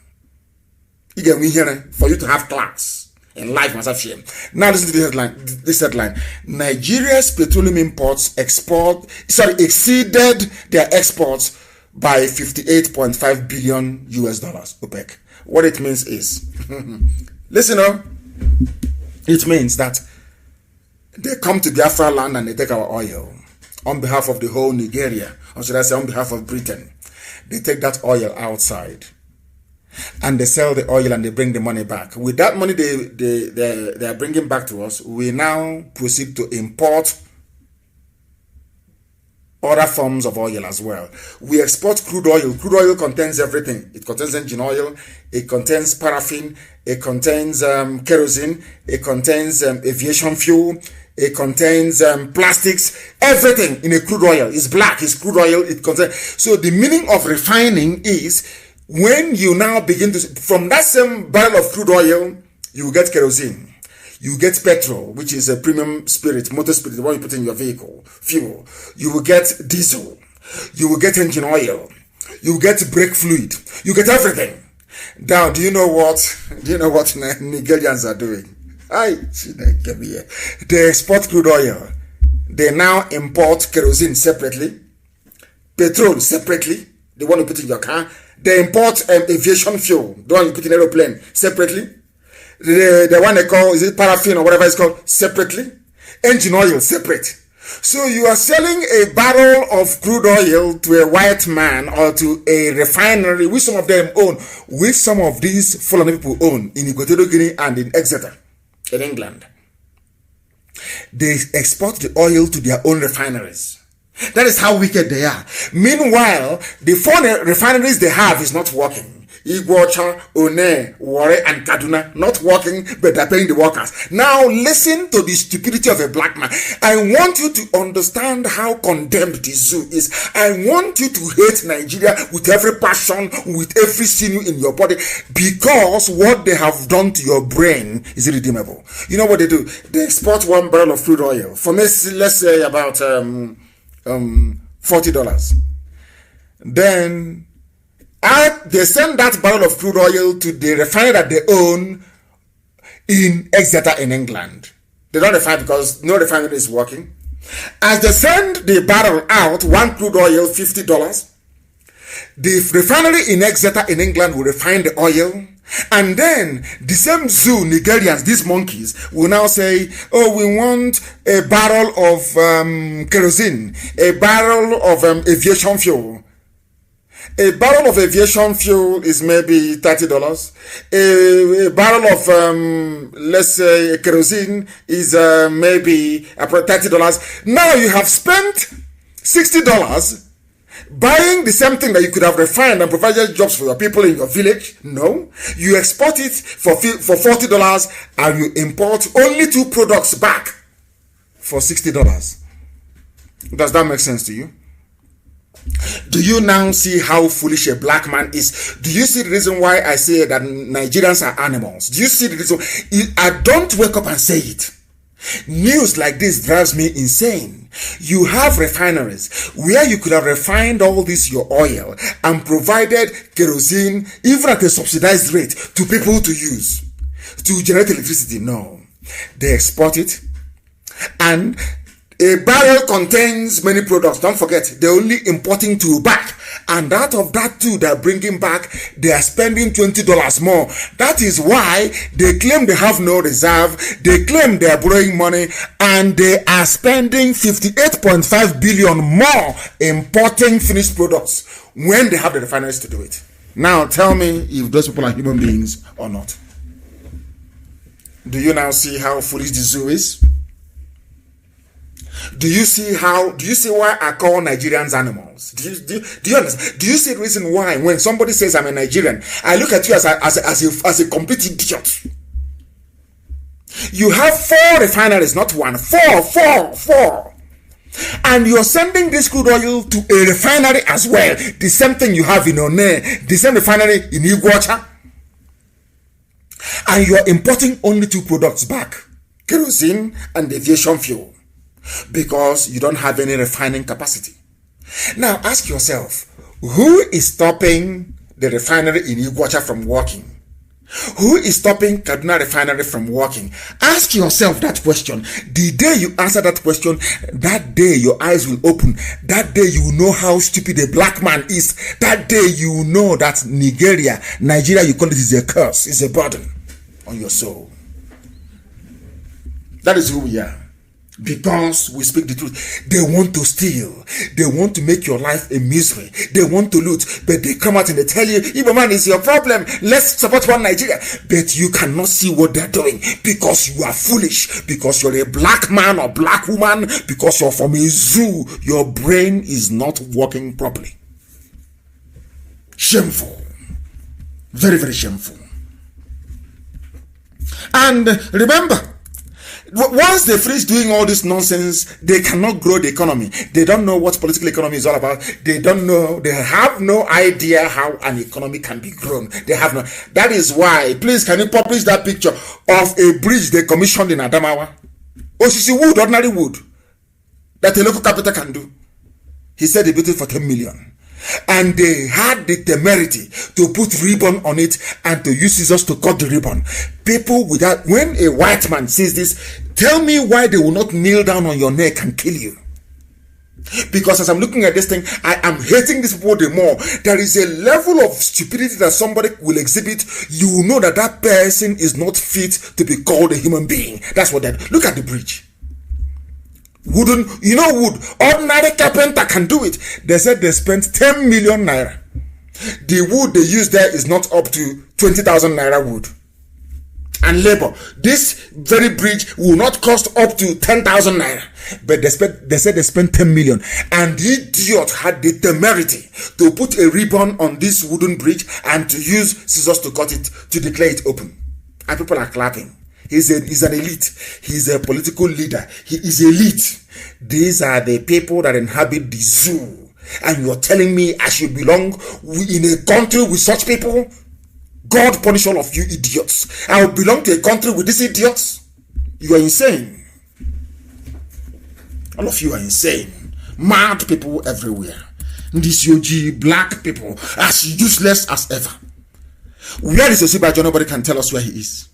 You get me here? For you to have class in life, you must have shame. Now listen to this headline. Nigeria's petroleum imports exceeded their exports by $58.5 billion US dollars. OPEC. What it means is, listen up, it means that they come to Biafra land and they take our oil on behalf of the whole Nigeria, or should I say on behalf of Britain. They take that oil outside and they sell the oil and they bring the money back. With that money they are bringing back to us, we now proceed to import other forms of oil as well. We export crude oil. Crude oil contains everything. It contains engine oil, it contains paraffin, it contains kerosene, it contains aviation fuel, it contains plastics, everything in a crude oil. It's black, it's crude oil, it contains. So the meaning of refining is when you now begin to, from that same barrel of crude oil, you get kerosene. You get petrol, which is a premium spirit, motor spirit, the one you put in your vehicle, fuel. You will get diesel. You will get engine oil. You will get brake fluid. You get everything. Now, do you know what Nigerians are doing? They export crude oil. They now import kerosene separately, petrol separately, the one you put in your car. They import aviation fuel, the one you put in aeroplane separately. The one they call, is it paraffin or whatever it's called, separately. Engine oil separate. So you are selling a barrel of crude oil to a white man or to a refinery, which some of them own, which some of these Fulani people own in Equatorial Guinea and in Exeter, in England. They export the oil to their own refineries. That is how wicked they are. Meanwhile, the foreign refineries they have is not working. Iguacha, One, Warre, and Kaduna not working, but they're paying the workers. Now listen to the stupidity of a black man. I want you to understand how condemned the zoo is. I want you to hate Nigeria with every passion, with every sinew in your body, because what they have done to your brain is irredeemable. You know what they do? They export 1 barrel of crude oil for, let's say about $40. Then they send that barrel of crude oil to the refinery that they own in Exeter in England. They don't refine because no refinery is working. As they send the barrel out, 1 crude oil, $50. The refinery in Exeter in England will refine the oil. And then the same zoo, Nigerians, these monkeys, will now say, oh, we want a barrel of kerosene, a barrel of aviation fuel. A barrel of aviation fuel is maybe $30. A barrel of, let's say, kerosene is maybe $30. Now you have spent $60 buying the same thing that you could have refined and provided jobs for your people in your village. No, you export it for $40 and you import only 2 products back for $60. Does that make sense to you? Do you now see how foolish a black man is? Do you see the reason why I say that Nigerians are animals? Do you see the reason? I don't wake up and say it. News like this drives me insane. You have refineries where you could have refined all this your oil and provided kerosene even at a subsidized rate to people to use to generate electricity. No, they export it, and a barrel contains many products. Don't forget, they're only importing 2 back. And out of that 2 they're bringing back, they are spending $20 more. That is why they claim they have no reserve. They claim they are borrowing money. And they are spending 58.5 billion more importing finished products when they have the refineries to do it. Now tell me if those people are human beings or not. Do you now see how foolish the zoo is? Do you see why I call Nigerians animals? Do you understand? Do you see the reason why when somebody says I'm a Nigerian, I look at you as a complete idiot? You have 4 refineries, not 1, 4. And you're sending this crude oil to a refinery as well. The same thing you have in One, the same refinery in Iguacha. And you're importing only 2 products back, kerosene and aviation fuel, because you don't have any refining capacity. Now ask yourself, who is stopping the refinery in Iguacha from working? Who is stopping Kaduna refinery from working? Ask yourself that question. The day you answer that question, that day your eyes will open. That day you will know how stupid a black man is. That day you will know that Nigeria, you call it, is a curse, is a burden on your soul. That is who we are. Because we speak the truth. They want to steal. They want to make your life a misery. They want to loot. But they come out and they tell you, Igbo man is your problem. Let's support one Nigeria. But you cannot see what they're doing because you are foolish. Because you're a black man or black woman. Because you're from a zoo. Your brain is not working properly. Shameful. Very, very shameful. And remember, once they finish doing all this nonsense, they cannot grow the economy. They don't know what political economy is all about. They don't know. They have no idea how an economy can be grown. They have no. That is why, please, can you publish that picture of a bridge they commissioned in Adamawa? Osisi wood, ordinary wood, that a local capital can do. He said he built it for 10 million. And they had the temerity to put ribbon on it and to use scissors to cut the ribbon. People without, when a white man sees this, tell me why they will not kneel down on your neck and kill you. Because as I'm looking at this thing, I am hating this people the more. There is a level of stupidity that somebody will exhibit. You will know that that person is not fit to be called a human being. That's what that. Look at the bridge. Wooden, wood. Ordinary carpenter can do it. They said they spent 10 million naira. The wood they use there is not up to 20,000 naira wood. And labor. This very bridge will not cost up to 10,000 naira. But they said they spent 10 million. And the idiot had the temerity to put a ribbon on this wooden bridge and to use scissors to cut it, to declare it open. And people are clapping. He's an elite. He's a political leader. He is elite. These are the people that inhabit the zoo. And you're telling me I should belong in a country with such people? God punish all of you idiots. I will belong to a country with these idiots? You are insane. All of you are insane. Mad people everywhere. This UG black people as useless as ever. Where is Osibajo? Nobody can tell us where he is.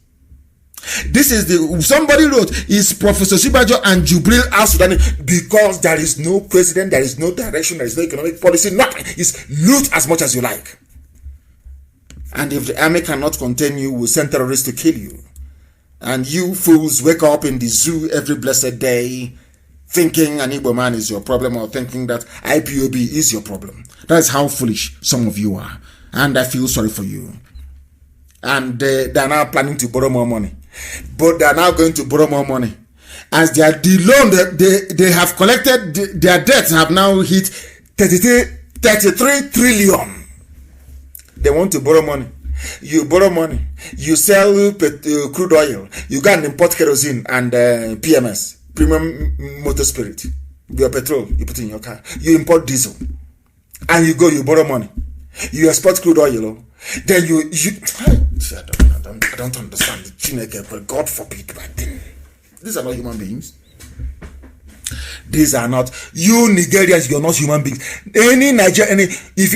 This is somebody wrote is Professor Osibajo and Jubril al-Sudani, because there is no president, there is no direction, there is no economic policy, nothing. It's loot as much as you like. And if the army cannot contain you, we'll send terrorists to kill you. And you fools wake up in the zoo every blessed day thinking an Igbo man is your problem, or thinking that IPOB is your problem. That's how foolish some of you are. And I feel sorry for you. And they are now planning to borrow more money. But they are now going to borrow more money. As the loan they have collected, their debts have now hit 33 trillion. They want to borrow money. You borrow money. You sell crude oil. You go and import kerosene and PMS, premium motor spirit. Your petrol, you put in your car. You import diesel. And you borrow money. You export crude oil. Then I don't understand the Chineke, but God forbid, but these are not human beings. These are not, you Nigerians, you're not human beings. Any Nigerian,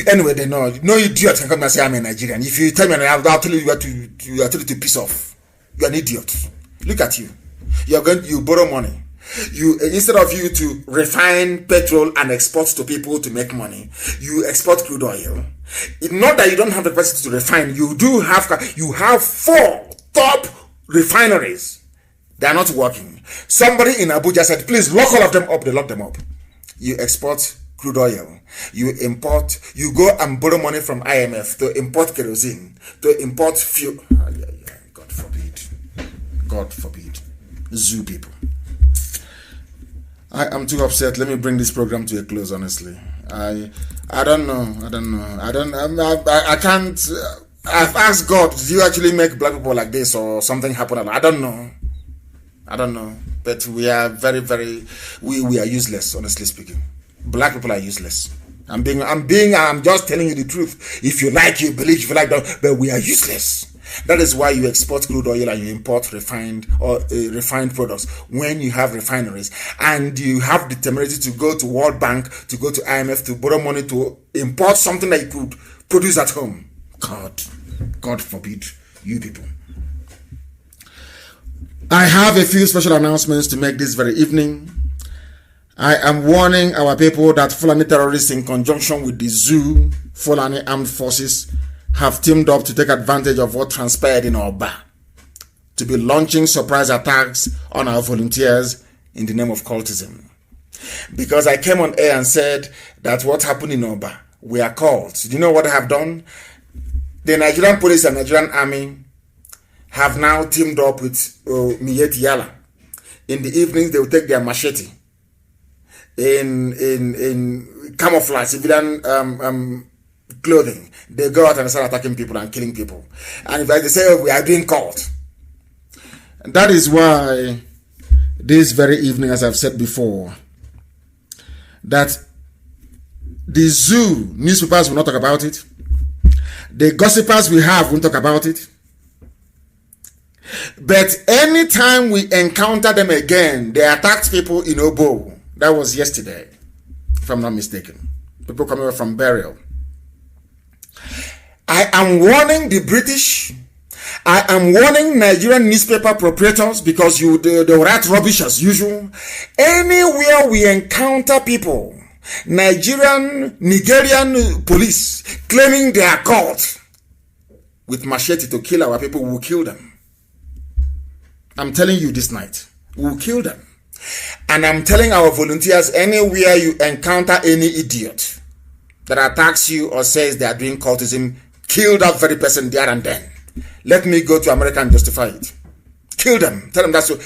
anyway, they know, no idiot can come and say I'm a Nigerian. If you tell me, I'll tell you to piss off. You're an idiot. Look at you. You borrow money. Instead of you to refine petrol and export to people to make money, you export crude oil. It's not that you don't have the capacity to refine. You have 4 top refineries. They are not working. Somebody in Abuja said, please lock all of them up. They lock them up. You export crude oil. You go and borrow money from IMF to import kerosene, to import fuel. God forbid. God forbid. Zoo people. I am too upset. Let me bring this program to a close, honestly. I don't know. I can't. I've asked God, did you actually make black people like this, or something happened? I don't know. But we are very, very, we are useless, honestly speaking. Black people are useless. I'm just telling you the truth. If you like, you believe, if you like, don't, but we are useless. That is why you export crude oil and you import refined products. When you have refineries and you have the temerity to go to World Bank, to go to IMF, to borrow money to import something that you could produce at home. God forbid you people. I have a few special announcements to make this very evening. I am warning our people that Fulani terrorists, in conjunction with the zoo, Fulani armed forces, have teamed up to take advantage of what transpired in Oba, to be launching surprise attacks on our volunteers in the name of cultism. Because I came on air and said that what happened in Oba, we are called. Do you know what I have done? The Nigerian police and Nigerian army have now teamed up with Miyeti Yala. In the evenings, they will take their machete in camouflage, civilian clothing. They go out and start attacking people and killing people. And if they say, we are being caught. And that is why this very evening, as I've said before, that the zoo newspapers will not talk about it. The gossipers we have won't talk about it. But anytime we encounter them again, they attacked people in Obo. That was yesterday, if I'm not mistaken. People coming from burial. I am warning the British. I am warning Nigerian newspaper proprietors, because they will write rubbish as usual. Anywhere we encounter people, Nigerian police claiming they are caught with machete to kill our people, we will kill them. I'm telling you this night, we will kill them. And I'm telling our volunteers, anywhere you encounter any idiot that attacks you or says they are doing cultism, kill that very person there and then. Let me go to America and justify it. Kill them. Tell them that's so.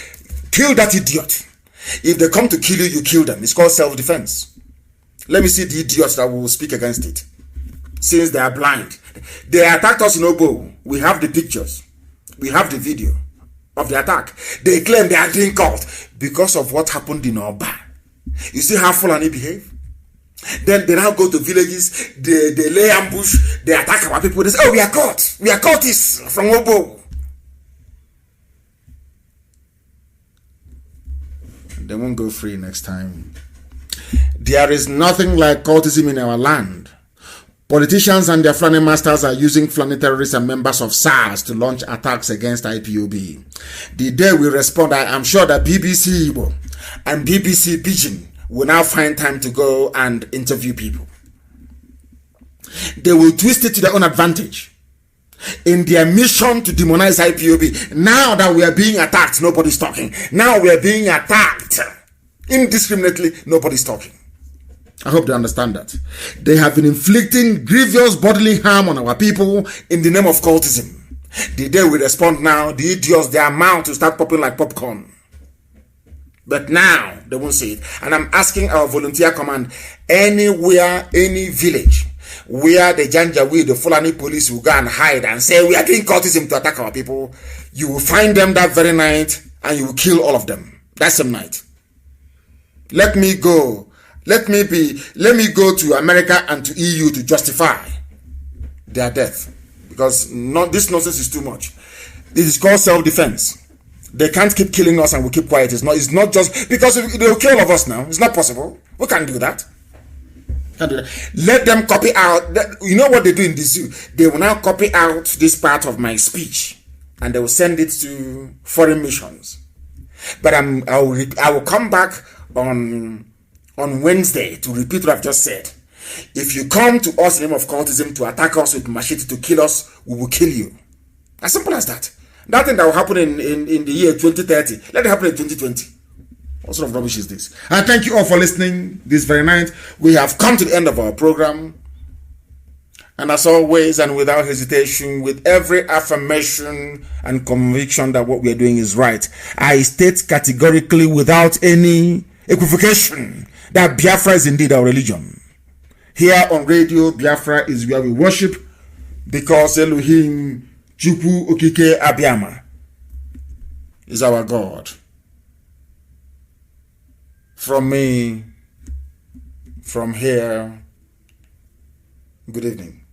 Kill that idiot. If they come to kill you, you kill them. It's called self-defense. Let me see the idiots that will speak against it. Since they are blind. They attacked us in Obo. We have the pictures. We have the video of the attack. They claim they are being caught because of what happened in Oba. You see how Fulani behave? Then they now go to villages, they lay ambush, they attack our people. They say, oh, we are caught. We are caught this from Obo. They won't go free next time. There is nothing like cultism in our land. Politicians and their Fulani masters are using Fulani terrorists and members of SARS to launch attacks against IPOB. The day we respond, I am sure that BBC Igbo and BBC Pidgin will now find time to go and interview people. They will twist it to their own advantage in their mission to demonize IPOB. Now that we are being attacked, nobody's talking. Now we are being attacked indiscriminately, nobody's talking. I hope they understand that. They have been inflicting grievous bodily harm on our people in the name of cultism. The day we respond now, the idiots, their mouth to start popping like popcorn. But now, they won't say it. And I'm asking our volunteer command, anywhere, any village, where the Janjaweed, the Fulani police will go and hide and say, we are doing cultism to attack our people, you will find them that very night and you will kill all of them. That same night. Let me go. Let me go to America and to EU to justify their death. Because this nonsense is too much. This is called self-defense. They can't keep killing us and we keep quiet. It's not just because they will kill all of us now. It's not possible. We can't do that. Let them copy out. You know what they do in the zoo? They will now copy out this part of my speech and they will send it to foreign missions. But I will come back on Wednesday to repeat what I've just said. If you come to us in the name of cultism to attack us with machete to kill us, we will kill you. As simple as that. That thing that will happen in the year 2030, let it happen in 2020. What sort of rubbish is this? And thank you all for listening this very night. We have come to the end of our program. And as always, and without hesitation, with every affirmation and conviction that what we are doing is right, I state categorically without any equivocation that Biafra is indeed our religion. Here on Radio Biafra is where we worship, because Elohim Chukwu Okike Abiyama is our God. From me, from here, good evening.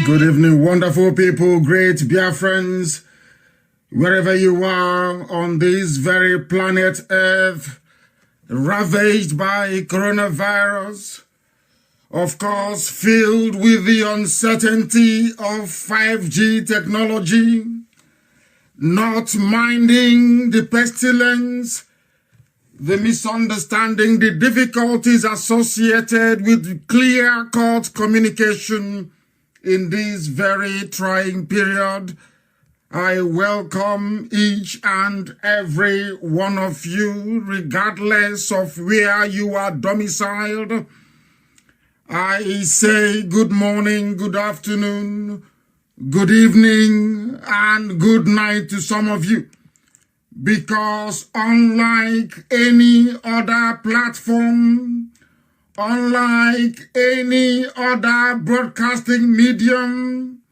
Good evening, wonderful people, great Biafrans, wherever you are on this very planet Earth, ravaged by coronavirus, of course, filled with the uncertainty of 5G technology, not minding the pestilence, the misunderstanding, the difficulties associated with clear-cut communication in this very trying period. I welcome each and every one of you, regardless of where you are domiciled. I say good morning, good afternoon, good evening, and good night to some of you. Because unlike any other platform, unlike any other broadcasting medium,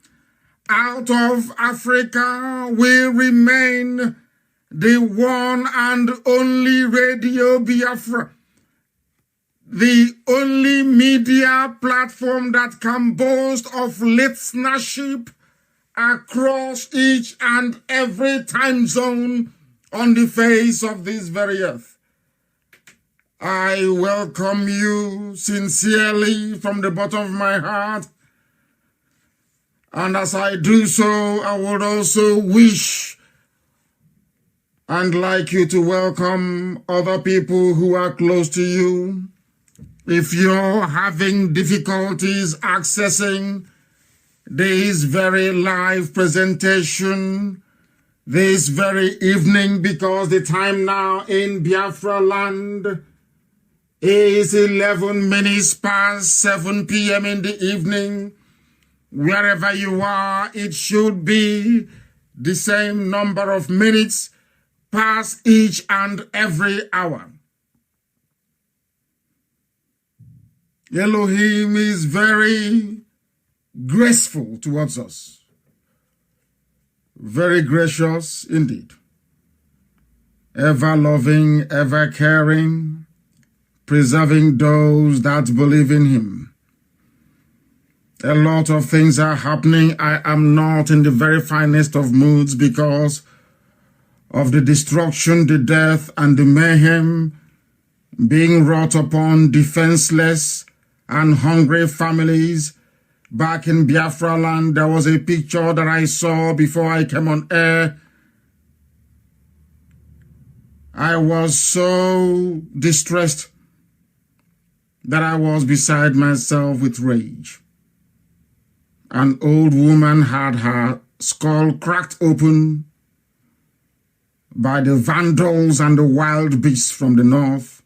out of Africa will remain the one and only Radio Biafra, the only media platform that can boast of listenership across each and every time zone on the face of this very earth. I welcome you sincerely from the bottom of my heart. And as I do so, I would also wish and like you to welcome other people who are close to you. If you're having difficulties accessing this very live presentation this very evening, because the time now in Biafra land is 11 minutes past 7 p.m. in the evening. Wherever you are, it should be the same number of minutes past each and every hour. Elohim is very graceful towards us. Very gracious indeed. Ever loving, ever caring, preserving those that believe in him. A lot of things are happening. I am not in the very finest of moods because of the destruction, the death, and the mayhem being wrought upon defenseless and hungry families back in Biafra land. There was a picture that I saw before I came on air. I was so distressed that I was beside myself with rage. An old woman had her skull cracked open by the vandals and the wild beasts from the north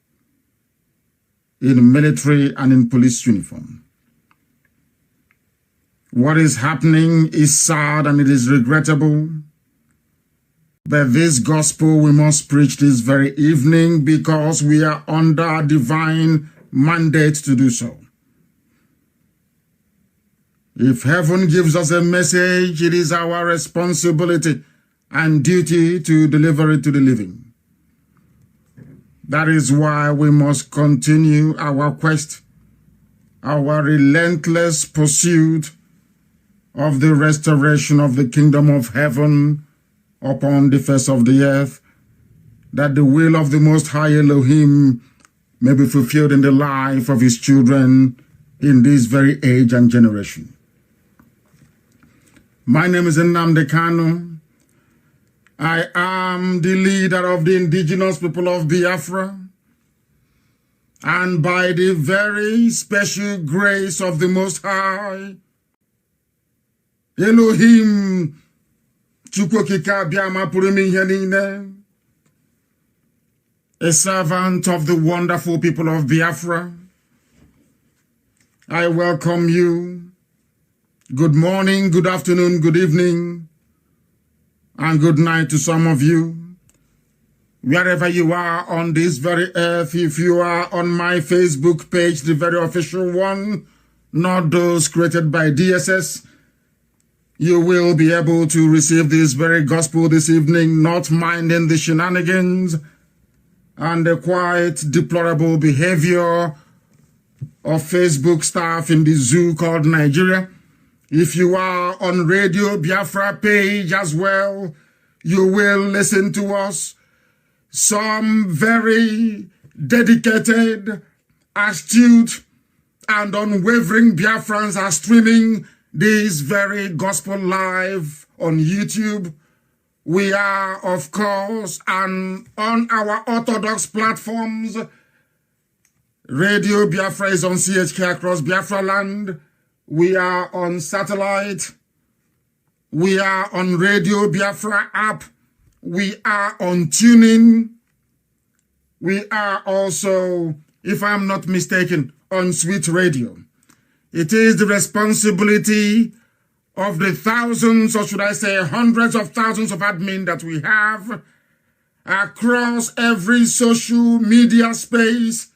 in military and in police uniform. What is happening is sad and it is regrettable. But this gospel we must preach this very evening because we are under divine mandate to do so. If heaven gives us a message, it is our responsibility and duty to deliver it to the living. That is why we must continue our quest, our relentless pursuit of the restoration of the kingdom of heaven upon the face of the earth, that the will of the Most High Elohim may be fulfilled in the life of his children in this very age and generation. My name is Nnamdi Kanu. I am the leader of the indigenous people of Biafra, and by the very special grace of the Most High Elohim, a servant of the wonderful people of Biafra, I welcome you. Good morning, good afternoon, good evening, and good night to some of you. Wherever you are on this very earth, if you are on my Facebook page, the very official one, not those created by DSS, you will be able to receive this very gospel this evening, not minding the shenanigans and the quite deplorable behavior of Facebook staff in the zoo called Nigeria. If you are on Radio Biafra page as well, you will listen to us. Some very dedicated, astute, and unwavering Biafrans are streaming this very gospel live on YouTube. We are, of course, and on our orthodox platforms. Radio Biafra is on CHK across Biafra land. We are on satellite. We are on Radio Biafra app. We are on TuneIn. We are also, if I'm not mistaken, on Sweet Radio. It is the responsibility of the thousands, or should I say hundreds of thousands of admin that we have across every social media space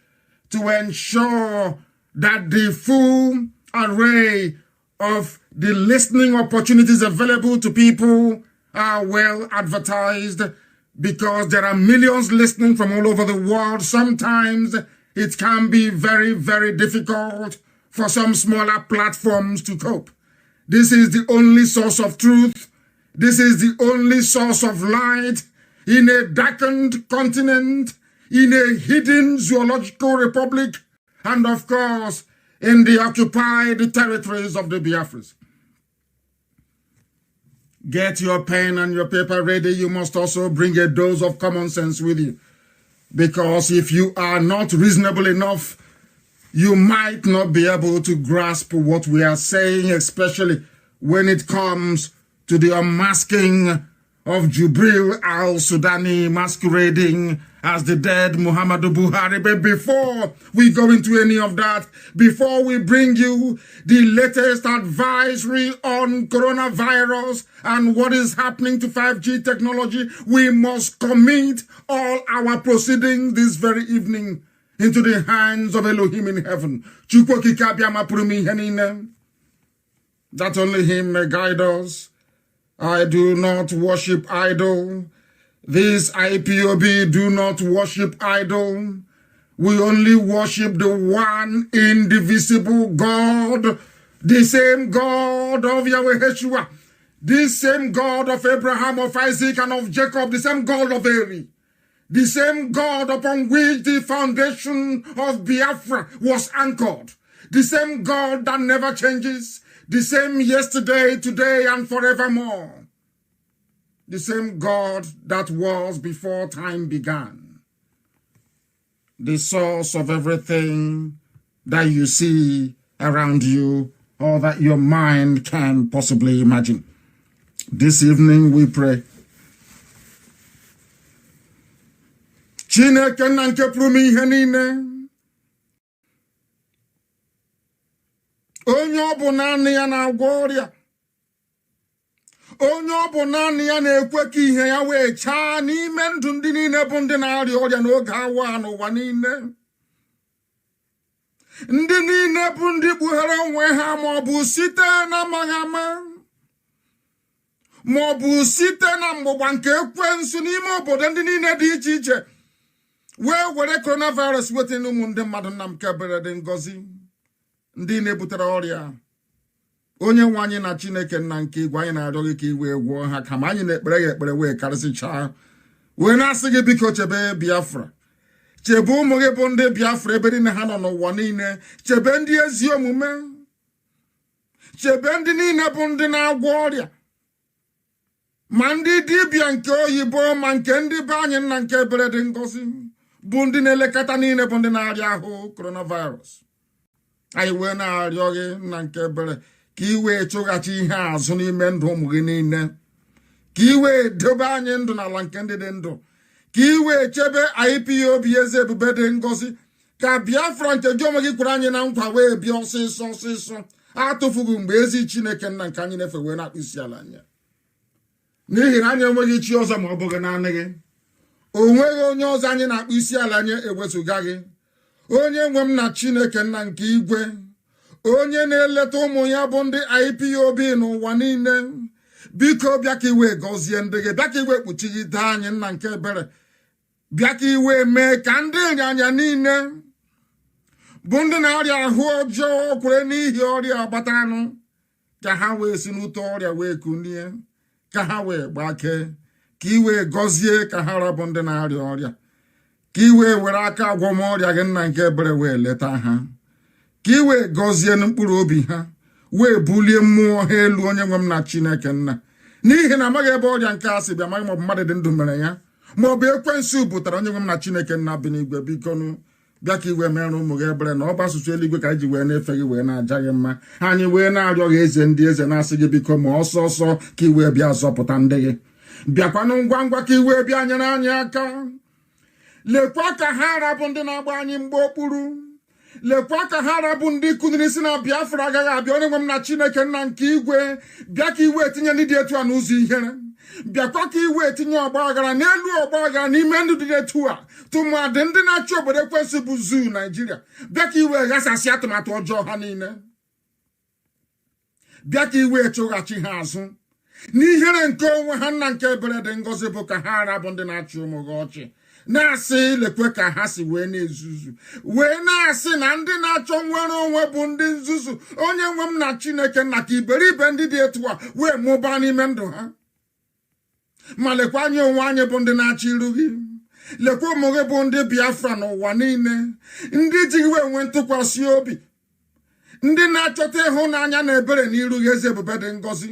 to ensure that the full array of the listening opportunities available to people are well advertised, because there are millions listening from all over the world. Sometimes it can be very, very difficult for some smaller platforms to cope. This is the only source of truth. This is the only source of light in a darkened continent, in a hidden zoological republic, and of course, in the occupied territories of the Biafras. Get your pen and your paper ready. You must also bring a dose of common sense with you, because if you are not reasonable enough, you might not be able to grasp what we are saying, especially when it comes to the unmasking of Jubril al-Sudani masquerading as the dead Muhammadu Buhari. But before we go into any of that, before we bring you the latest advisory on coronavirus and what is happening to 5G technology, we must commit all our proceedings this very evening into the hands of Elohim in heaven. That only him may guide us. I do not worship idol. This IPOB do not worship idol. We only worship the one indivisible God, the same God of Yahweh Yeshua, the same God of Abraham, of Isaac, and of Jacob, the same God of Eri. The same God upon which the foundation of Biafra was anchored. The same God that never changes. The same yesterday, today, and forevermore. The same God that was before time began. The source of everything that you see around you, or that your mind can possibly imagine. This evening we pray. Chineke na nke pụrụ ihe niile, onye ọ bụ naanị ya na-agwọ ọrịa, onye ọ bụ naanị ya na-ekwe ka ihe ya wee chaa n'ime ndụ ndị niile bụ ndị na-arịa ọrịa n'oge awa n'ụwa niile. Ndị niile bụ ndị kpughere onwe ha, ma ọ bụ site na amaghị ama, ma ọ bụ site na mgbụgba nke ekwensu n'ime obodo ndị niile dị iche iche. wee were coronavirus weta n'ụmụ ndị mmadụ nna m kebere dị ngọzi ndị na-ebutere ọrịa onye nwe anyị na Chineke nna nke igwe anyị na-arịọ gị ka iwe gwọọ ha kama anyị na-ekpere ya ekpere wee karịsịchaa wee na-asị gị biko chebe Biafra, chebe ụmụ gị bụ ndị Biafra ebe niile ha nọ n'ụwa niile, chebe ndị ezi omume, chebe ndị niile bụ ndị na-agwọ ọrịa, ma ndị dibịa nke oyibo ma nke ndị be anyị nna nke ebere dị ngọzi bụ ndị na-elekọta niile bụ ndị na-arịa ahụ coronavirus. Anyị wee na-arịọ gị nna nke ebere ka i wee chụghachi ihe azụ n'ime ndụ ụmụ gị niile, ka i wee dobe anyị ndụ n'ala nke ndị dị ndụ, ka i wee chebe IPOB eze ebube dị ngọzi, ka Biafra nke gị onwe gị kwere anyị na nkwa wee bịa ọsịsọ ọsịsọ atụfughị mgbe ezi Chineke nna nke anyị na-efe wee na-akpụ isi ala anya. N'ihi na anyị enweghị chi ọzọ ma ọ bụghị naanị gị, o nweghị onye ọzọ anyị na-akpụ isi ala anya ewezụga gị, onye nwe m na Chineke nna nke igwe, onye na-eleta ụmụ ya bụ ndị IPOB n'ụwa niile. Biko bịa ka iwe gọzie ndị gị, bịa ka iwe kpuchigide anyị nna nke ebere, bịa ka iwe mee ka ndị ịnyanya niile bụ ndị na-arịa ahụ ọjọọ kwere n'ihi ọrịa gbataranụ ka ha wee si n'ute ọrịa wee kunie, ka ha wee gbakee, ka iwe gọzie ka ha rabụ ndị na-arịa ọrịa, ka iwe were aka agwọmọrịa gị nna nke ebere wee leta ha, ka iwe gọzie mkpụrụ obi ha wee bulie mmụọ ha elu onye nwe m na Chineke nna. N'ihi na amaghị ebe ọrịa nke a si bịa, amaghị maọbụ mmadụ dị ndụ mere ya maọbụ ekwensu butere onye nwe m na Chineke nna bi n'igwe. Bikonu bịa ka iwe mere ụmụ gị ebere na ọba asụsụ eluigwe ka anyị ji wee na-efe gị wee na-aja gị mma. Anyị wee na-arịọ gị eze ndị eze na-asị gị biko ma ọsọ ọsọ ka iwe bịa zọpụta ndị gị, bịakwanụ ngwa ngwa ka iwe bịa nyere anyị aka. Lekwa ka ha rabụ ndị na-agba anyị mgbe okpuru, lekwa ka ha rabụ ndị kụniri si na Biafra agaghị abịa. Onye nwe m na Chineke nna nke igwe, bịa ka iwe etinye ndị dị etu a n'ụzọ ihere, bịakwa ka iwe etinye ọgba aghara n'elu ọgba aghara n'ime ndụ dị etu a, tụmadị ndị na-achị obodo ekwensị bụ zuu Naijiria. Bịa ka iwe ghasasị atụmatụ ọjọọ ha niile, bịa ka iwe chụghachi ha azụ n'ihere nke onwe ha nna nke ebere dị ngọzi bụ ka ha rabụ ndị na-achị ụmụ gị ọchị, na-asị lekwe ka ha si wee na-ezuzu, wee na-asị na ndị na-achọ nwere onwe bụ ndị nzuzu. Onye nwe m na Chineke nna ka iberibe ndị dị etu a wee mụbaa n'ime ndụ ha. Ma lekwa anyị onwe anyị bụ ndị na-achọ iru gị, lekwa ụmụ gị bụ ndị Biafra n'ụwa niile, ndị ji gị wee nwee ntụkwasị obi, ndị na-achọta ịhụnanya na ebere n'iru gị eze ebube dị ngọzi.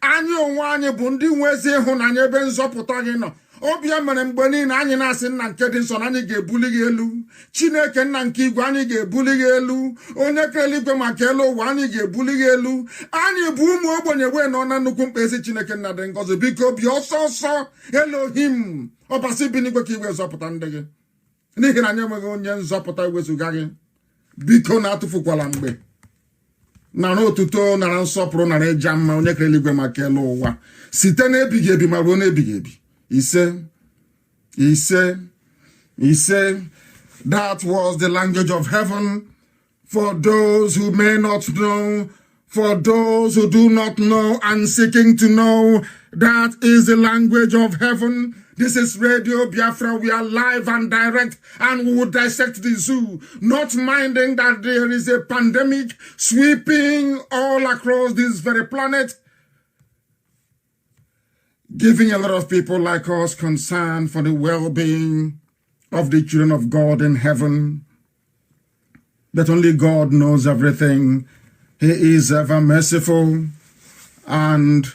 Anyị onwe anyị bụ ndị nwe ezi ịhụnanya ebe nzọpụta gị nọ. Ọbịa mere mgbe niile anyị na-asị nna nke dị nsọ na anyị ga-ebuli gị elu. Chineke nna nke igwe anyị ga-ebuli gị elu. Onye kere eluigwe maka elu ụwa anyị ga-ebuli gị elu. Anyị bụ ụmụ ogbenye wee nọ na nnukwu mkpa ezi Chineke nna dị ngọzi. Biko bịa ọsọ ọsọ Elohim ọbasi bi n'igwe ka igwe zọpụta ndị gị, n'ihi na anyị enweghị onye nzọpụta wezụga gị. Biko na-atụfukwala mgbe, nara otuto, nara nsọpụrụ, nara ịja mma onye kere eluigwe maka elu ụwa, site n'ebighị ebi ma ruo n'ebighị ebi. That was the language of heaven for those who may not know, for those who do not know and seeking to know. That is the language of heaven. This is Radio Biafra. We are live and direct, and we will dissect the zoo, not minding that there is a pandemic sweeping all across this very planet, giving a lot of people like us concern for the well-being of the children of God in heaven. That only God knows everything. He is ever merciful. And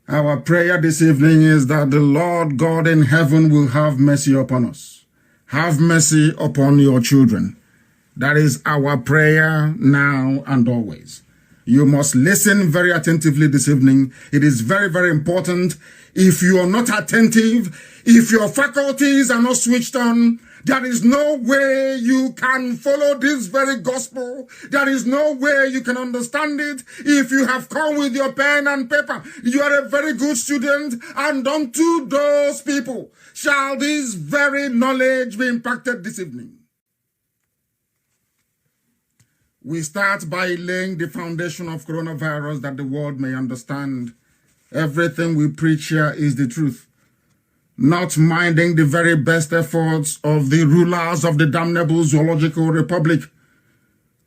our prayer this evening is that the Lord God in heaven will have mercy upon us. Have mercy upon your children. That is our prayer now and always. You must listen very attentively this evening. It is very, very important. If you are not attentive, if your faculties are not switched on, there is no way you can follow this very gospel. There is no way you can understand it. If you have come with your pen and paper, you are a very good student, and unto those people shall this very knowledge be impacted this evening. We start by laying the foundation of coronavirus that the world may understand. Everything we preach here is the truth. not minding the very best efforts of the rulers of the damnable zoological republic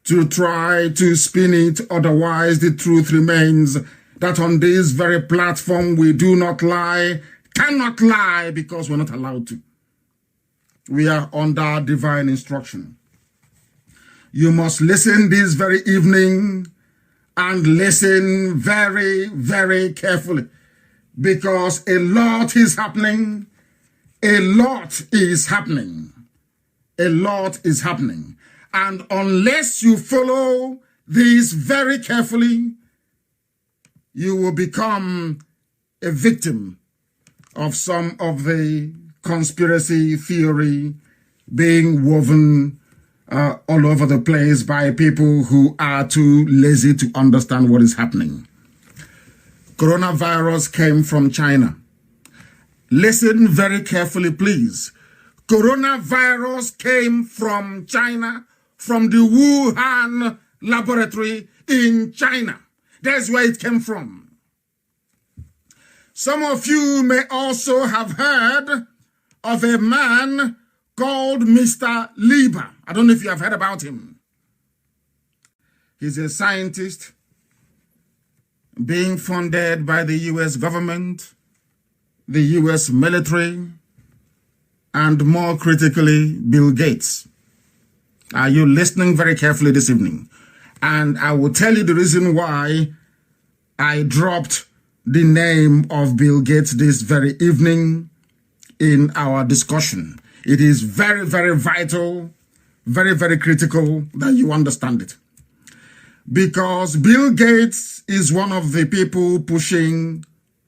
to try to spin it. Otherwise, the truth remains that on this very platform we do not lie, cannot lie, because we're not allowed to. We are under divine instruction. You must listen this very evening and listen very, very carefully, because a lot is happening. A lot is happening. A lot is happening. And unless you follow this very carefully, you will become a victim of some of the conspiracy theory being woven all over the place by people who are too lazy to understand what is happening. Coronavirus came from China. Listen very carefully, please. Coronavirus came from China, from the Wuhan laboratory in China. That's where it came from. Some of you may also have heard of a man called Mr. Lieber. I don't know if you have heard about him. He's a scientist being funded by the US government, the US military, and more critically, Bill Gates. Are you listening very carefully this evening? And I will tell you the reason why I dropped the name of Bill Gates this very evening in our discussion. It is very, very vital, very, very critical that you understand it. Because Bill Gates is one of the people pushing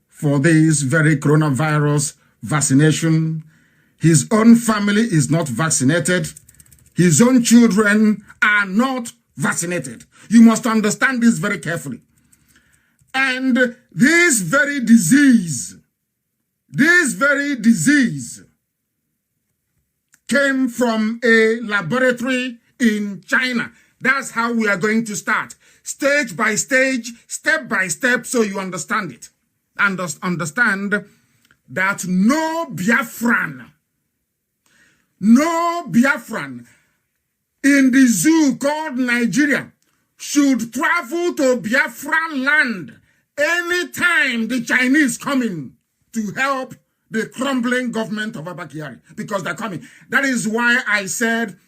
for this very coronavirus vaccination. His own family is not vaccinated. His own children are not vaccinated. You must understand this very carefully. And this very disease came from a laboratory in China. That's how we are going to start. Stage by stage, step by step, so you understand it. And understand that no Biafran in the zoo called Nigeria should travel to Biafran land anytime the Chinese coming to help the crumbling government of Abakari, because they're coming. That is why I said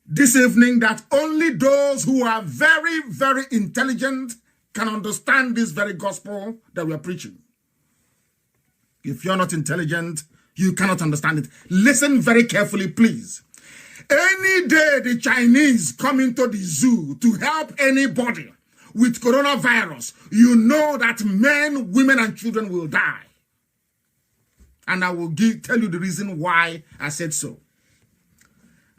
this evening that only those who are very, very intelligent can understand this very gospel that we are preaching. If you're not intelligent, you cannot understand it. Listen very carefully, please. Any day the Chinese come into the zoo to help anybody with coronavirus, you know that men, women, and children will die. And I will tell you the reason why I said so.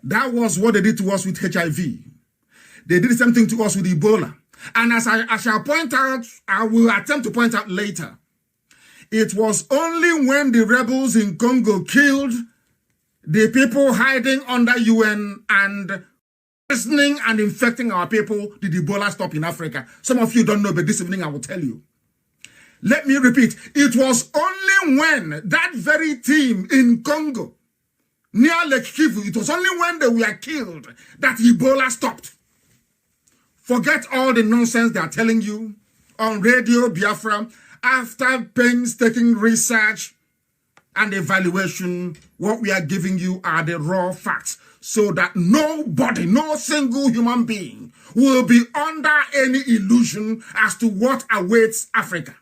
That was what they did to us with HIV. They did the same thing to us with Ebola. And as I shall point out, I will attempt to point out later, it was only when the rebels in Congo killed the people hiding under UN and poisoning and infecting our people did Ebola stop in Africa. Some of you don't know, but this evening I will tell you. Let me repeat. It was only when that very team in Congo, near Lake Kivu, it was only when they were killed that Ebola stopped. Forget all the nonsense they are telling you on Radio Biafra. After painstaking research and evaluation, what we are giving you are the raw facts, so that nobody, no single human being will be under any illusion as to what awaits Africa.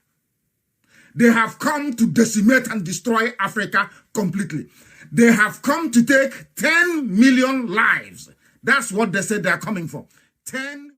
They have come to decimate and destroy Africa completely. They have come to take 10 million lives. That's what they said they are coming for. 10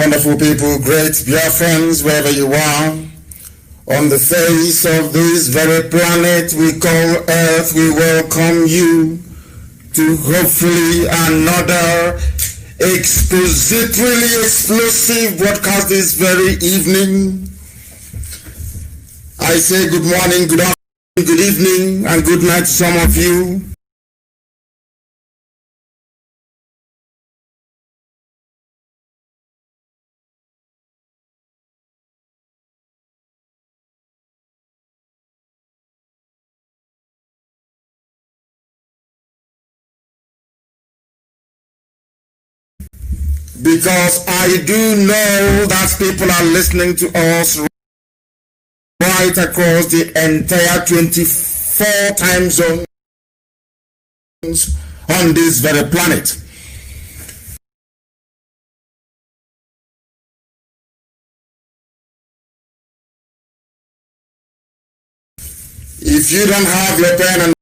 Wonderful people, great Biafrans, wherever you are, on the face of this very planet we call Earth, we welcome you to hopefully another expositorily explosive broadcast this very evening. I say good morning, good afternoon, good evening, and good night to some of you. Because I do know that people are listening to us right across the entire 24 time zones on this very planet. If you don't have your pen and